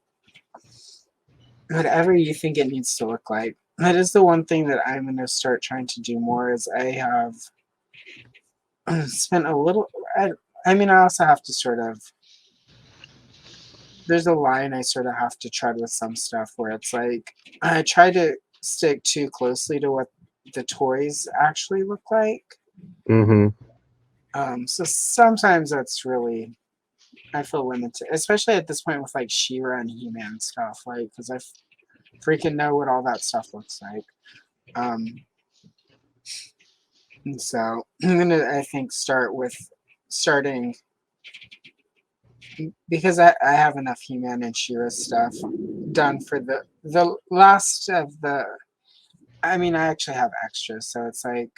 whatever you think it needs to look like. That is the one thing that I'm going to start trying to do more. Is I have spent a little. I mean, I also have to sort of. There's a line I sort of have to tread with some stuff where it's like I try to stick too closely to what the toys actually look like. Mm-hmm. So sometimes that's really I feel limited, especially at this point with like She-Ra and He-Man stuff, like because I freaking know what all that stuff looks like. And so I'm gonna, I think, starting because I have enough He-Man and She-Ra stuff done for the last of the. I mean, I actually have extras, so it's like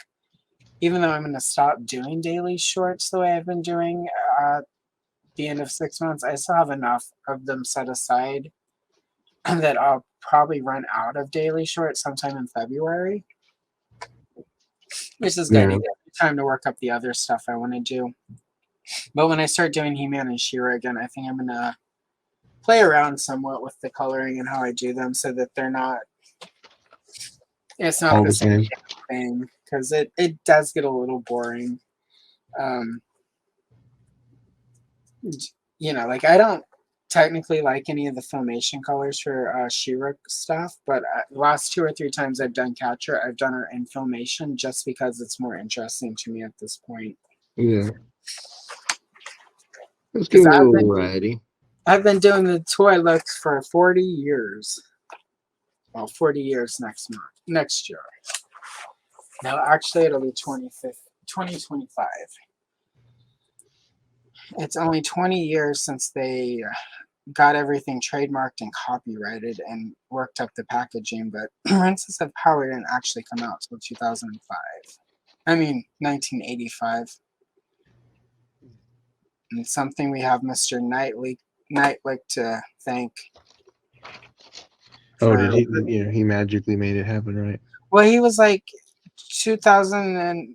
even though I'm gonna stop doing daily shorts the way I've been doing at the end of 6 months, I still have enough of them set aside that I'll probably run out of daily shorts sometime in February, which is good. Yeah. You get time to work up the other stuff I want to do. But when I start doing He-Man and She-Ra again, I think I'm gonna play around somewhat with the coloring and how I do them so that they're not. It's not All the the same same. thing because it does get a little boring. Um, like I don't technically like any of the Filmation colors for She-Ra stuff, but last 2 or 3 times I've done Catcher, I've done her in Filmation just because it's more interesting to me at this point. Yeah. Let's give Because them a little variety. I've been doing the toy looks for 40 years. Well, 40 years next year. No, actually, it'll be 2025. It's only 20 years since they got everything trademarked and copyrighted and worked up the packaging, but Princess of Power didn't actually come out till 2005. I mean, 1985. And it's something we have Mr. Knightlick to thank. Oh, did he? He magically made it happen, right? Well, he was like 2000 and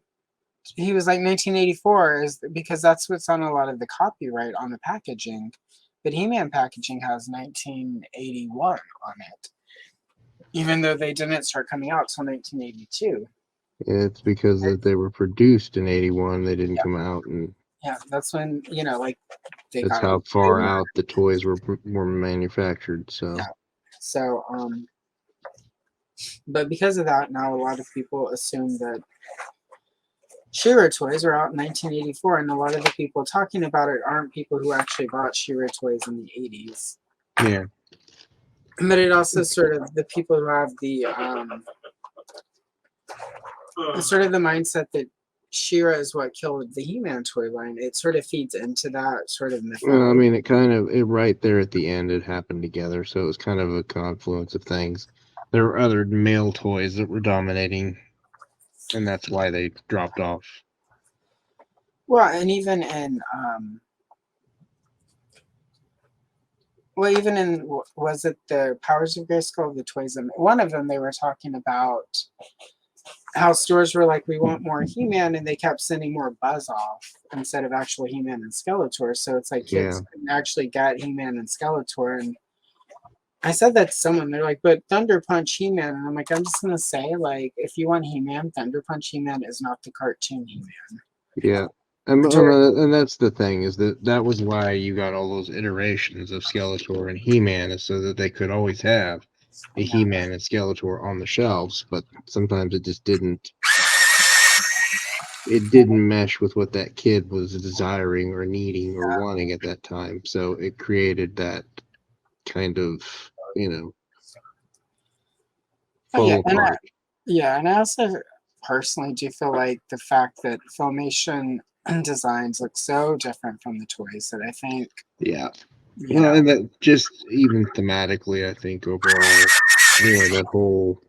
he was like 1984 is because that's what's on a lot of the copyright on the packaging. But He-Man packaging has 1981 on it, even though they didn't start coming out till 1982. It's because that they were produced in '81. They didn't Yeah, come out, and yeah, that's when like they that's got how far out the toys were manufactured. So yeah. So but because of that, now a lot of people assume that She-Ra toys were out in 1984, and a lot of the people talking about it aren't people who actually bought She-Ra toys in the 80s. yeah, But it also sort of the people who have the sort of the mindset that She-Ra is what killed the He-Man toy line. It sort of feeds into that sort of well, I mythology. mean, it right there at the end, it happened together. So it was kind of a confluence of things. There were other male toys that were dominating, and that's why they dropped off. Well, and even in was it the Powers of Grayskull, the toys? One of them they were talking about how stores were like, we want more He-Man, and they kept sending more Buzz off instead of actual He-Man and Skeletor. So it's like Yeah, kids couldn't actually get He-Man and Skeletor. And I said that to someone, they're like, but Thunder Punch He-Man. And I'm like, I'm just going to say, like, if you want He-Man, Thunder Punch He-Man is not the cartoon He-Man. yeah. And that's the thing is that was why you got all those iterations of Skeletor and He-Man, is so that they could always have a Yeah. He-Man and Skeletor on the shelves. But sometimes it just didn't. It didn't mesh with what that kid was desiring or needing or wanting at that time. So it created that kind of, you know, Oh, yeah. fall apart. And I also personally do feel like the fact that Filmation designs look so different from the toys that I think, Yeah. you Well, know, and that just even thematically, I think overall, that whole.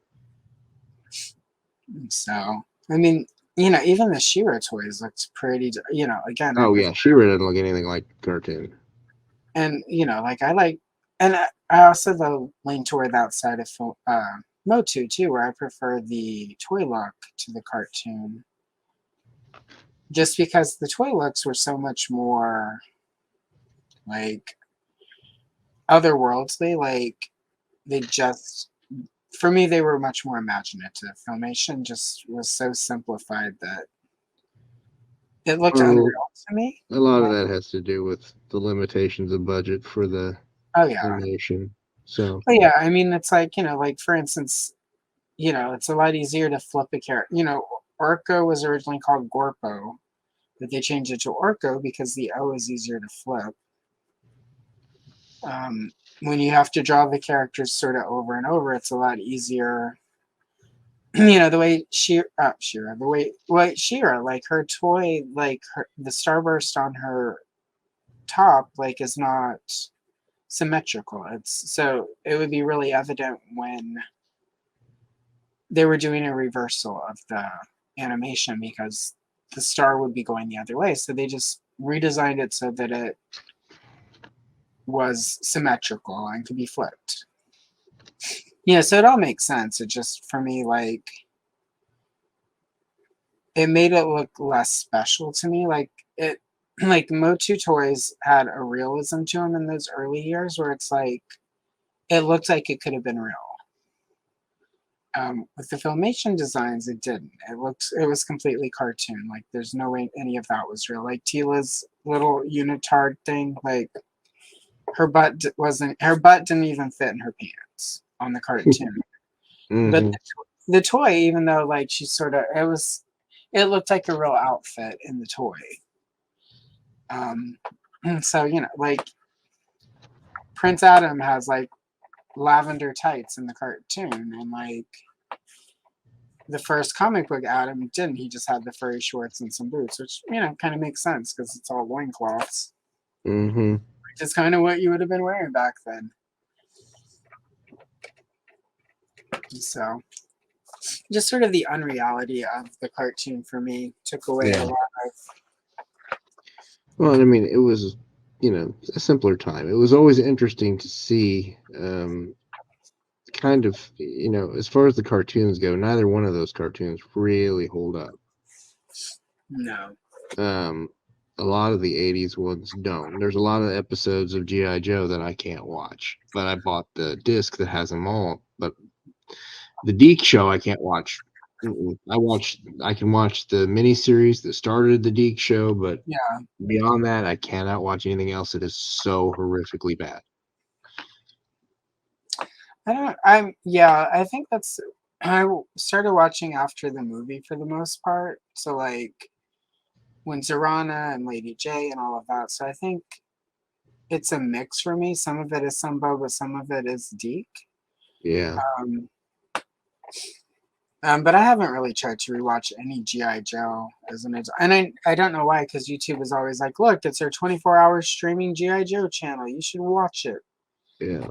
so, I mean, even the She-Ra toys looked pretty, again, I Oh prefer, yeah, She-Ra doesn't look anything like cartoon. and, like I like, and I also lean toward that side of Motu too, where I prefer the toy look to the cartoon. just because the toy looks were so much more like otherworldly, like they just for me they were much more imaginative. Filmation just was so simplified that it looked Well, unreal to me. a lot of that has to do with the limitations of budget for the Oh yeah. animation. So, But yeah, I mean it's like, like for instance, it's a lot easier to flip a character. Orko was originally called Gorpo, but they changed it to Orko because the O is easier to flip. When you have to draw the characters sort of over and over, it's a lot easier. The way Shira, Shira, like her toy, like the starburst on her top, like is not symmetrical. So it would be really evident when they were doing a reversal of the animation because the star would be going the other way. So they just redesigned it so that it was symmetrical and could be flipped. So it all makes sense. It just for me like it made it look less special to me. Like it like Motu toys had a realism to them in those early years where it's like it looked like it could have been real. With the filmation designs, it didn't. It was completely cartoon. Like there's no way any of that was real. Like Tila's little unitard thing, like her butt didn't even fit in her pants on the cartoon. But hmm the toy, even though like she sort of it looked like a real outfit in the toy. And so like Prince Adam has like lavender tights in the cartoon, and like the first comic book Adam didn't. He just had the furry shorts and some boots, which kind of makes sense because it's all loincloths, hmm which is kind of what you would have been wearing back then. So just sort of the unreality of the cartoon for me took away a Yeah. lot of. Well, I mean, it was, a simpler time. It was always interesting to see, kind of, as far as the cartoons go, neither one of those cartoons really hold up. No. Um, a lot of the 80s ones don't. There's a lot of episodes of G.I. Joe that I can't watch, but I bought the disc that has them all. But the Deke show I can't watch. I can watch the miniseries that started the Deke show, but Yeah. beyond that, I cannot watch anything else. It is so horrifically bad. I think that's I started watching after the movie for the most part. So like when Zorana and Lady J and all of that. So I think it's a mix for me. Some of it is Sambo, but some of it is Deke. Yeah. Um, but I haven't really tried to rewatch any GI Joe as an adult, and I don't know why because YouTube is always like, look, it's our 24-hour streaming GI Joe channel. You should watch it. Yeah.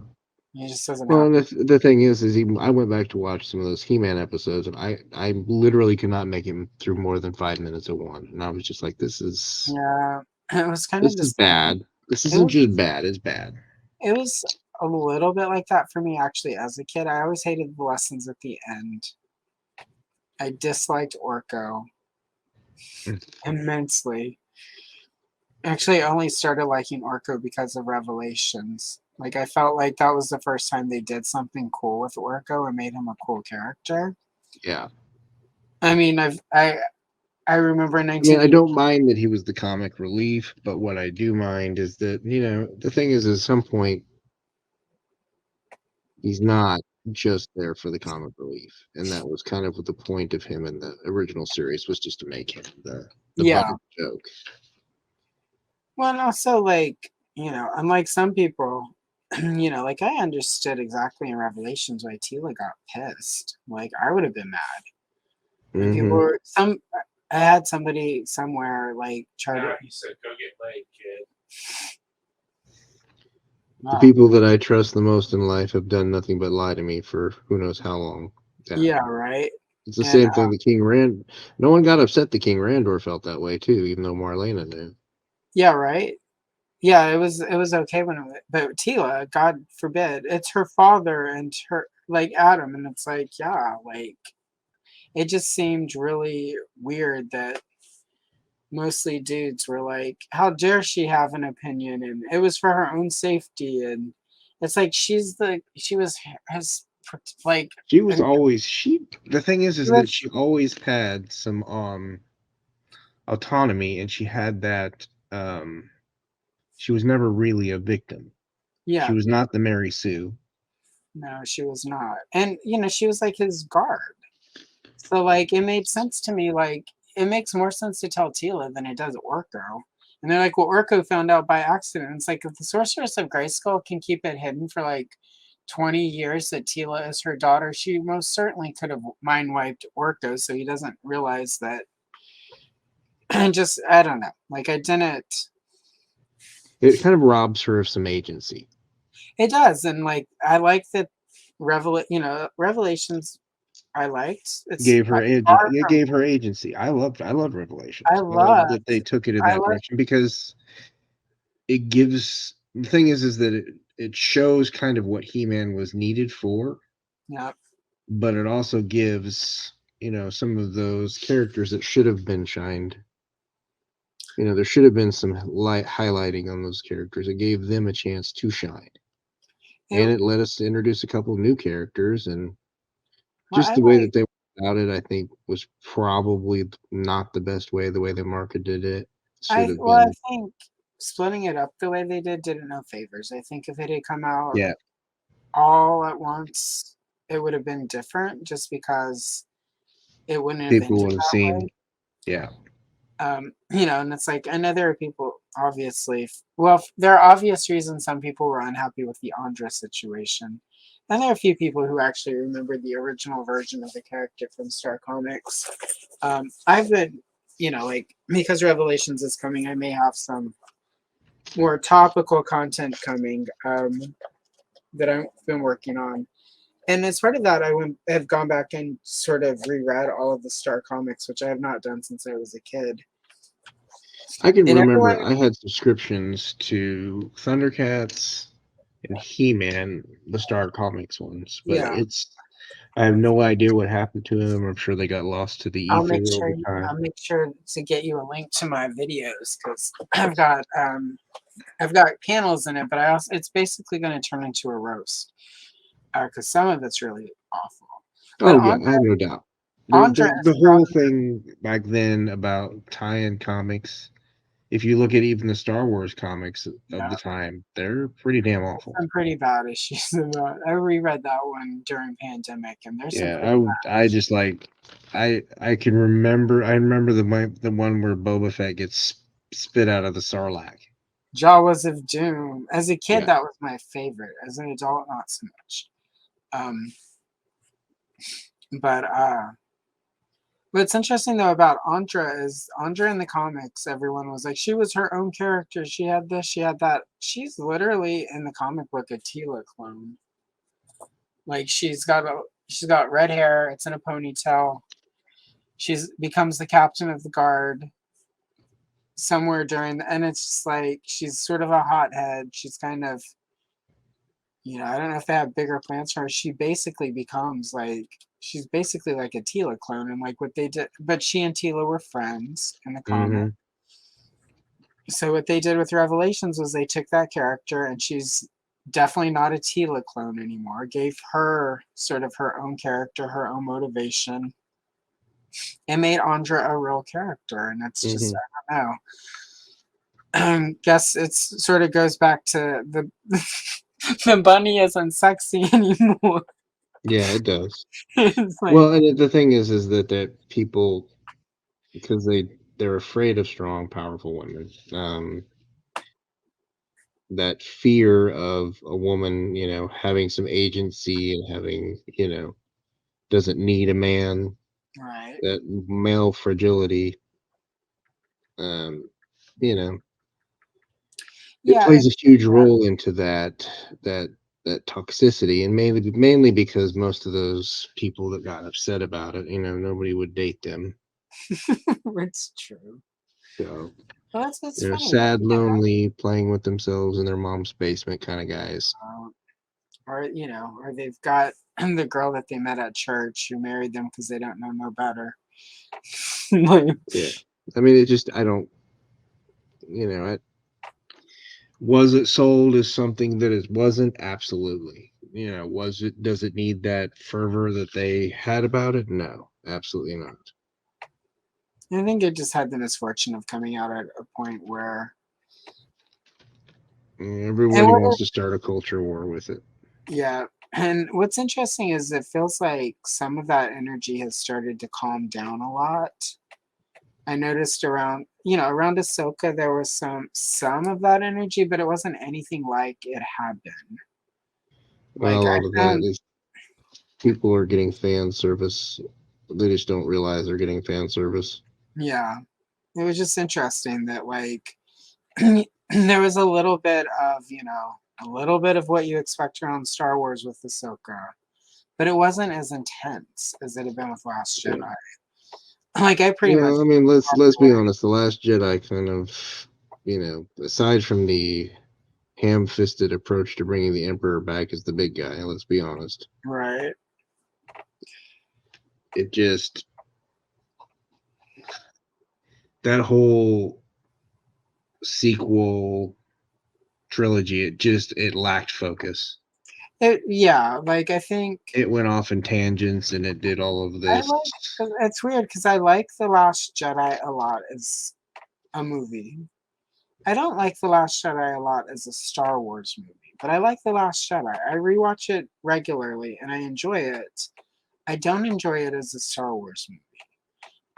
It just doesn't Well, happen. and the thing is even I went back to watch some of those He-Man episodes, and I literally could not make him through more than 5 minutes of one, and I was just like, Yeah, it was kind of this the is same. bad. This It isn't was just bad; it's bad. it was a little bit like that for me actually as a kid. I always hated the lessons at the end. I disliked Orko immensely. Actually, I only started liking Orko because of Revelations. Like I felt like that was the first time they did something cool with Orko and made him a cool character. Yeah. I mean, I remember I mean, I 1980. don't mind that he was the comic relief, but what I do mind is that, the thing is, at some point, he's not just there for the comic relief. And that was kind of what the point of him in the original series was, just to make him the butt Yeah. of the joke. Well, and also like unlike some people, like I understood exactly in Revelations why Tila got pissed. Like I would have been mad. And people hmm were I had somebody somewhere like try to. He said, "Go get laid, kid." The Wow. people that I trust the most in life have done nothing but lie to me for who knows how long. Yeah. Yeah, right. It's the And same thing that King Rand. No one got upset that King Randor felt that way too, even though Marlena knew. yeah, right. Yeah, it was okay but Tila, God forbid, it's her father and her like Adam, and it's like yeah, like it just seemed really weird that mostly dudes were like, "How dare she have an opinion?" And it was for her own safety. And it's like she was has like, She was and always the thing she is that was she always had some autonomy, and she had that she was never really a victim. She yeah, was not the Mary Sue. no, she was not. And she was like his guard. So like it made sense to me. Like it makes more sense to tell Tila than it does Orko. And they're like, well, Orko found out by accident. It's like if the Sorceress of Grayskull can keep it hidden for like 20 years that Tila is her daughter, she most certainly could have mind wiped Orko so he doesn't realize that. And just I don't know. Like I didn't. It kind of robs her of some agency. It does, and like I like that Revelations. I liked. It's Gave by her agent. far It from. gave her agency. I loved I Revelations. I love love. that they took it in I that love. direction, because it gives the thing is that it shows kind of what He-Man was needed for, Yeah. but it also gives, some of those characters that should have been shined. There should have been some light highlighting on those characters. It gave them a chance to shine, It, and it let us introduce a couple of new characters. And well, just I the way like. that they went about it, I think, was probably not the best way. The way they marketed it should have I been. think splitting it up the way they did it no favors. I think if it had come out Yeah, all at once, it would have been different. Just because it wouldn't have people ended would have that way. seen. Yeah, And it's like I know there are people obviously. Well, there are obvious reasons some people were unhappy with the Andra situation, and there are a few people who actually remember the original version of the character from Star Comics. I've been, like because Revelations is coming, I may have some more topical content coming that I've been working on. And as part of that, have gone back and sort of reread all of the Star Comics, which I have not done since I was a kid. I can And remember everyone, I had subscriptions to Thundercats and He-Man, the Star Comics ones, but yeah, I have no idea what happened to them. I'm sure they got lost to the I'll ether make over sure time. I'll make sure to get you a link to my videos because I've got panels in it, but it's basically going to turn into a roast because some of it's really awful. But Oh yeah, I have no doubt. Andra The is whole thing back then about tie-in comics, if you look at even the Star Wars comics of the time, they're pretty damn awful. some pretty bad issues about. I reread that one during pandemic, and there's some pretty Yeah, I just like I can remember the one where Boba Fett gets spit out of the Sarlacc. Jawas of Doom. As a kid, Yeah. that was my favorite. As an adult, not so much. Um, but what's interesting though about Andra is Andra in the comics, everyone was like, she was her own character. She had this, she had that. She's literally in the comic book a Tila clone. Like she's got red hair. It's in a ponytail. She's becomes the captain of the guard somewhere and it's just like she's sort of a hothead. She's kind of I don't know if they have bigger plans for her. She's basically like a Tila clone, and like what they did, but she and Tila were friends in the comic. Mm-hmm. So what they did with Revelations was they took that character, and she's definitely not a Tila clone anymore. Gave her sort of her own character, her own motivation, and made Andra a real character. And it's just Mm-hmm. I don't know. Guess it's sort of goes back to the the bunny isn't sexy anymore. Yeah, it does. It's like Well, and the thing is that people, because they're afraid of strong, powerful women. That fear of a woman, having some agency and having, doesn't need a man. right. That male fragility, um, you know, it Yeah, plays a huge role into that that toxicity, and mainly because most of those people that got upset about it, nobody would date them. it's true. So, Well, it's funny though. sad, lonely, playing with themselves in their mom's basement kind of guys. Or they've got the girl that they met at church who married them because they don't know no better. Like, Yeah. I mean, it just I don't, was it sold as something that it wasn't? Absolutely. Does it need that fervor that they had about it? No, absolutely not. I think it just had the misfortune of coming out at a point where and Everybody wants to start a culture war with it. yeah. And what's interesting is it feels like some of that energy has started to calm down a lot. I noticed around Ahsoka there was some of that energy, but it wasn't anything like it had been. Well, Like a I lot of that found is people are getting fan service. They just don't realize they're getting fan service. yeah. It was just interesting that like there was a little bit of what you expect around Star Wars with Ahsoka, but it wasn't as intense as it had been with Last Yeah. Jedi. Like I pretty much I mean, let's be honest. The Last Jedi kind of, aside from the ham-fisted approach to bringing the Emperor back as the big guy. Let's be honest. right. It just that whole sequel trilogy. It lacked focus. Yeah, like I think It went off in tangents and it did all of I this. like it's weird because I like The Last Jedi a lot as a movie. I don't like The Last Jedi a lot as a Star Wars movie, but I like The Last Jedi. I rewatch it regularly and I enjoy it. I don't enjoy it as a Star Wars movie.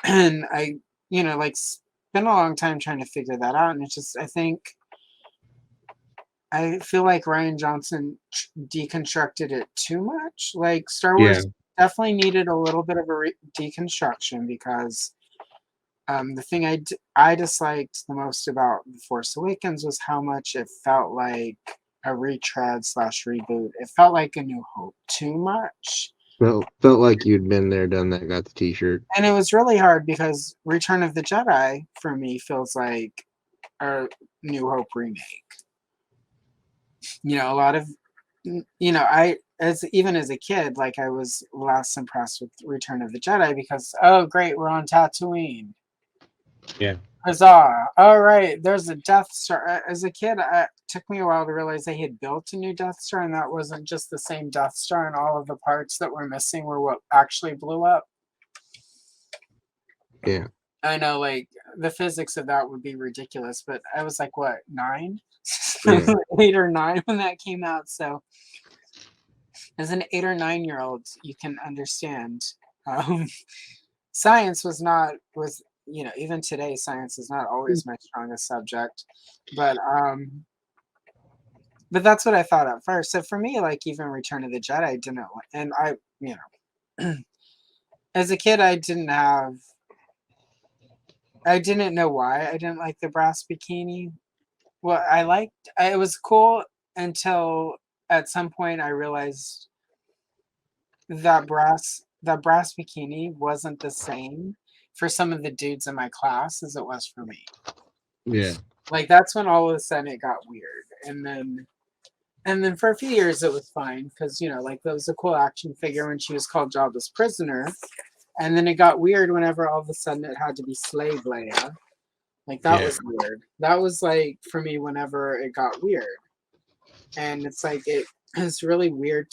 And I, like spent a long time trying to figure that out. And it's just, I feel like Ryan Johnson deconstructed it too much. Like Star Yeah. Wars definitely needed a little bit of a deconstruction because the thing I disliked the most about The Force Awakens was how much it felt like a retread slash reboot. It felt like A New Hope too much. Felt like you'd been there, done that, got the T-shirt. And it was really hard because Return of the Jedi for me feels like a New Hope remake. A lot of, I even as a kid, like I was less impressed with Return of the Jedi because oh great, we're on Tatooine. Yeah. Huzzah! All right, there's a Death Star. As a kid, it took me a while to realize they had built a new Death Star, and that wasn't just the same Death Star, and all of the parts that were missing were what actually blew up. Yeah. I know, like the physics of that would be ridiculous, but I was like, what, 9? Yeah. 8 or 9 when that came out. So, as an 8 or 9-year-old, you can understand. Science was even today, science is not always my strongest subject, but that's what I thought at first. So for me, like even Return of the Jedi didn't, and as a kid, I didn't know why I didn't like the brass bikini. Well, it was cool until at some point I realized that brass bikini wasn't the same for some of the dudes in my class as it was for me. Yeah. Like that's when all of a sudden it got weird. And then for a few years it was fine because like that was a cool action figure when she was called Jabba's prisoner. And then it got weird whenever all of a sudden it had to be Slave Leia. Like that Yeah. was weird. That was like for me whenever it got weird. And it's like it's really weird.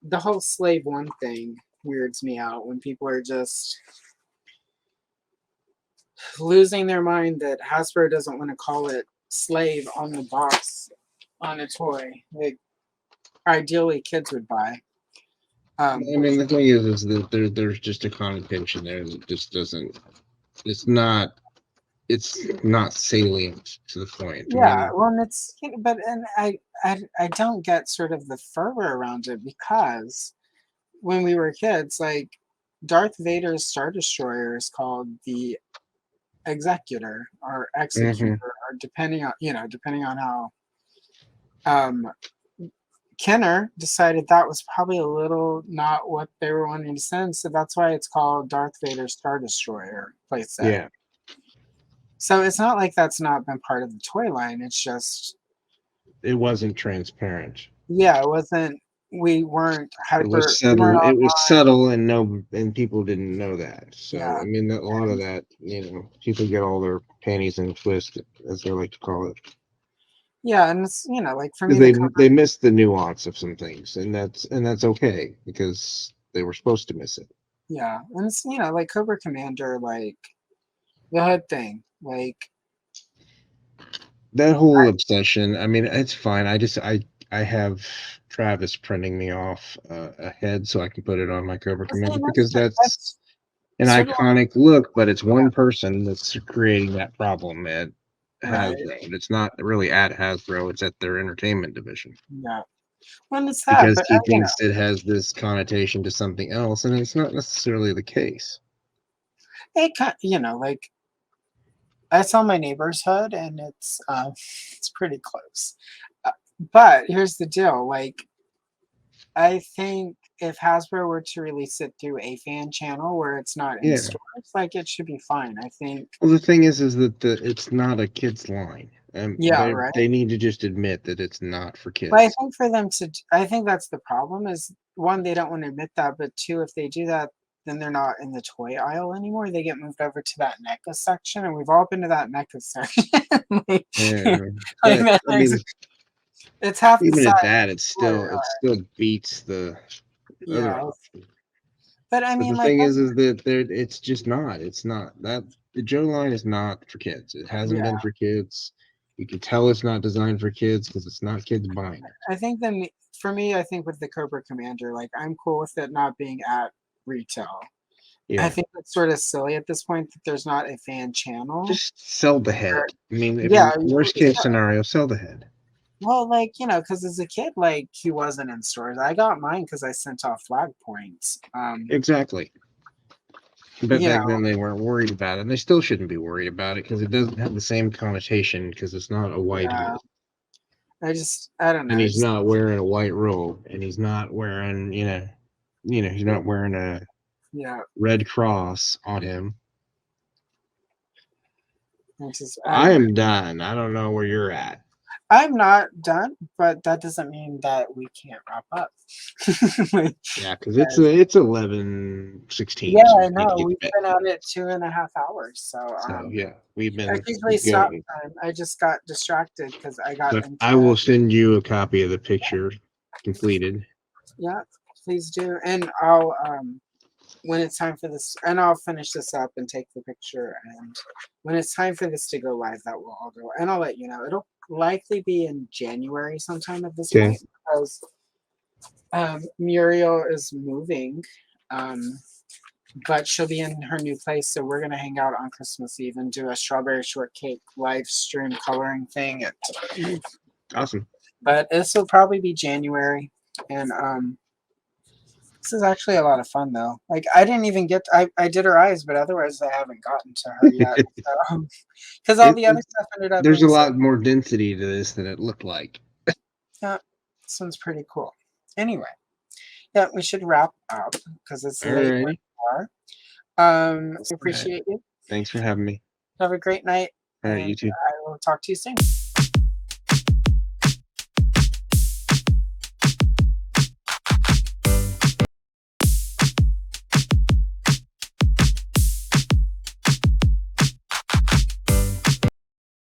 The whole Slave One thing weirds me out when people are just losing their mind that Hasbro doesn't want to call it slave on the box on a toy. Like ideally kids would buy. I mean, the thing is that there's just a connotation there that just doesn't. It's not. It's not salient to the point. I Yeah, mean, well, and I don't get sort of the fervor around it because when we were kids, like Darth Vader's Star Destroyer is called the Executor or Executor, or depending on how Kenner decided that was probably a little not what they were wanting to send, so that's why it's called Darth Vader's Star Destroyer playset. yeah. So it's not like that's not been part of the toy line. It's just It wasn't transparent. yeah, it wasn't. we weren't It was we weren't subtle. It was subtle, and people didn't know that. So Yeah. I mean, a lot of that, people get all their panties in a twist, as they like to call it. Yeah, and it's like for me, They missed the nuance of some things, and that's okay because they were supposed to miss it. yeah, and it's like Cobra Commander, like the hood thing, like That whole obsession. I mean, it's fine. I have Travis printing me off a head so I can put it on my Cobra Commander because that's an sort of iconic look, but it's one person that's creating that problem at right. Hasbro. And it's not really at Hasbro, it's at their entertainment division. Yeah, when it's that, Because but he thinks it has this connotation to something else, and it's not necessarily the case. it like I saw my neighbor's hood, and it's pretty close. But here's the deal, like I think if Hasbro were to release it through a fan channel where it's not in Yeah. stores, like it should be fine. I think. Well, the thing is that it's not a kid's line. Yeah, right. They need to just admit that it's not for kids. But I think for them to, I think that's the problem. Is one, they don't want to admit that, but two, if they do that, then they're not in the toy aisle anymore. They get moved over to that NECA section, and we've all been to that NECA section. Yeah, Like, but, I mean, it's half the even size. at that, it still beats the other Yeah, option. but I But mean, the like, thing is that it's just not. It's not that the Joe line is not for kids. It hasn't been for kids. You can tell it's not designed for kids because it's not kids buying it. I think for me, I think with the Cobra Commander, like I'm cool with it not being at retail. Yeah. I think it's sort of silly at this point that there's not a fan channel. Just sell the head. I mean, worst case scenario, sell the head. Well, like, because as a kid, like, he wasn't in stores. I got mine because I sent off flag points. Exactly. But back then they weren't worried about it. And they still shouldn't be worried about it because it doesn't have the same connotation because it's not a white hood. I don't know. And he's not wearing a white robe. And he's not wearing, he's not wearing a red cross on him. I am done. I don't know where you're at. I'm not done, but that doesn't mean that we can't wrap up. Yeah, because it's 11:16. Yeah, I know. We've been at it 2.5 hours. So yeah, we've been. Technically stop time. I just got distracted because I got. But I will send you a copy of the picture completed. Yeah, please do, and I'll when it's time for this, and I'll finish this up and take the picture. And when it's time for this to go live, that will all go. And I'll let you know. It'll likely be in January sometime at this point because Muriel is moving, but she'll be in her new place. So we're gonna hang out on Christmas Eve and do a strawberry shortcake live stream coloring thing. Awesome. But this will probably be January, and this is actually a lot of fun though. Like I didn't even get I did her eyes, but otherwise I haven't gotten to her yet. Because all the other stuff ended up. There's a lot more density to this than it looked like. Yeah, this one's pretty cool. Anyway, yeah, we should wrap up because it's late. I appreciate you. Thanks for having me. Have a great night. All right, you too. I will talk to you soon.